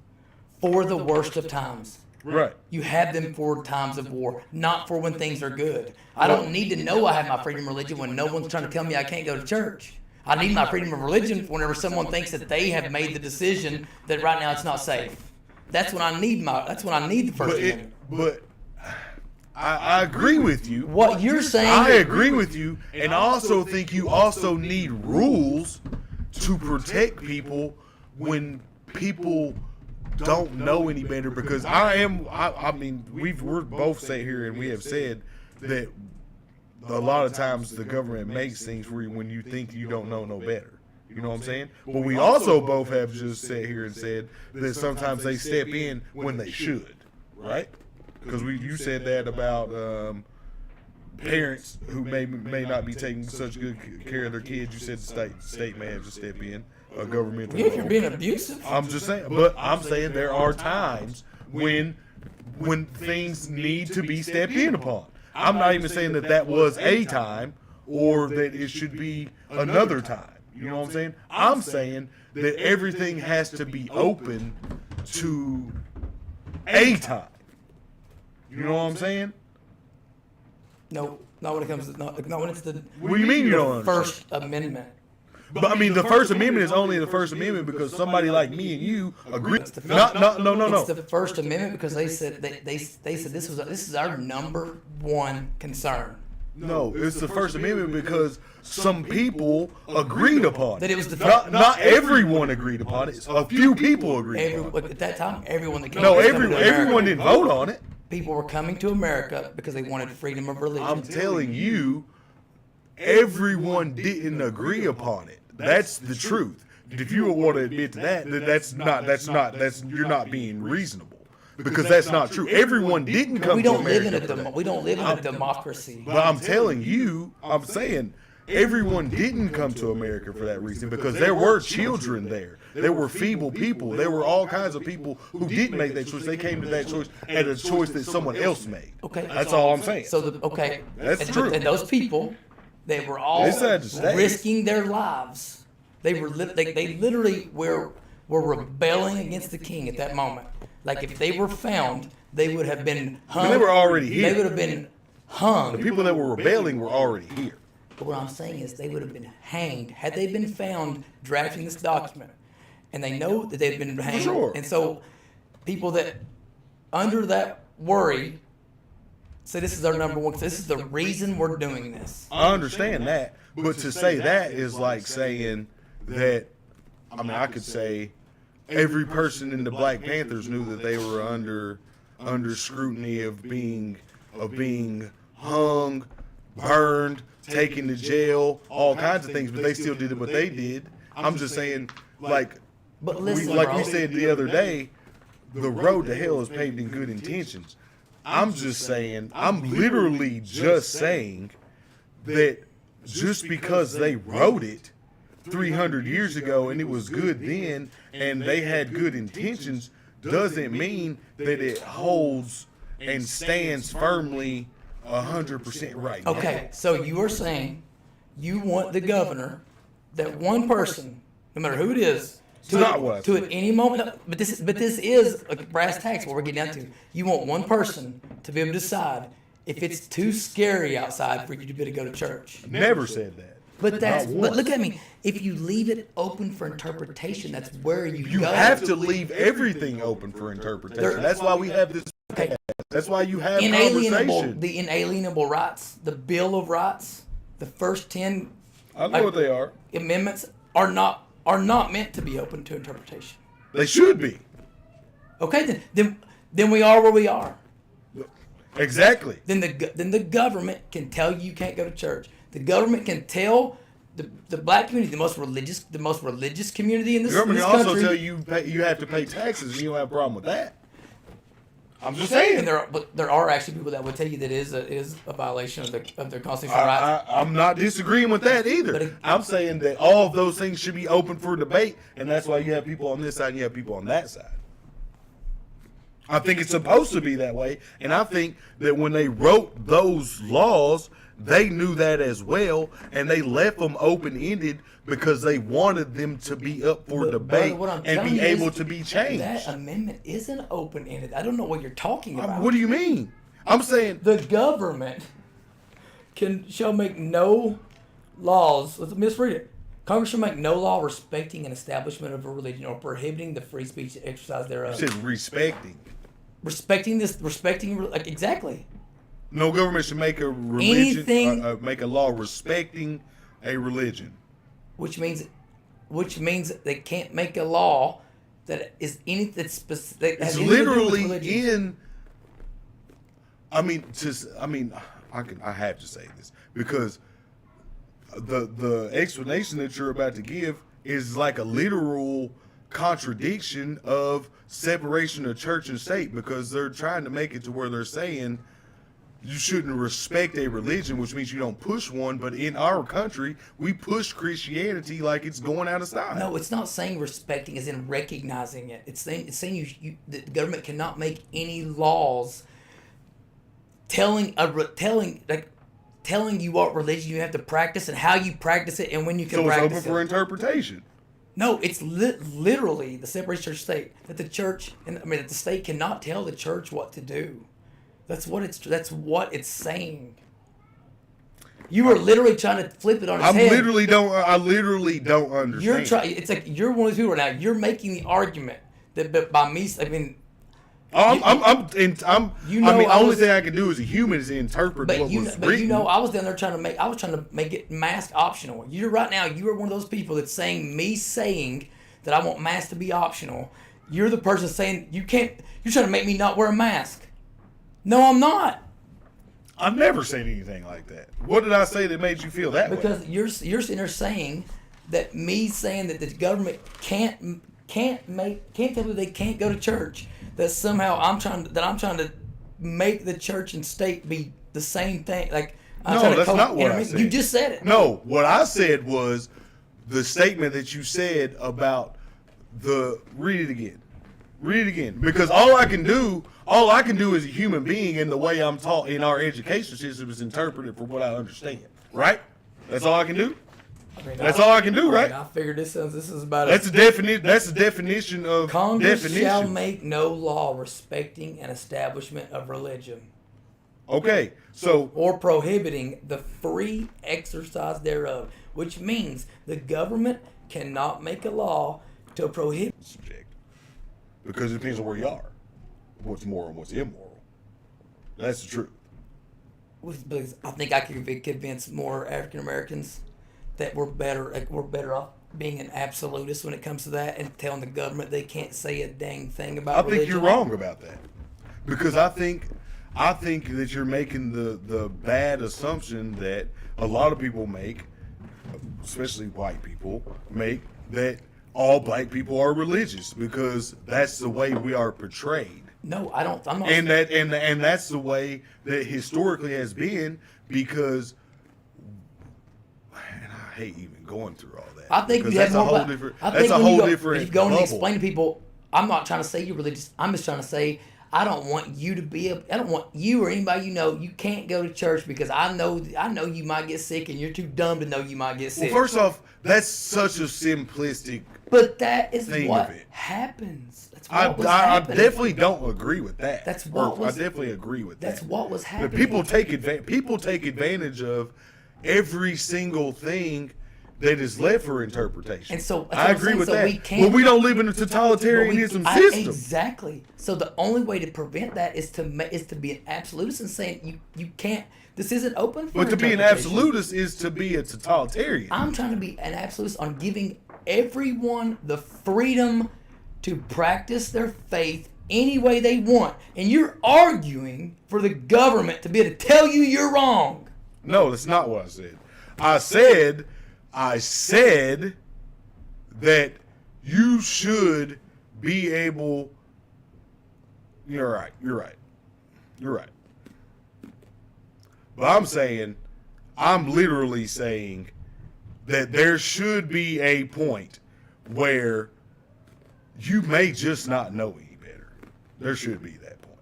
for the worst of times. Right. You have them for times of war, not for when things are good. I don't need to know I have my freedom of religion when no one's trying to tell me I can't go to church. I need my freedom of religion whenever someone thinks that they have made the decision that right now it's not safe. That's when I need the First Amendment. But I agree with you. What you're saying, I agree with you, and I also think you also need rules to protect people when people don't know any better, because I mean we're both sat here and we have said that a lot of times the government makes things where when you think you don't know no better. You know what I'm saying? But we also both have just sat here and said that sometimes they step in when they should, right? Because you said that about parents who may not be taking such good care of their kids. You said the state may have to step in. A governmental if you're being abusive. I'm just saying, but I'm saying there are times when things need to be stepped in upon. I'm not even saying that was a time or that it should be another time. You know what I'm saying? I'm saying that everything has to be open to a time. You know what I'm saying? No, not when it comes to not when it's the. What do you mean you don't understand? First Amendment. But I mean, the First Amendment is only the First Amendment because somebody like me and you agree. No. It's the First Amendment because they said they said this is our number one concern. No, it's the First Amendment because some people agreed upon it. That it was the not everyone agreed upon it. A few people agreed upon it. At that time, everyone that came. No, everyone didn't vote on it. People were coming to America because they wanted freedom of religion. I'm telling you, everyone didn't agree upon it. That's the truth. If you want to admit to that, you're not being reasonable, because that's not true. Everyone didn't come to America. We don't live in a democracy. But I'm telling you, I'm saying everyone didn't come to America for that reason, because there were children there. There were feeble people. There were all kinds of people who didn't make that choice. They came to that choice at a choice that someone else made. Okay, that's all I'm saying. That's true. And those people, they were all risking their lives. They literally were rebelling against the king at that moment. Like if they were found, they would have been hung. They were already here. They would have been hung. The people that were rebelling were already here. But what I'm saying is they would have been hanged had they been found drafting this document. And they know that they've been hanged. For sure. And so people that under that worry say this is our number one. This is the reason we're doing this. I understand that, but to say that is like saying that. I mean, I could say every person in the Black Panthers knew that they were under scrutiny of being hung, burned, taken to jail, all kinds of things, but they still did what they did. I'm just saying, like, But listen, like bro. we said the other day, the road to hell is paved in good intentions. I'm just saying, I'm literally just saying that just because they wrote it 300 years ago and it was good then and they had good intentions doesn't mean that it holds and stands firmly 100% right now. Okay, so you are saying you want the governor, that one person, no matter who it is, It's not what I to at any moment. But this is a brass tacks. What we're getting down to. You want one person to be able to decide if it's too scary outside for you to be able to go to church. Never said that. But that's Not but once. look at me. If you leave it open for interpretation, that's where you You go. have to leave everything open for interpretation. That's why we have this. Okay. That's why you have Inalienable, conversation. the inalienable rights, the Bill of Rights, the first 10 I know what they are. amendments are not meant to be open to interpretation. They should be. Okay, then we are where we are. Exactly. Then the government can tell you can't go to church. The government can tell the black community, the most religious community in this, The government in can this also country. tell you have to pay taxes, and you don't have a problem with that. I'm just And saying. there are actually people that would tell you that it is a violation of their constitutional rights. I'm not disagreeing with that either. I'm saying that all of those things should be open for debate, and that's why you have people on this side and you have people on that side. I think it's supposed to be that way, and I think that when they wrote those laws, they knew that as well, and they left them open-ended because they wanted them to be up for debate what I'm and telling be you is able to be changed. That amendment isn't open-ended. I don't know what you're talking about. What do you mean? I'm saying The government shall make no laws. Let's misread it. Congress shall make no law respecting an establishment of a religion or prohibiting the free speech exercise thereof. you said respecting. Respecting like exactly. No government should make a religion, Anything- make a law respecting a religion. Which means they can't make a law that is anything that's specific. It's literally in. I have to say this because the explanation that you're about to give is like a literal contradiction of separation of church and state, because they're trying to make it to where they're saying you shouldn't respect a religion, which means you don't push one. But in our country, we push Christianity like it's going out of style. No, it's not saying respecting as in recognizing it. It's saying the government cannot make any laws telling you what religion you have to practice and how you practice it and when you can So it's practice open for interpretation. No, it's literally the separation church state that the church that the state cannot tell the church what to do. That's what it's saying. You are literally trying to flip it on its I head. literally don't understand. You're trying. It's like you're one of those people right now. You're making the argument that by me. I mean, the only thing I can do as a human is interpret what was written. I was down there trying to make it mask optional. You are one of those people that's saying that I want mask to be optional. You're the person saying you can't. You're trying to make me not wear a mask. No, I'm not. I've never said anything like that. What did I say that made you feel that way? Because you're sitting there saying that me saying that the government can't tell people they can't go to church. That somehow I'm trying to make the church and state be the same thing. Like No, that's not what I said. You just said it. No, what I said was the statement that you said about read it again. Because all I can do as a human being in the way I'm taught in our education system is interpret it for what I understand. Right? That's all I can do? That's all I can do, right? I figured this is about That's the definition of Congress definition. shall make no law respecting an establishment of religion. Okay, so Or prohibiting the free exercise thereof, which means the government cannot make a law to prohibit. subject. Because it depends on where you are. What's moral and what's immoral. That's the truth. because I think I could convince more African Americans that we're better off being an absolutist when it comes to that and telling the government they can't say a dang thing about I religion. think you're wrong about that, because I think that you're making the bad assumption that a lot of people make, especially white people make, that all black people are religious, because that's the way we are portrayed. No, I don't. I'm not. And that's the way that historically has been, because, and I hate even going through all that. I think because you have that's more. a whole different. I That's think a when whole you go, different. if you go and bubble. explain to people, I'm not trying to say you're religious. I'm just trying to say I don't want you to be. I don't want you or anybody you know. You can't go to church because I know you might get sick and you're too dumb to know you might get sick. Well, first off, that's such a simplistic. But that is thing what of it. happens. That's I what was happening. definitely don't agree with that. That's what was. I definitely agree with that. That's what was happening. But people take advantage of every single thing that is left for interpretation. And so I agree with that. We can't, well, we don't live in a totalitarianism system. Exactly. So the only way to prevent that is to be an absolutist and saying you can't. This isn't open for But to be an interpretation. absolutist is to be a totalitarian. I'm trying to be an absolutist on giving everyone the freedom to practice their faith any way they want. And you're arguing for the government to be able to tell you you're wrong. No, that's not what I said. I said that you should be able. You're right. But I'm literally saying that there should be a point where you may just not know any better. There should be that point.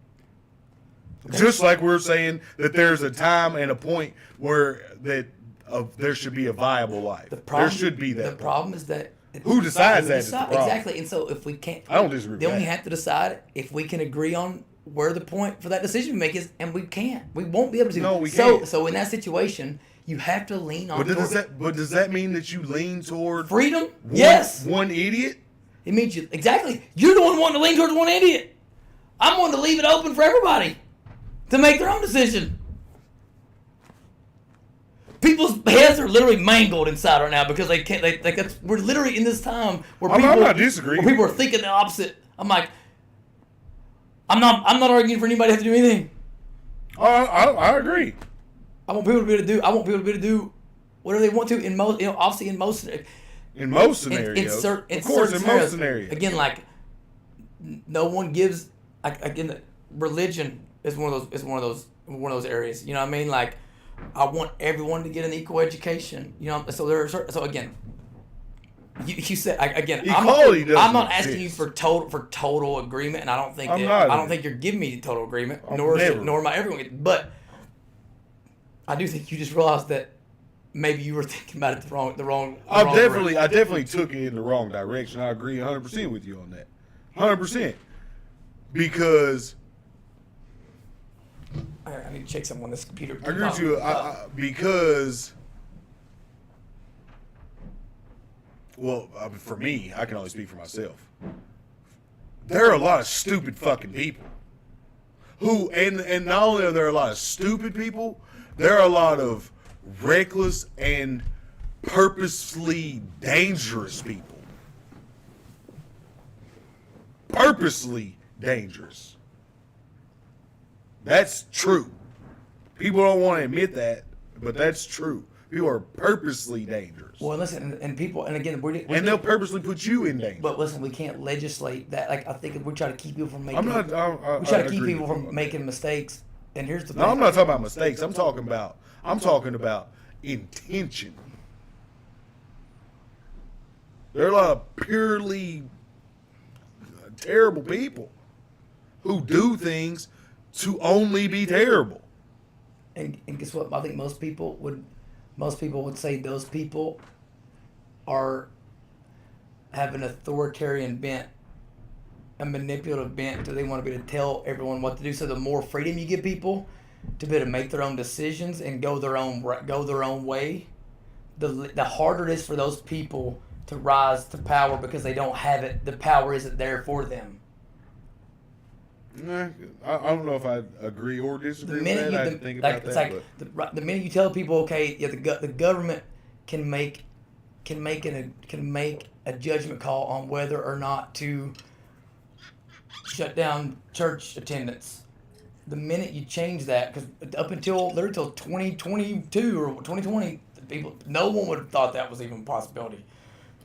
Okay. Just like we're saying that there's a time and a point where there should be a viable life. There should be that. The problem is that who decides that is the problem. Exactly. And so if we can't, I don't disagree with then that. we have to decide if we can agree on where the point for that decision we make is, and we can't. We won't be able to. No, we can't. So in that situation, you have to lean on. But does that mean that you lean toward freedom? Yes. One idiot. It means you exactly. You're the one wanting to lean towards one idiot. I'm wanting to leave it open for everybody to make their own decision. People's heads are literally mangled inside right now because they can't. We're literally in this time where people. I'm not disagreeing. Where people are thinking the opposite. I'm like, I'm not arguing for anybody to have to do anything. I agree. I want people to be able to do. I want people to be able to do whatever they want to in most. Obviously in most. In most scenarios. In most scenarios. Again, like no one gives. Again, religion is one of those areas. You know what I mean? Like, I want everyone to get an equal education. You know, so again, you said again. Equality I'm not asking you for total agreement, and I don't think you're giving me total agreement, nor am I everyone. But I do think you just realized that maybe you were thinking about it the wrong. I definitely took it in the wrong direction. I agree 100% with you on that. 100%. Because I need to check something on this computer. I agree with you because, well, for me, I can only speak for myself. There are a lot of stupid fucking people who, and not only are there a lot of stupid people, there are a lot of reckless and purposely dangerous people. Purposely dangerous. That's true. People don't want to admit that, but that's true. People are purposely dangerous. Well, listen, and people, and again, and they'll purposely put you in danger. But listen, we can't legislate that. Like, I think if we try to keep people from making, we try to keep people from making mistakes. And here's the thing. No, I'm not talking about mistakes. I'm talking about intention. There are a lot of purely terrible people who do things to only be terrible. And guess what? I think most people would say those people have an authoritarian bent, a manipulative bent. Do they want to be able to tell everyone what to do? So the more freedom you give people to be able to make their own decisions and go their own way, the harder it is for those people to rise to power because they don't have it. The power isn't there for them. I don't know if I agree or disagree The with minute that. I you, didn't think like, about it's that. like But the minute you tell people, okay, yeah, the government can make a judgment call on whether or not to shut down church attendance. The minute you change that, because up until 2022 or 2020, people, no one would have thought that was even a possibility.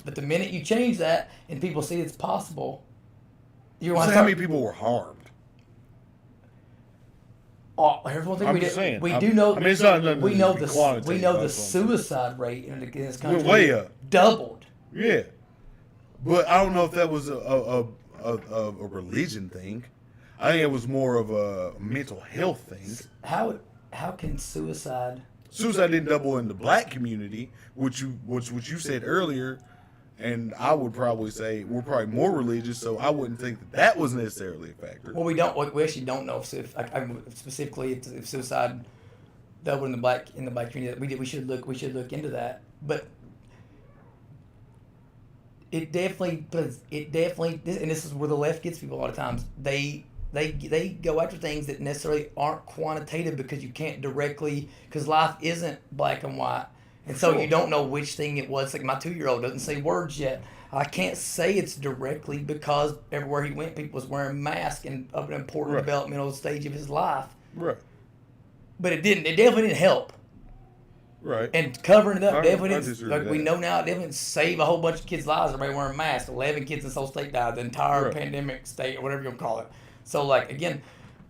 But the minute you change that and people see it's possible, you want so to how start. many people were harmed? Oh, here's one thing I'm we just do. saying. We do know. I mean, it's not nothing we to know be the quantitative, that's what I'm saying. suicide rate in this country Went way up. doubled. Yeah, but I don't know if that was a religion thing. I think it was more of a mental health thing. How can suicide? Suicide didn't double in the black community, which you said earlier, and I would probably say we're probably more religious, so I wouldn't think that was necessarily a factor. Well, we don't. We actually don't know specifically if suicide doubled in the black community. We should look into that. But it definitely, and this is where the left gets people a lot of times. They go after things that necessarily aren't quantitative because you can't directly, because life isn't black and white. And so you don't know which thing it was. Like my 2-year-old doesn't say words yet. I can't say it's directly because everywhere he went, people was wearing masks and of an important developmental stage of his life. Right. But it definitely didn't help. Right. And covering it up definitely I didn't, disagree like with we that. know now, it definitely didn't save a whole bunch of kids' lives. Everybody wearing masks. 11 kids in Seoul State died. The entire pandemic state, or whatever you want to call it. So like again,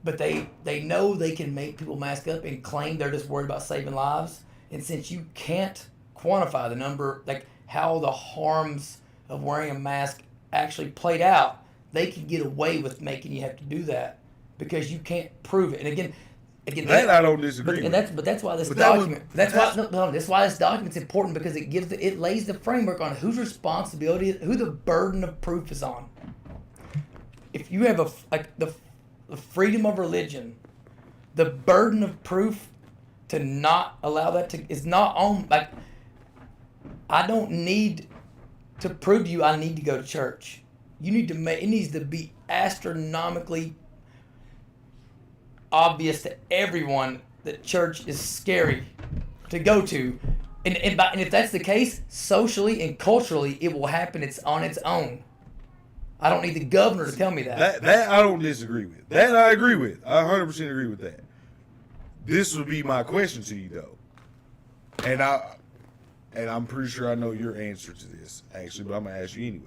but they know they can make people mask up and claim they're just worried about saving lives. And since you can't quantify the number, like how the harms of wearing a mask actually played out, they can get away with making you have to do that because you can't prove it. And again, that I don't disagree with. But that's why this But that was- document. That's why this document's important because it lays the framework on whose responsibility, who the burden of proof is on. If you have the freedom of religion, the burden of proof to not allow that to is not on. Like, I don't need to prove to you I need to go to church. You need to make it needs to be astronomically obvious to everyone that church is scary to go to, and if that's the case, socially and culturally, it will happen. It's on its own. I don't need the governor to tell me that. That I don't disagree with. That I agree with. I 100% agree with that. This would be my question to you though, and I'm pretty sure I know your answer to this actually, but I'm gonna ask you anyway.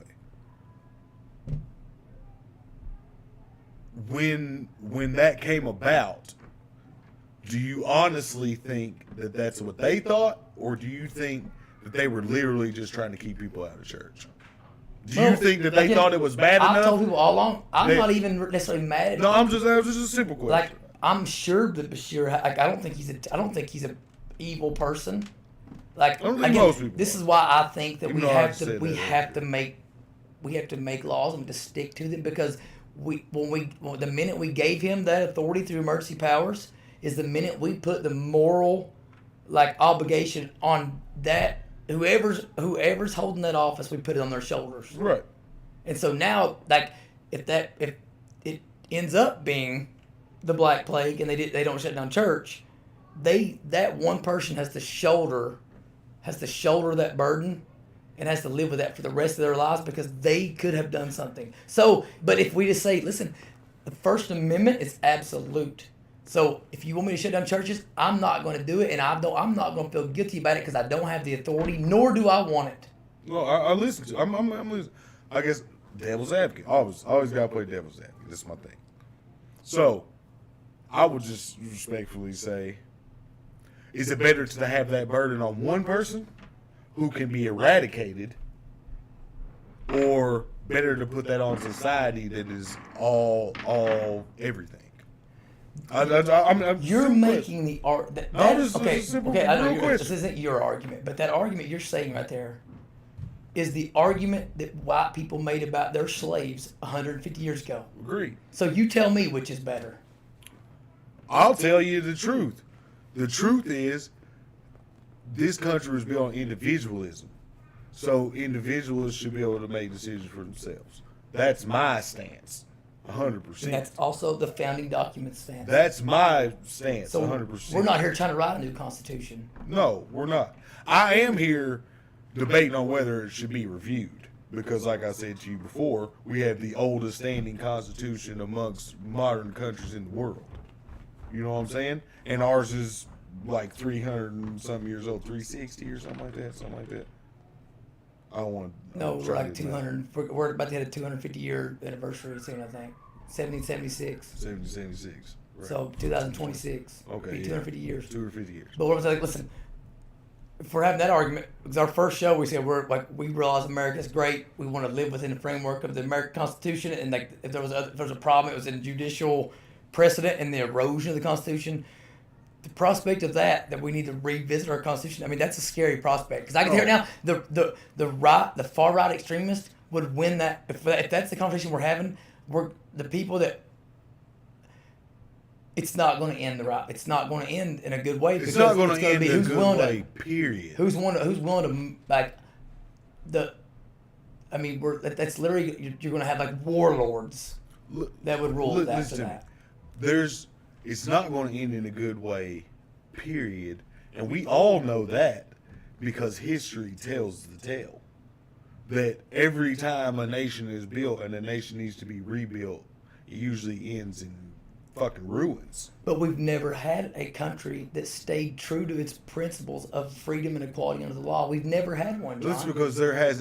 When that came about, do you honestly think that that's what they thought, or do you think that they were literally just trying to keep people out of church? Do you think that they thought it was bad enough? I've told people all along. I'm not even necessarily mad at. No, that was just a simple question. Like, I'm sure that Bashir. Like, I don't think he's a evil person. Like, I don't think again, most people this are. is why I think that Even we though I have said to we that have to make laws and to stick to them because the minute we gave him that authority through emergency powers is the minute we put the moral obligation on that whoever's holding that office, we put it on their shoulders. Right. And so now, if it ends up being the Black Plague and they don't shut down church, that one person has to shoulder that burden and has to live with that for the rest of their lives because they could have done something. So, but if we just say, listen, the First Amendment is absolute. So if you want me to shut down churches, I'm not going to do it, and I'm not going to feel guilty about it because I don't have the authority, nor do I want it. No, I listen to. I'm listening. I guess devil's advocate. Always gotta play devil's advocate. That's my thing. So, I would just respectfully say, is it better to have that burden on one person who can be eradicated, or better to put that on society that is all everything? You're making the argument. Okay, I know this isn't your argument, but that argument you're saying right there is the argument that white people made about their slaves 150 years ago. Agreed. So you tell me which is better. I'll tell you the truth. The truth is, this country was built on individualism. So individuals should be able to make decisions for themselves. That's my stance 100%. And that's also the founding document stance. That's my stance, so 100%. We're not here trying to write a new constitution. No, we're not. I am here debating on whether it should be reviewed. Because, like I said to you before, we have the oldest standing constitution amongst modern countries in the world. You know what I'm saying? And ours is like 300 and something years old, 360 or something like that. I don't want to. No, we're like 200. We're about to hit a 250-year anniversary soon, I think. 1776. 1776. Right. So 2026. Okay. Be 250 years. 250 years. But what I'm saying, listen, if we're having that argument, because our first show we said we realize America's great, we want to live within the framework of the American Constitution, and like if there was a problem, it was in judicial precedent and the erosion of the Constitution. The prospect of that we need to revisit our Constitution. I mean, that's a scary prospect because I can hear it now. The far right extremists would win that if that's the conversation we're having. We're the people that. It's not going to end It's not going to end in a good way. It's not going to end in a good way. Period. Who's willing to like the? I mean, that's literally you're going to have like warlords that would rule after that. It's not going to end in a good way. Period. And we all know that because history tells the tale. That every time a nation is built and a nation needs to be rebuilt, it usually ends in fucking ruins. But we've never had a country that stayed true to its principles of freedom and equality under the law. We've never had one, John. That's because there's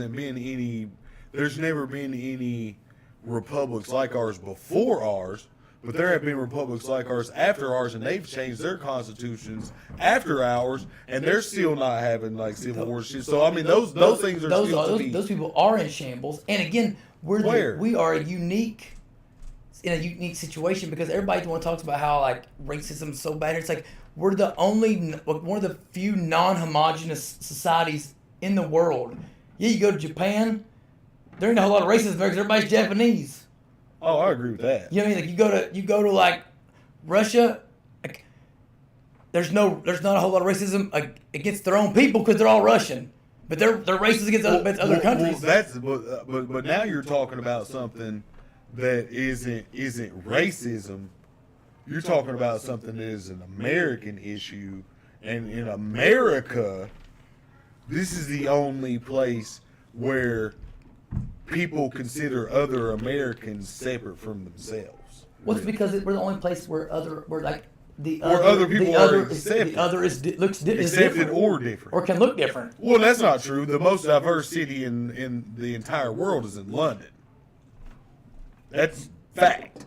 never been any republics like ours before ours, but there have been republics like ours after ours, and they've changed their constitutions after ours, and they're still not having like civil war shit. So I mean, those things are those people are in shambles. And again, we are in a unique situation because everybody talks about how like racism is so bad. It's like we're one of the few non-homogenous societies in the world. Yeah, you go to Japan, there ain't a whole lot of racism there because everybody's Japanese. Oh, I agree with that. You know what I mean? Like you go to like Russia, like, there's not a whole lot of racism against their own people because they're all Russian, but they're racist against other countries. But now you're talking about something that isn't racism. You're talking about something that is an American issue, and in America, this is the only place where people consider other Americans separate from themselves. Well, it's because we're the only place where other people are accepted. The other is accepted or different, or can look different. Well, that's not true. The most diverse city in the entire world is in London. That's fact.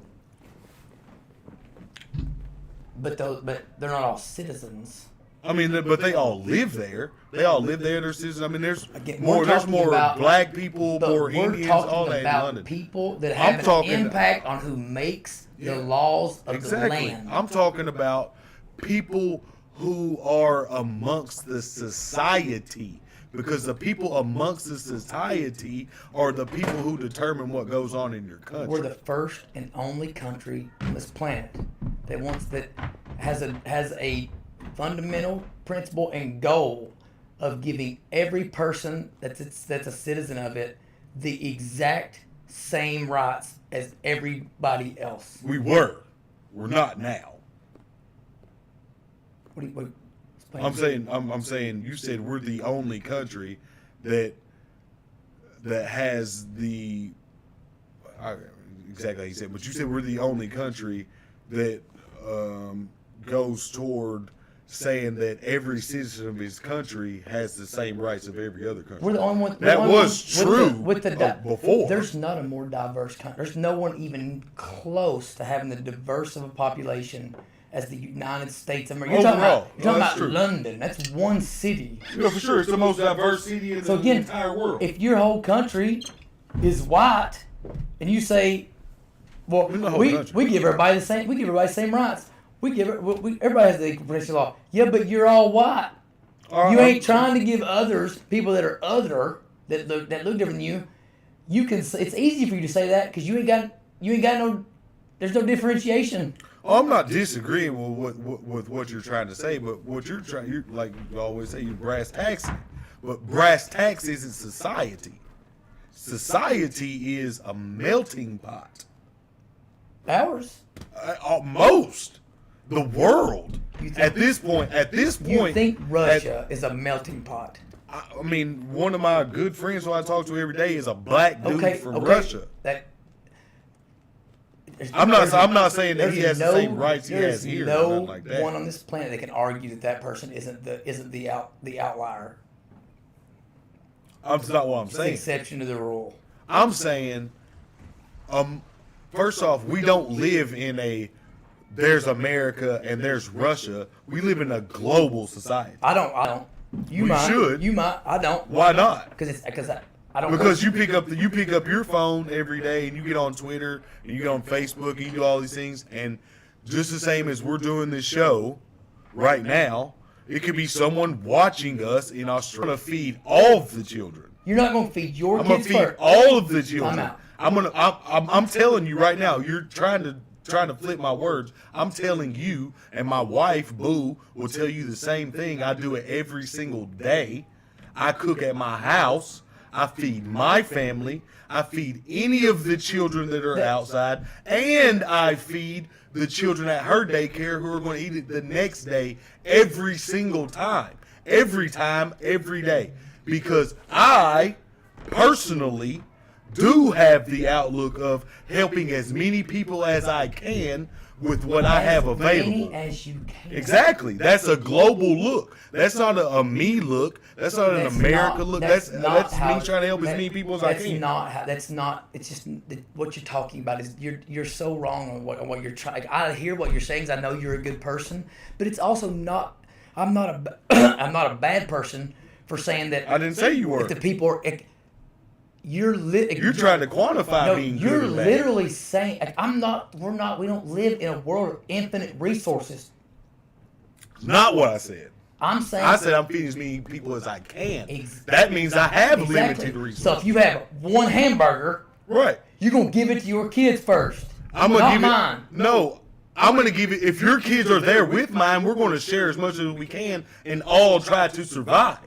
But they're not all citizens. I mean, but they all live there. They're citizens. I mean, there's more about, black people, more Indians, all that in London. People that have an impact on who makes the laws of the land. I'm talking about people who are amongst the society. Because the people amongst the society are the people who determine what goes on in your country. We're the first and only country on this planet that has a fundamental principle and goal of giving every person that's a citizen of it the exact same rights as everybody else. We're not now. What I'm saying you said we're the only country that has the exactly how you said, but you said we're the only country that goes toward saying that every citizen of his country has the same rights of every other country. We're the only one. That was true before. There's not a more diverse country. There's no one even close to having the diverse of a population as the United States of America. You're talking about London. That's one city. Yeah, for sure. It's the most diverse city in the entire world. If your whole country is white, and you say, "Well, we give everybody the same rights. Everybody has the equal protection law." Yeah, but you're all white. You ain't trying to give people that are other that look different than you. You can. It's easy for you to say that because you ain't got no. There's no differentiation. I'm not disagreeing with what you're trying to say, but you're like you always say, you brass tacks. But brass tacks isn't society. Society is a melting pot. Ours. Most. The world. At this point. You think Russia is a melting pot? I mean, one of my good friends who I talk to every day is a black dude from Russia. I'm not saying that he has the same rights he has here. No like that. one on this planet that can argue that person isn't the outlier. That's not what I'm It's saying. the exception to the rule. I'm saying, first off, we don't live in there's America and there's Russia. We live in a global society. I don't. You might. I don't. Why not? Because I don't. Because you pick up your phone every day and you get on Twitter and you get on Facebook and you do all these things, and just the same as we're doing this show right now, it could be someone watching us in Australia. To feed all of the children. You're not going to feed your I'm kids gonna feed first. all of the children. I'm out. I'm telling you right now. You're trying to flip my words. I'm telling you, and my wife Boo will tell you the same thing. I do it every single day. I cook at my house. I feed my family. I feed any of the children that are outside, and I feed the children at her daycare who are going to eat it the next day every single time. Every time, every day. Because I personally do have the outlook of helping as many people as I can with what I have available. As you can. Exactly. That's a global look. That's not a me look. That's not an America look. That's me trying to help as many people as I can. That's not. It's just what you're talking about is you're so wrong on what you're trying. I hear what you're saying, 'cause I know you're a good person, but it's also not. I'm not a bad person for saying that. I didn't say you were. If the people are. You're trying to quantify being good You're and bad. literally saying I'm not. We're not. We don't live in a world of infinite resources. Not what I said. I'm saying. I said I'm feeding as many people as I can. Exactly. That means I have limited resources. So if you have one hamburger, right, you're gonna give it to your kids first. I'm gonna give mine. No, I'm gonna give it. If your kids are there with mine, we're going to share as much as we can and all try to survive.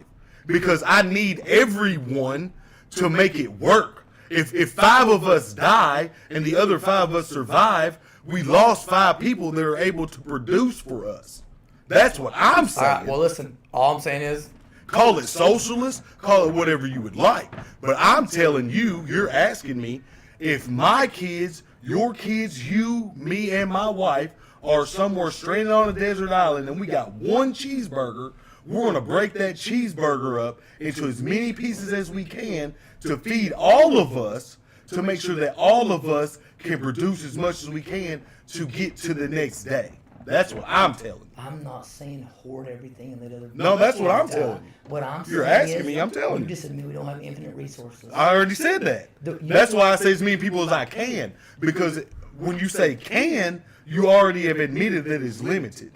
Because I need everyone to make it work. If 5 of us die and the other 5 of us survive, we lost 5 people that are able to produce for us. That's what I'm saying. All right, well, listen, all I'm saying is... Call it socialist, call it whatever you would like. But I'm telling you, you're asking me, if my kids, your kids, you, me, and my wife are somewhere stranded on a desert island and we got one cheeseburger, we're going to break that cheeseburger up into as many pieces as we can to feed all of us, to make sure that all of us can produce as much as we can to get to the next day. That's what I'm telling you. I'm not saying hoard everything and let other people. No, that's what I'm telling you. What I'm You're saying asking is, me, I'm telling you. You just admit we don't have infinite resources. I already said that. That's why I say as many people as I can. Because when you say can, you already have admitted that it's limited.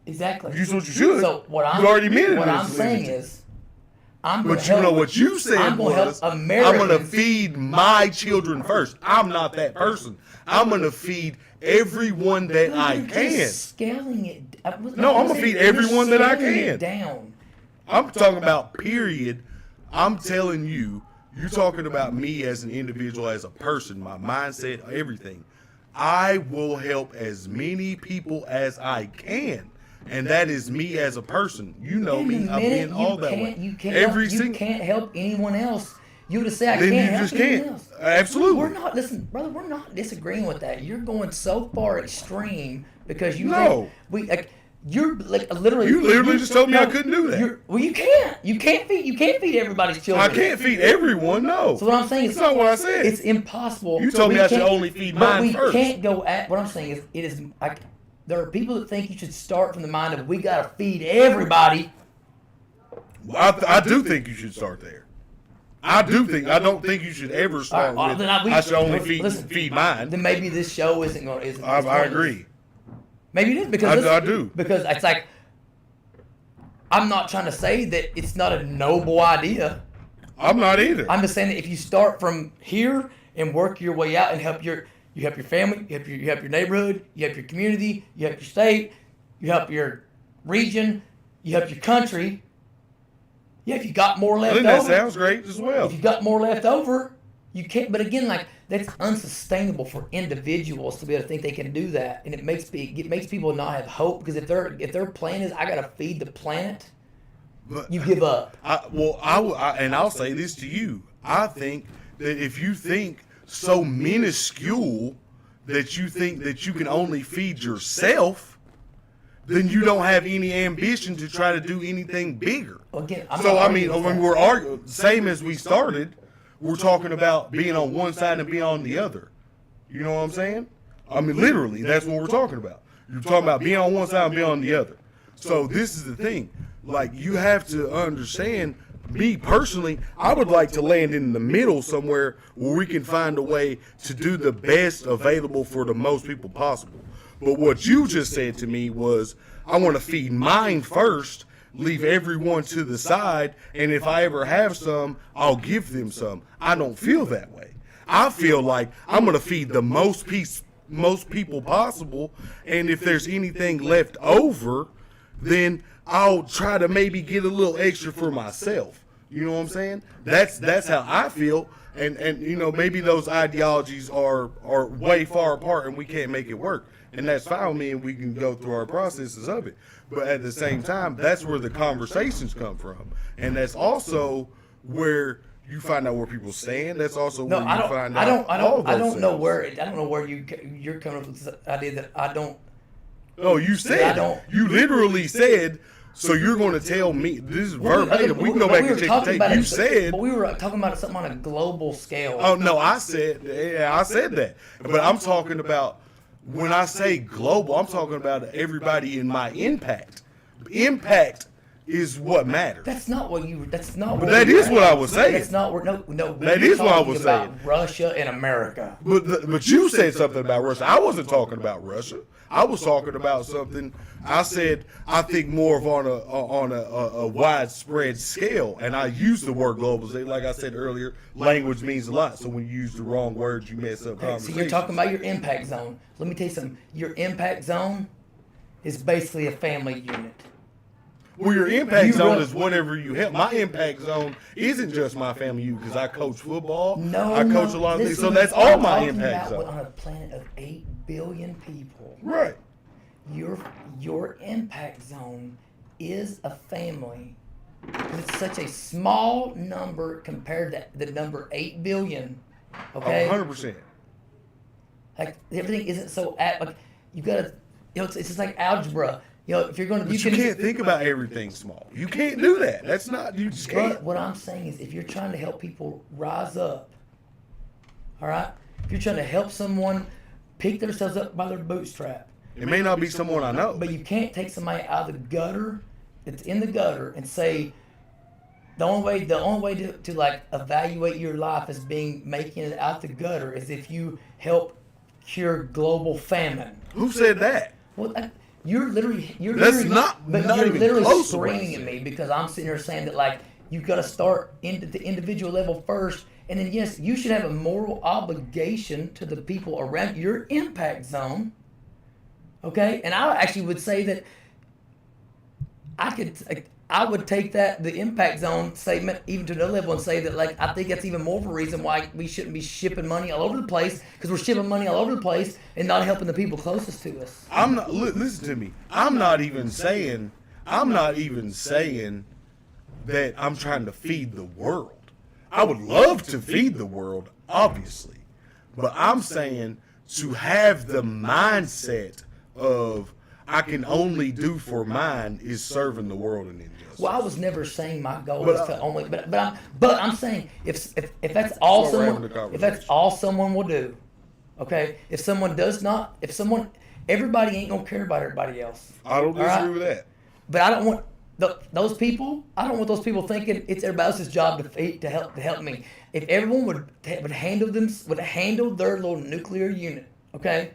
Exactly. That's what you should. So what I'm saying is, but you know what you said was, I'm going to feed my children first. I'm not that person. I'm going to feed everyone that I can. Scaling it. No, I'm going to feed everyone that I can. Down. I'm talking about period. I'm telling you, you're talking about me as an individual, as a person, my mindset, everything. I will help as many people as I can. And that is me as a person. You know me. I've been all that way. You can't help anyone else. You would say I then can't you help just anyone can't. else. Absolutely. We're not. Listen, brother. We're not disagreeing with that. You're going so far extreme because you No. think you're like literally. You literally just told me I couldn't do that. Well, you can't. You can't feed everybody's children. I can't feed everyone. No. So what I'm saying is, that's not what I said. It's impossible. You told me I should only feed mine first. But we can't go at. What I'm saying is, it is. There are people that think you should start from the mind of we gotta feed everybody. I do think you should start there. I don't think you should ever start with I should only feed mine. Then maybe this show isn't going to. I agree. Maybe it is because I do. Because it's like I'm not trying to say that it's not a noble idea. I'm not either. I'm just saying that if you start from here and work your way out and help your family, you help your neighborhood, you help your community, you help your state, you help your region, you help your country. Yeah, if you got more left over. I think that sounds great as well. If you got more left over, You can't, but again, like that's unsustainable for individuals to be able to think they can do that, and it makes people not have hope because if their plan is I gotta feed the planet, But you give up. I'll say this to you. I think that if you think so minuscule that you think that you can only feed yourself, then you don't have any ambition to try to do anything bigger. Again, when we're arguing, same as we started, we're talking about being on one side and being on the other. You know what I'm saying? I mean, literally, that's what we're talking about. You're talking about being on one side and being on the other. So this is the thing. Like, you have to understand, me personally, I would like to land in the middle somewhere where we can find a way to do the best available for the most people possible. But what you just said to me was, I want to feed mine first, leave everyone to the side, and if I ever have some, I'll give them some. I don't feel that way. I feel like I'm going to feed the most people possible, and if there's anything left over, then I'll try to maybe get a little extra for myself. You know what I'm saying? That's how I feel. And you know, maybe those ideologies are way far apart and we can't make it work. And that's fine with me, and we can go through our processes of it. But at the same time, that's where the conversations come from. And that's also where you find out where people stand. That's also where you find out. I don't know where you're coming up with this idea that I don't. Oh, you said you literally said. So you're going to tell me this is verbatim? We can go back and check the tape. You said, but we were talking about something on a global scale. Oh no, I said that. But I'm talking about when I say global, I'm talking about everybody in my impact. Impact is what matters. That's not what you. That's not. But that is what I was saying. That's not what. No. That is what I was saying. Russia and America. But you said something about Russia. I wasn't talking about Russia. I was talking about something. I said I think more of on a widespread scale, and I use the word globalization. Like I said earlier, language means a lot. So when you use the wrong words, you mess up conversations. So you're talking about your impact zone. Let me tell you something. Your impact zone is basically a family unit. Well, your impact zone is whatever you help. My impact zone isn't just my family unit because I coach football. I coach a lot of things. So that's all my impact zone. On a planet of 8 billion people. Right. Your impact zone is a family. It's such a small number compared to the number 8 billion. Okay? 100%. Like, everything isn't so, like, you gotta, it's just like algebra. If you're going to, you can't think about everything small. You can't do that. That's not, you just can't. But what I'm saying is, if you're trying to help people rise up, all right? If you're trying to help someone pick themselves up by their bootstrap. It may not be someone I know. But you can't take somebody out of the gutter, that's in the gutter, and say, the only way to like evaluate your life as making it out the gutter is if you help cure global famine. Who said that? Well, you're literally screaming at me because I'm sitting here saying that like you've got to start into the individual level first, and then yes, you should have a moral obligation to the people around your impact zone. Okay, and I actually would say that I would take the impact zone statement even to another level and say that like I think that's even more of a reason why we shouldn't be shipping money all over the place, because we're shipping money all over the place and not helping the people closest to us. I'm not. Listen to me. I'm not even saying that I'm trying to feed the world. I would love to feed the world, obviously, but I'm saying to have the mindset of I can only do for mine is serving the world an injustice. Well, I was never saying my goal is to only, but I'm saying if that's all someone will do, okay. If everybody ain't gonna care about everybody else. I don't disagree with that. But I don't want those people. I don't want those people thinking it's everybody else's job to help me. If everyone would handle their little nuclear unit, okay,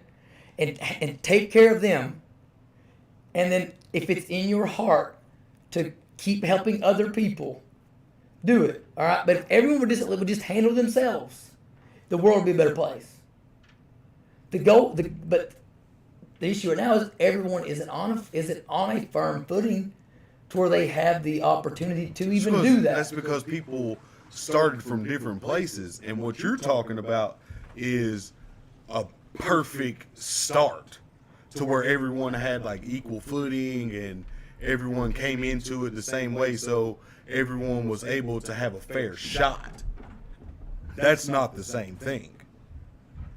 and take care of them. And then if it's in your heart to keep helping other people, do it. All right. But if everyone would just handle themselves, the world would be a better place. But the issue right now is everyone isn't on a firm footing to where they have the opportunity to even do that. That's because people started from different places, and what you're talking about is a perfect start to where everyone had like equal footing and everyone came into it the same way, so everyone was able to have a fair shot. That's not the same thing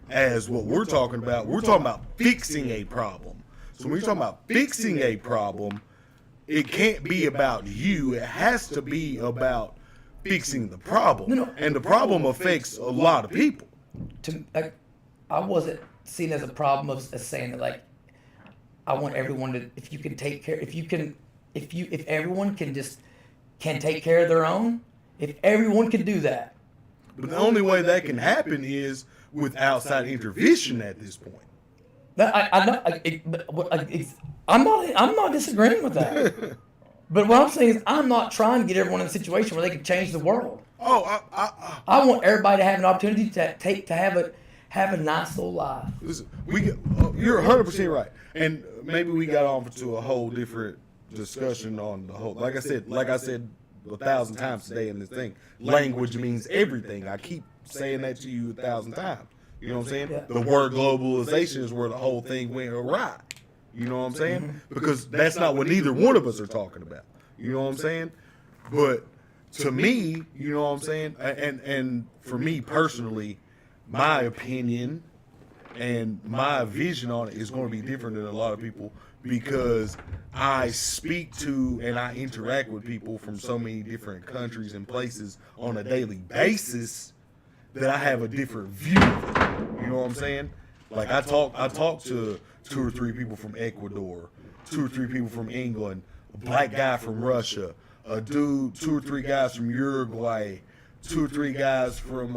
as what we're talking about. We're talking about fixing a problem. So when you're talking about fixing a problem, it can't be about you. It has to be about fixing the problem. No. And the problem affects a lot of people. I wasn't seen as a problem of saying that, like, I want everyone to, if you can take care, if everyone can take care of their own, if everyone can do that. But the only way that can happen is with outside intervention at this point. I'm not disagreeing with that. But what I'm saying is, I'm not trying to get everyone in a situation where they can change the world. I want everybody to have an opportunity to have a nice little life. Listen, you're 100% right, and maybe we got on to a whole different discussion on the whole. Like I said 1,000 times today in this thing, language means everything. I keep saying that to you 1,000 times. You know what I'm saying? Yeah. The word globalization is where the whole thing went awry. You know what I'm saying? Mm-hmm. Because that's not what neither one of us are talking about. You know what I'm saying? But to me, you know what I'm saying? And for me personally, my opinion and my vision on it is going to be different than a lot of people, because I speak to and I interact with people from so many different countries and places on a daily basis that I have a different view of it. You know what I'm saying? Like I talk to 2 or 3 people from Ecuador, 2 or 3 people from England, a black guy from Russia, a dude, 2 or 3 guys from Uruguay, 2 or 3 guys from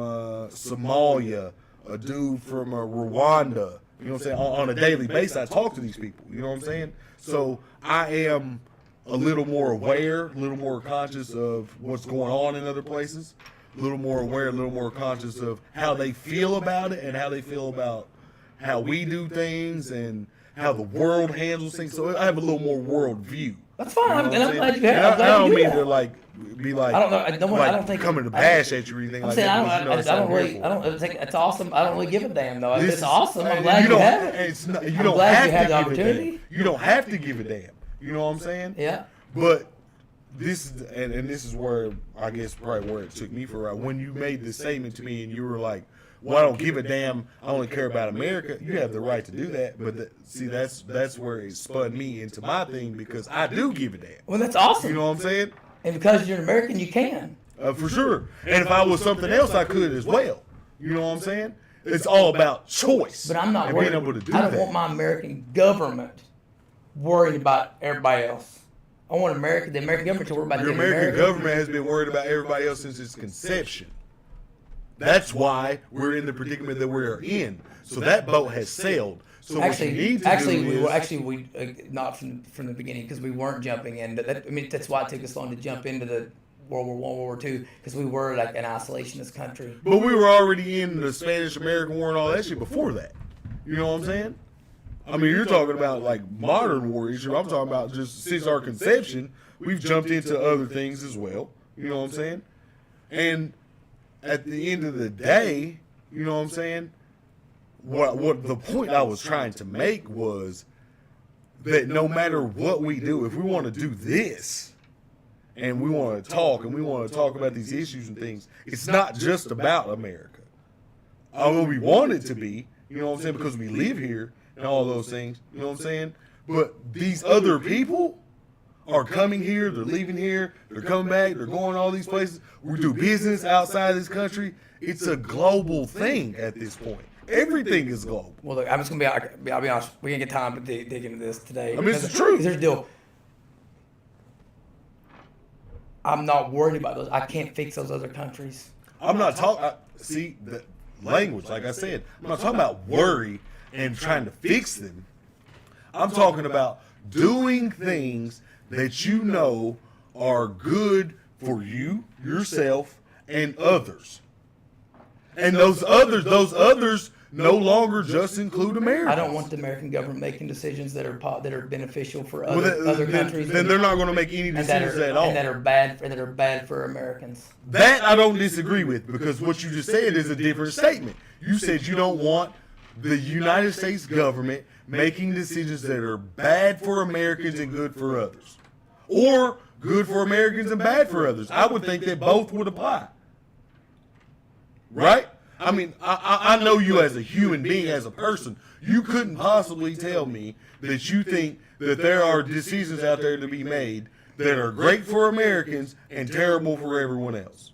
Somalia, a dude from Rwanda. You know what I'm saying? On a daily basis, I talk to these people. You know what I'm saying? So I am a little more aware, a little more conscious of what's going on in other places, a little more aware, a little more conscious of how they feel about it and how they feel about how we do things and how the world handles things. So I have a little more world view. That's fine. You know I'm glad you have. I don't mean to like be like I don't think coming to bash at you or anything I'm like saying that. I don't think it's awesome. I don't really give a damn though. It's awesome. I'm You glad you don't, have it. it's not, you I'm don't glad have you to have the give a opportunity. damn. You don't have to give a damn. You know what I'm saying? Yeah. But this is and this is where I guess probably where it took me for a ride. When you made the statement to me and you were like, "Well, I don't give a damn. I only care about America." You have the right to do that, but that's where it spun me into my thing, because I do give a damn. Well, that's awesome. You know what I'm saying? And because you're an American, you can. For sure. And if I was something else, I could as well. You know what I'm saying? It's all about choice. But I'm not and worried. being able to do I don't that. want my American government worried about everybody else. I want the American government to worry about Your the American government has been worried about everybody else since its conception. That's why we're in the predicament that we're in. So that boat has sailed. So what you need to do we not from the beginning, because we weren't jumping in. That's why it took us long to jump into the World War I, World War II, because we were like an isolationist country. But we were already in the Spanish-American War and all that shit before that. You know what I'm saying? I mean, you're talking about like modern war issue. I'm talking about just since our conception, we've jumped into other things as well. You know what I'm saying? And at the end of the day, you know what I'm saying? What the point I was trying to make was that no matter what we do, if we want to do this and we want to talk and we want to talk about these issues and things, it's not just about America. Although we want it to be, you know what I'm saying, because we live here and all those things, you know what I'm saying? But these other people are coming here, they're leaving here, they're coming back, they're going all these places. We do business outside this country. It's a global thing at this point. Everything is global. Well, look, I'm just gonna I'll be honest. We didn't get time to dig into this today. I mean, it's the truth. There's still. I'm not worried about those. I can't fix those other countries. I'm not talking. See the language, like I said. I'm not talking about worry and trying to fix them. I'm talking about doing things that you know are good for you, yourself, and others. And those others no longer just include Americans. I don't want the American government making decisions that are beneficial for other countries. Then they're not going to make any decisions at all. And that are bad for Americans. That I don't disagree with, because what you just said is a different statement. You said you don't want the United States government making decisions that are bad for Americans and good for others, or good for Americans and bad for others. I would think that both would apply. Right? I mean, I know you as a human being, as a person. You couldn't possibly tell me that you think that there are decisions out there to be made that are great for Americans and terrible for everyone else.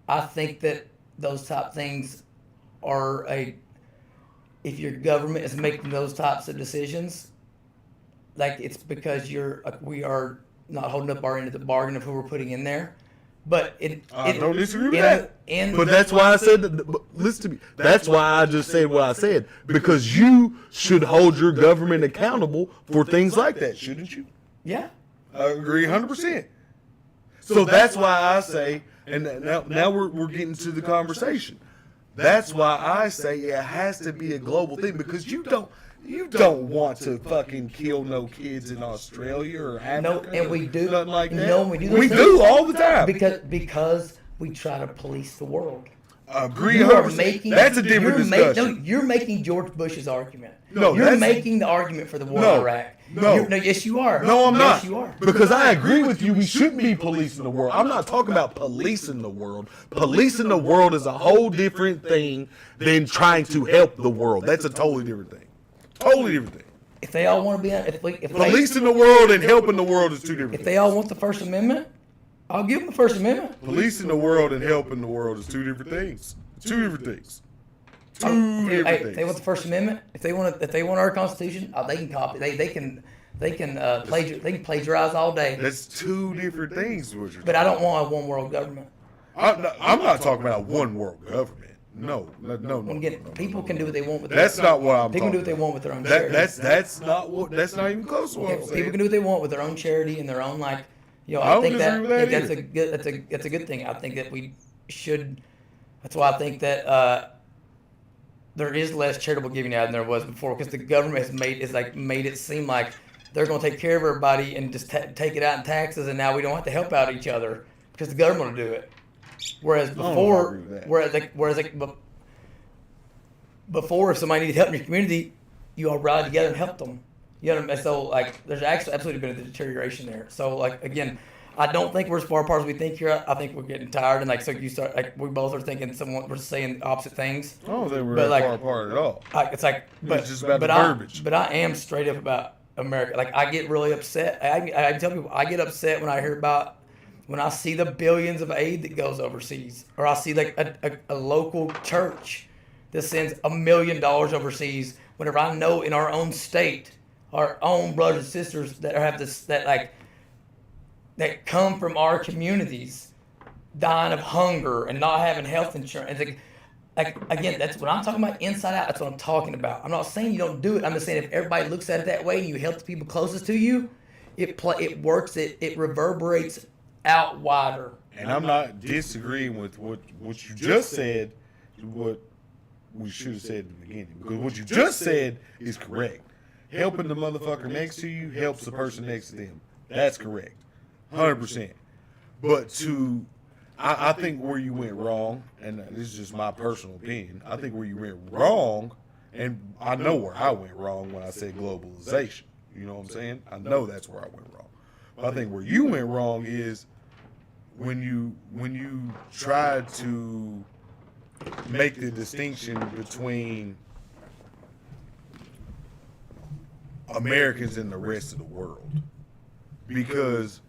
I think that those type things are if your government is making those types of decisions, like it's because we are not holding up our end of the bargain of who we're putting in there. But I don't disagree with that. But that's why I said that. Listen to me. That's why I just said what I said, because you should hold your government accountable for things like that, shouldn't you? Yeah, I agree 100%. So that's why I say, and now we're getting to the conversation. That's why I say it has to be a global thing, because you don't want to fucking kill no kids in Australia or Africa. No, and we do nothing like that. No, we do all the time because we try to police the world. Agree 100%. That's a different discussion. You're making George Bush's argument. No, you're making the argument for the war in Iraq. No, yes, you are. No, I'm not. Yes, you are. Because I agree with you. We shouldn't be policing the world. I'm not talking about policing the world. Policing the world is a whole different thing than trying to help the world. That's a totally different thing. Totally different thing. If they all want to be, if policing the world and helping the world is two different things. If they all want the First Amendment, I'll give them the First Amendment. Policing the world and helping the world is two different things. Two different things. If they want the First Amendment, if they want our Constitution, they can copy. They can plagiarize all day. That's two different things. But I don't want a one world government. I'm not talking about one world government. No. Again, people can do what they want with. That's not what I'm. People can do what they want with their own charity. That's not even close to what I'm saying. People can do what they want with their own charity and their own I think that's a good thing. I think that we should. That's why I think that there is less charitable giving out than there was before, because the government has made it seem like they're going to take care of everybody and just take it out in taxes, and now we don't have to help out each other because the government will do it. Whereas before, before if somebody needed help in your community, you all rallied together and helped them. You know what I mean? So there's actually absolutely been a deterioration there. So again, I don't think we're as far apart as we think here. I think we're getting tired, and so you start we both are thinking we're saying opposite things. I don't think we're that far apart at all. It's just about the verbiage. But I am straight up about America. I get really upset. I tell people I get upset when I see the billions of aid that goes overseas, or I see a local church that sends $1 million overseas. Whenever I know in our own state, our own brothers and sisters that have this that come from our communities dying of hunger and not having health insurance. Again, that's what I'm talking about. Inside out, that's what I'm talking about. I'm not saying you don't do it. I'm just saying if everybody looks at it that way and you help the people closest to you, it works. It reverberates out wider. And I'm not disagreeing with what you just said, what we should have said at the beginning. Because what you just said is correct. Helping the motherfucker next to you helps the person next to them. That's correct. 100%. But I think where you went wrong, and this is just my personal opinion, I think where you went wrong, and I know where I went wrong when I said globalization. You know what I'm saying? I know that's where I went wrong. But I think where you went wrong is when you tried to make the distinction between Americans and the rest of the world. Because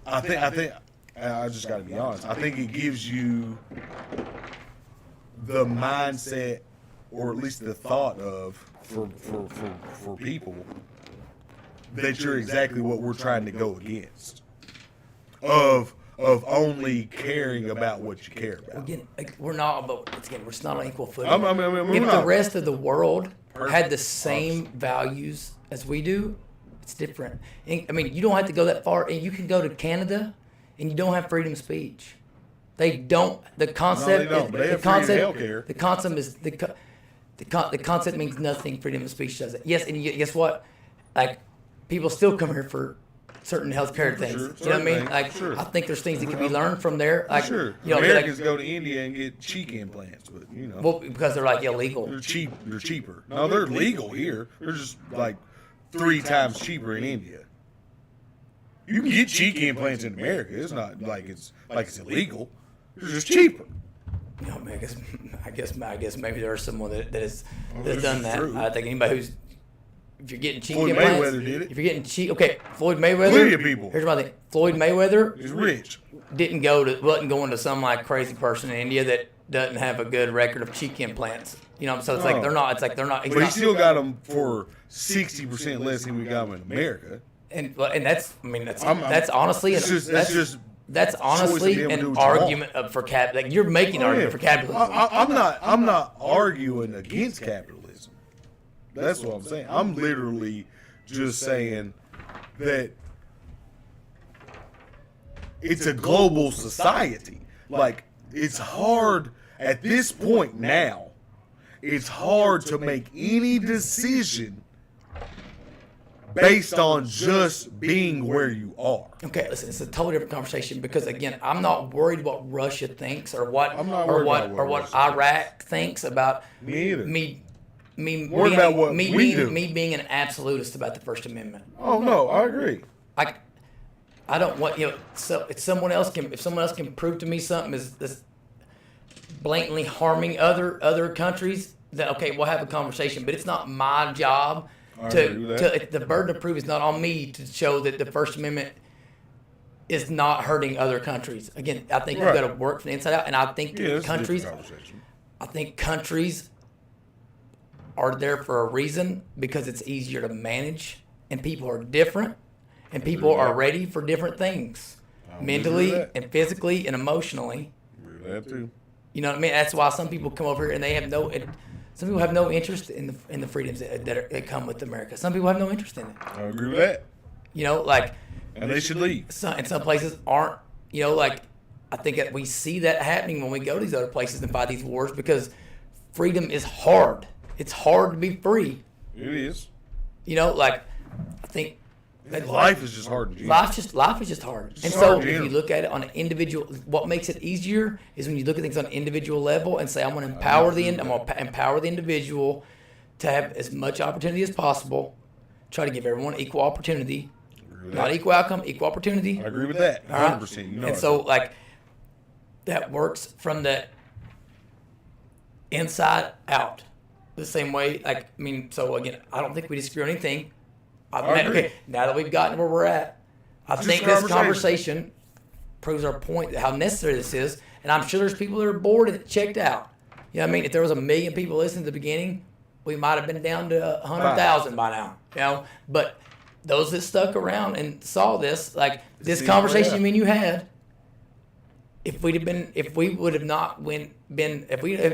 I think I just got to be honest. I think it gives you the mindset, or at least the thought of for people that you're exactly what we're trying to go against. Of only caring about what you care about. Again, we're not on equal footing. If the rest of the world had the same values as we do, it's different. You don't have to go that far, and you can go to Canada, and you don't have freedom of speech. They don't. The concept. don't, but they the have free concept. healthcare. The concept is the concept means nothing. Freedom of speech doesn't. Yes, and guess what? Like, people still come here for certain healthcare things. Sure, You know what I mean? certain Like, things, sure. I think there's things that can be learned from there. Like, Sure. you know, Americans like, go to India and get cheek implants, but well, because they're like illegal. they're cheap. They're cheaper. No, they're legal here. They're just like 3 times cheaper in India. You can get cheek implants in America. It's not like it's illegal. It's just cheaper. You know, I guess maybe there's someone that has this done is that. true. I think anybody who's, if you're getting cheek Floyd implants, Mayweather did it. if you're getting cheek, okay, Floyd Mayweather. Plenty of people. Here's my thing: Floyd Mayweather He's rich. wasn't going to some like crazy person in India that doesn't have a good record of cheek implants. You know, so it's like No. they're not. It's like they're not. But he still got them for 60% less than we got them in America. and that's. I mean, that's I'm- that's honestly. That's just That's choice to honestly be able to do an what you argument for cap. Like, you're making an argument for capitalism. I'm not arguing against capitalism. That's what I'm saying. I'm literally just saying that it's a global society. Like, it's hard at this point now. It's hard to make any decision based on just being where you are. Okay, listen, it's a totally different conversation because again, I'm not worried what Russia thinks or what I'm not or worried what about or what what Russia Iraq thinks about Me either. me Worried about what me we being do. me being an absolutist about the First Amendment. Oh no, I agree. I don't want, you know, so if someone else can prove to me something is blatantly harming other countries, then okay, we'll have a conversation. But it's not my job I agree with that. the burden of proof is not on me to show that the First Amendment is not hurting other countries. Again, I think Right. we've got to work from the inside out, and I think Yeah, that's countries, a different conversation. I think countries are there for a reason because it's easier to manage, and people are different, and people Agree with are that. ready for different things, agree mentally with that. and physically and emotionally. Agree with that too. You know what I mean? That's why some people come over here and they have no. Some people have no interest in the freedoms that come with America. Some people have no interest in it. I agree with that. You know, like And they should leave. and some places aren't. You know, like I think that we see that happening when we go to these other places and fight these wars because freedom is hard. It's hard to be free. It is. You know, like I think that Life is just hard to do. life is just hard. And It's so hard, if yeah. you look at it on an individual, what makes it easier is when you look at things on an individual level and say, I'm going to empower empower the individual to have as much opportunity as possible. Try to give everyone equal opportunity, Agree with not that. equal outcome, equal opportunity. I agree with that. All right? 100%. You know And I so do. like that works from the inside out. The same way, like, I mean, so again, I don't think we disagree on anything. I agree. Okay, now that we've gotten where we're at, I Just think a this conversation. conversation proves our point, how necessary this is. And I'm sure there's people that are bored and checked out. You know what I mean? If there was 1 million people listening at the beginning, we might have been down to 100,000 by now. You know, but those that stuck around and saw this, like this See, conversation yeah. me and you had, if we have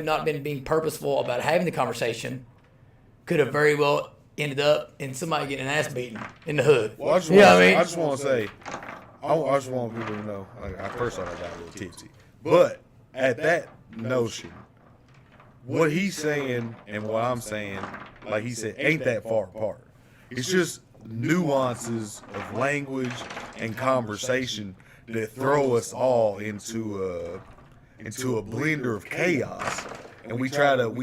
not been being purposeful about having the conversation, could have very well ended up in somebody getting an ass beaten in the hood. Well, I just You know want, what I mean? I just want to say, I just want people to know. Like, at first, I got a little tipsy, but at that notion, what he's saying and what I'm saying, like he said, ain't that far apart. It's just nuances of language and conversation that throw us all into a blender of chaos, and we try to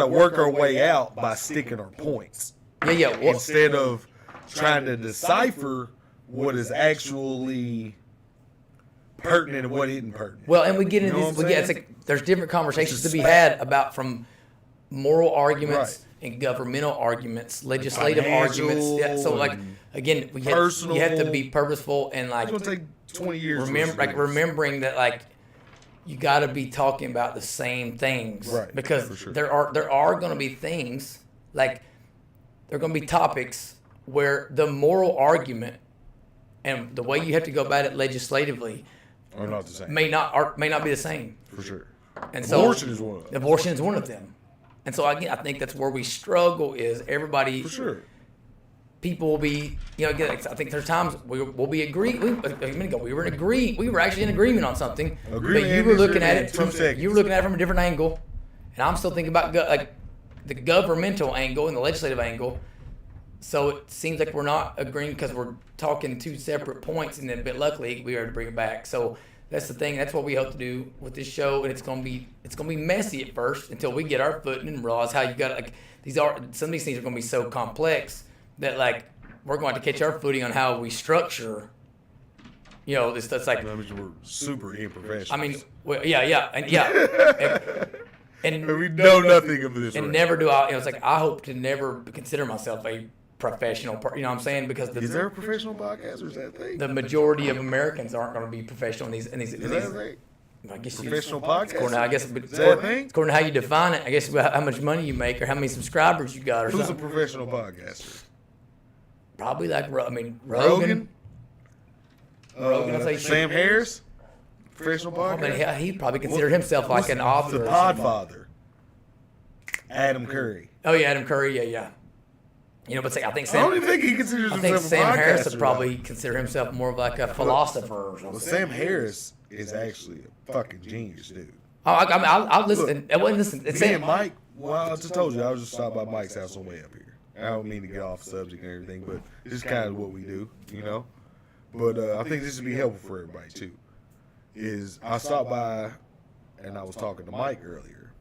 work our way out by sticking our points Yeah. Well, instead of trying to decipher what is actually pertinent and what isn't pertinent. well, and we get You into know this. what I'm It's saying? like there's different conversations It's to be just had about from moral arguments Right. and governmental arguments, legislative Financial arguments. Yeah. So like and again, you personal. have to be purposeful and like It's gonna take 20 years. remembering that like you got to be talking about the same things, Right, because for sure. there are going to be things like there are going to be topics where the moral argument and the way you have to go about it legislatively Or not the same. may not be the same. For sure. And so Abortion is one of them. Abortion is one of them. And so again, I think that's where we struggle is everybody For sure. people will be, again, I think there's times we'll be agreeing. A minute ago, we were actually in agreement on something, but you were looking at it from a different angle, and I'm still thinking about the governmental angle and the legislative angle. So it seems like we're not agreeing because we're talking two separate points, and then, but luckily we are to bring it back. So that's the thing. That's what we hope to do with this show, and it's gonna be messy at first until we get our footing and realize how you got some of these things are gonna be so complex that we're going to catch our footing on how we structure. This stuff's like. I mean, we're super unprofessional. I mean, and we know nothing of this. And never do I. It's like I hope to never consider myself a professional. You know what I'm saying? Because is there a professional podcast or is that a thing? The majority of Americans aren't going to be professional in these. Is that a thing? I guess professional podcast. According to how you define it, I guess how much money you make or how many subscribers you got or Who's something. a professional podcaster? Probably Rogan. Rogan, I'll say Sam Harris, professional podcast. He probably considered himself like an author. The Podfather. Adam Curry. Oh yeah, Adam Curry. Yeah. But I think Sam. I don't even think he considers himself a podcaster. Sam Harris would probably consider himself more of like a philosopher or something. Well, Sam Harris is actually a fucking genius, dude. I'll listen. Listen. Me and Mike. Well, I just told you I was just stopped by Mike's house on the way up here. I don't mean to get off subject and everything, but this is kind of what we do, But I think this would be helpful for everybody too. Is I stopped by and I was talking to Mike earlier.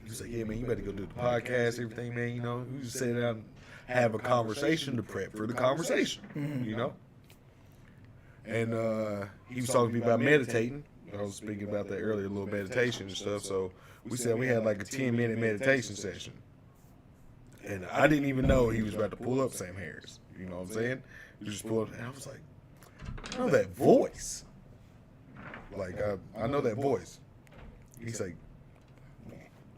He was like, "Yeah, man, you better go do the podcast, everything, man. We just sit down, and have a conversation to prep for the conversation, And he was talking to me about meditating. I was speaking about that earlier, a little meditation and stuff. So we said we had like a 10-minute meditation session. And I didn't even know he was about to pull up Sam Harris. You know what I'm saying? He just pulled up, and I was like, I know that voice. I know that voice. He's like,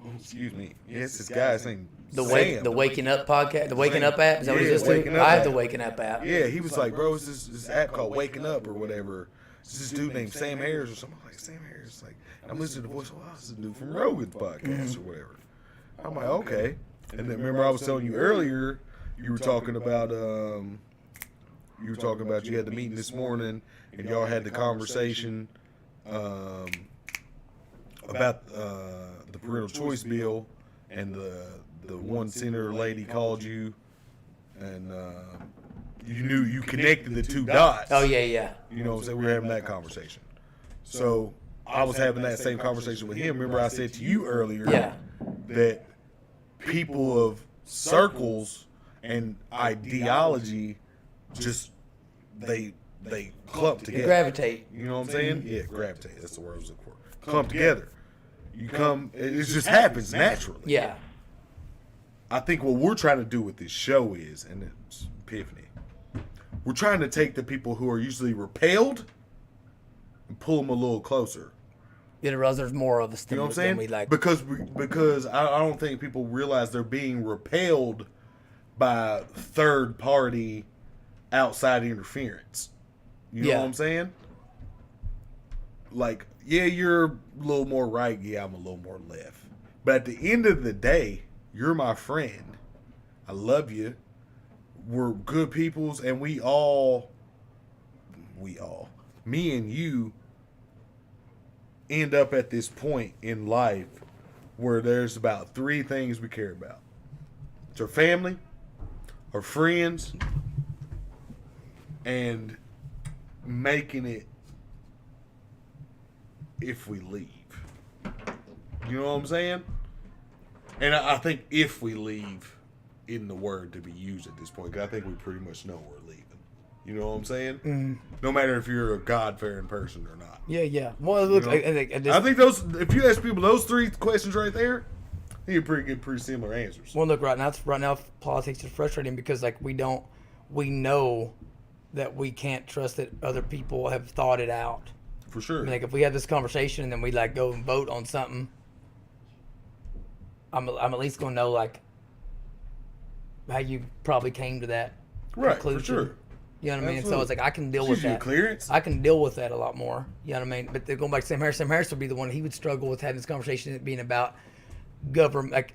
oh, excuse me. Yes, this guy's name Sam. The Waking Up podcast, the Waking Up app. Is that what it is too? I have the Waking Up app. Yeah, he was like, bro, it's this app called Waking Up or whatever. It's this dude named Sam Harris or something. I'm like, Sam Harris. I'm listening to the voice. Well, this is a dude from Rogan's podcast or whatever. I'm like, okay. And then remember I was telling you earlier, you were talking about you had the meeting this morning and y'all had the conversation about the parental choice bill and the one senator lady called you and you connected the two dots. Oh yeah. You know what I'm saying? We were having that conversation. So I was having that same conversation with him. Remember I said to you earlier that people of circles and ideology just they clump together. You gravitate. You know what I'm saying? Yeah, gravitate. That's the word I was looking for. Clump together. It just happens naturally. Yeah. I think what we're trying to do with this show is, and it's epiphany, we're trying to take the people who are usually repelled and pull them a little closer. You realize there's more of us than, you know what I'm saying? We like. Because I don't think people realize they're being repelled by third party outside interference. You know what I'm saying? Yeah, you're a little more right. Yeah, I'm a little more left. But at the end of the day, you're my friend. I love you. We're good peoples, and we all, me and you, end up at this point in life where there's about three things we care about. It's our family, our friends, and making it if we leave. You know what I'm saying? And I think if we leave isn't the word to be used at this point, because I think we pretty much know we're leaving. You know what I'm saying? Mm-hmm. No matter if you're a God-fearing person or not. Yeah. Well, it looks, I think those. If you ask people those three questions right there, they get pretty similar answers. Well, look, right now politics is frustrating because we know that we can't trust that other people have thought it out. For sure. I mean, if we have this conversation and then we go and vote on something, I'm at least gonna know how you probably came to that conclusion. For sure. You know what I mean? So it's I can deal with that. Clearance. I can deal with that a lot more. You know what I mean? But they're going back to Sam Harris. Sam Harris would be the one he would struggle with having this conversation, it being about government,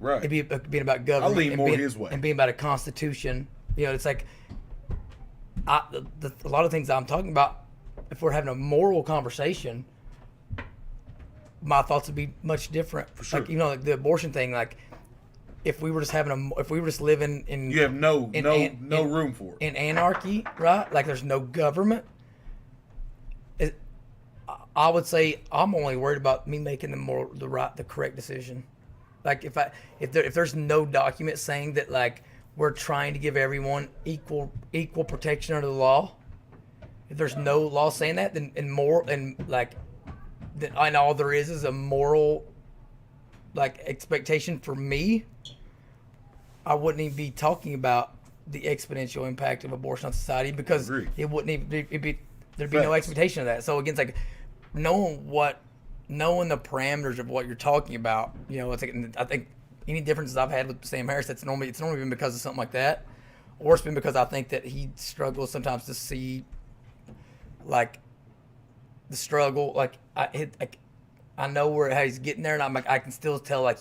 right? It'd be being about government. I lean more his way and being about a constitution You know, it's like a lot of things I'm talking about. If we're having a moral conversation, my thoughts would be much different. For sure. Like, you know, like the abortion thing. Like, if we were just living in, you have no room for it. In anarchy, right? Like, there's no government. I would say I'm only worried about me making the correct decision. Like, if there's no document saying that, like, we're trying to give everyone equal protection under the law. If there's no law saying that, then and all there is a moral, like, expectation for me, I wouldn't even be talking about the exponential impact of abortion on society, because it wouldn't even there'd be no expectation of that. So again, it's like knowing the parameters of what you're talking about. You know, it's like, I think any differences I've had with Sam Harris, it's normally been because of something like that, or it's been because I think that he struggles sometimes to see, like, the struggle. Like, I know how he's getting there, and I'm like, I can still tell, like,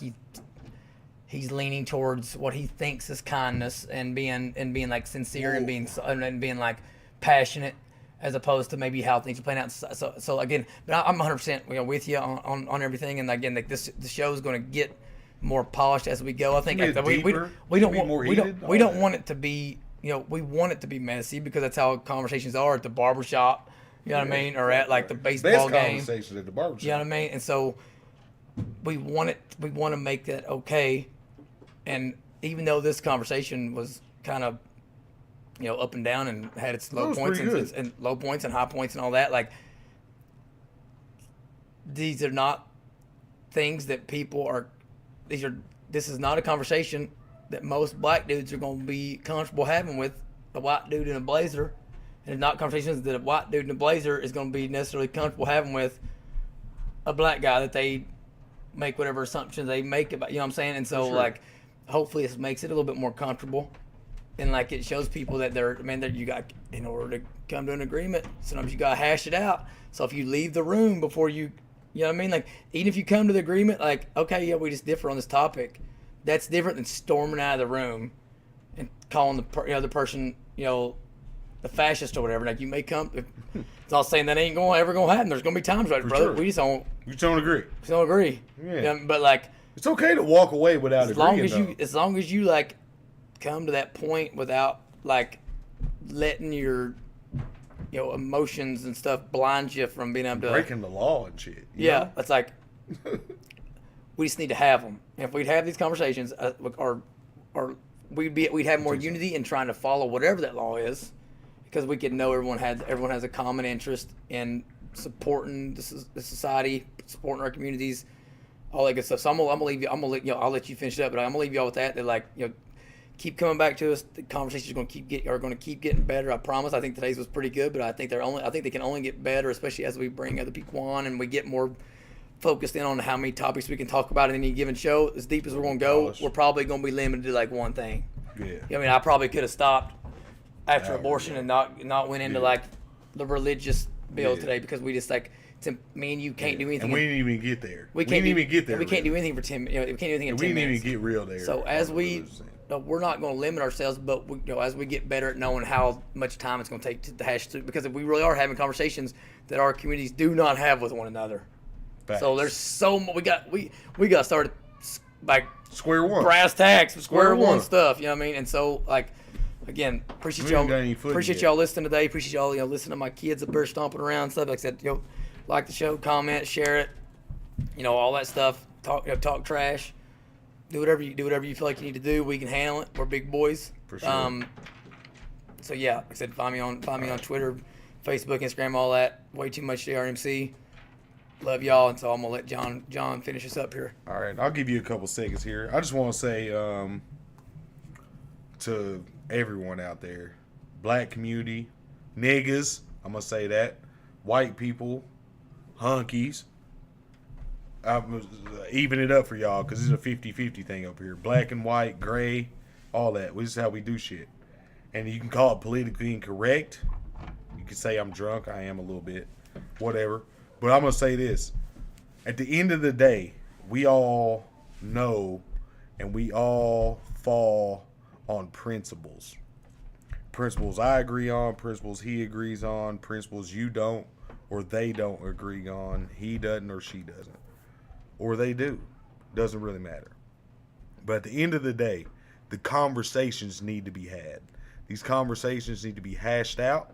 he's leaning towards what he thinks is kindness and being like sincere and being like passionate, as opposed to maybe how things are playing out. So again, but I'm 100% with you on everything. And again, like, the show is going to get more polished as we go. I think we don't want it to be, you know, we want it to be messy, because that's how conversations are at the barbershop. You know what I mean? Or at, like, the baseball game. Best conversation at the barbershop. You know what I mean? And so we want to make that okay. And even though this conversation was kind of, you know, up and down and had its low points and low points and high points and all that, like, these are not things that this is not a conversation that most black dudes are going to be comfortable having with a white dude in a blazer. And it's not conversations that a white dude in a blazer is going to be necessarily comfortable having with a black guy that they make whatever assumptions they make about, you know what I'm saying? And so, like, hopefully this makes it a little bit more comfortable. And, like, it shows people that you got, in order to come to an agreement, sometimes you got to hash it out. So if you leave the room before you know what I mean? Like, even if you come to the agreement, like, okay, yeah, we just differ on this topic, that's different than storming out of the room and calling the other person, you know, the fascist or whatever. Like, you may come, it's not saying that ain't ever going to happen. There's going to be times, right, brother? Sure. We just don't agree. We don't agree. Yeah. You know, but, like, it's okay to walk away without agreeing. As long as you, like, come to that point without, like, letting your, you know, emotions and stuff blind you from being able to breaking the law and shit. Yeah, it's like we just need to have them. And if we'd have these conversations, or we'd have more unity in trying to follow whatever that law is, because we could know everyone has a common interest in supporting the society, supporting our communities, all that good stuff. So I'm gonna leave you. I'll let you finish it up, but I'm gonna leave you all with that. That, like, you know, keep coming back to us. The conversations are going to keep getting better. I promise. I think today's was pretty good, but I think they can only get better, especially as we bring other people on and we get more focused in on how many topics we can talk about in any given show. As deep as we're going to go, we're probably going to be limited to, like, one thing. Yeah. I mean, I probably could have stopped after abortion and not went into like the religious bill today, because we just, like, me and you can't do anything. And we didn't even get there. We can't even get there. We can't do anything for 10. You know, we can't do anything in 10 minutes. We didn't even get real there. So we're not going to limit ourselves, but as we get better at knowing how much time it's going to take to hash through, because if we really are having conversations that our communities do not have with one another. Facts. So there's so much we got to start like square one, brass tacks, square one stuff. You know what I mean? And so, like, again, appreciate y'all listening today. Appreciate y'all listening to my kids up there stomping around and stuff. Like I said, like the show, comment, share it, all that stuff. Talk trash. Do whatever you feel like you need to do. We can handle it. We're big boys. For sure. So yeah, like I said, find me on Twitter, Facebook, Instagram, all that. Way too much JRMC. Love y'all, and so I'm gonna let John finish us up here. All right, I'll give you a couple seconds here. I just want to say to everyone out there, black community, niggas, I'm gonna say that, white people, hunkies. I'm even it up for y'all, because it's a 50-50 thing up here. Black and white, gray, all that. This is how we do shit. And you can call it politically incorrect. You can say I'm drunk. I am a little bit. Whatever. But I'm going to say this. At the end of the day, we all know and we all fall on principles. principles I agree on, principles he agrees on, principles you don't or they don't agree on. He doesn't or she doesn't. Or they do. Doesn't really matter. But at the end of the day, the conversations need to be had. These conversations need to be hashed out.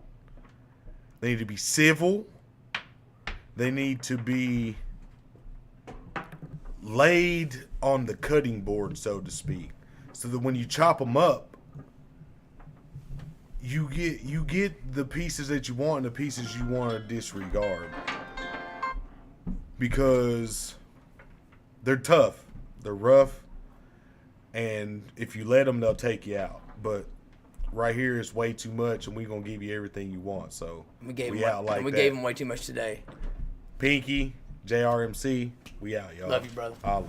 They need to be civil. They need to be laid on the cutting board, so to speak, so that when you chop them up, you get the pieces that you want and the pieces you want to disregard, because they're tough, they're rough, and if you let them, they'll take you out. But right here is way too much, and we're gonna give you everything you want. So we gave him way too much today. Pinky, JRMC, we out, y'all. Love you, brother. Holla.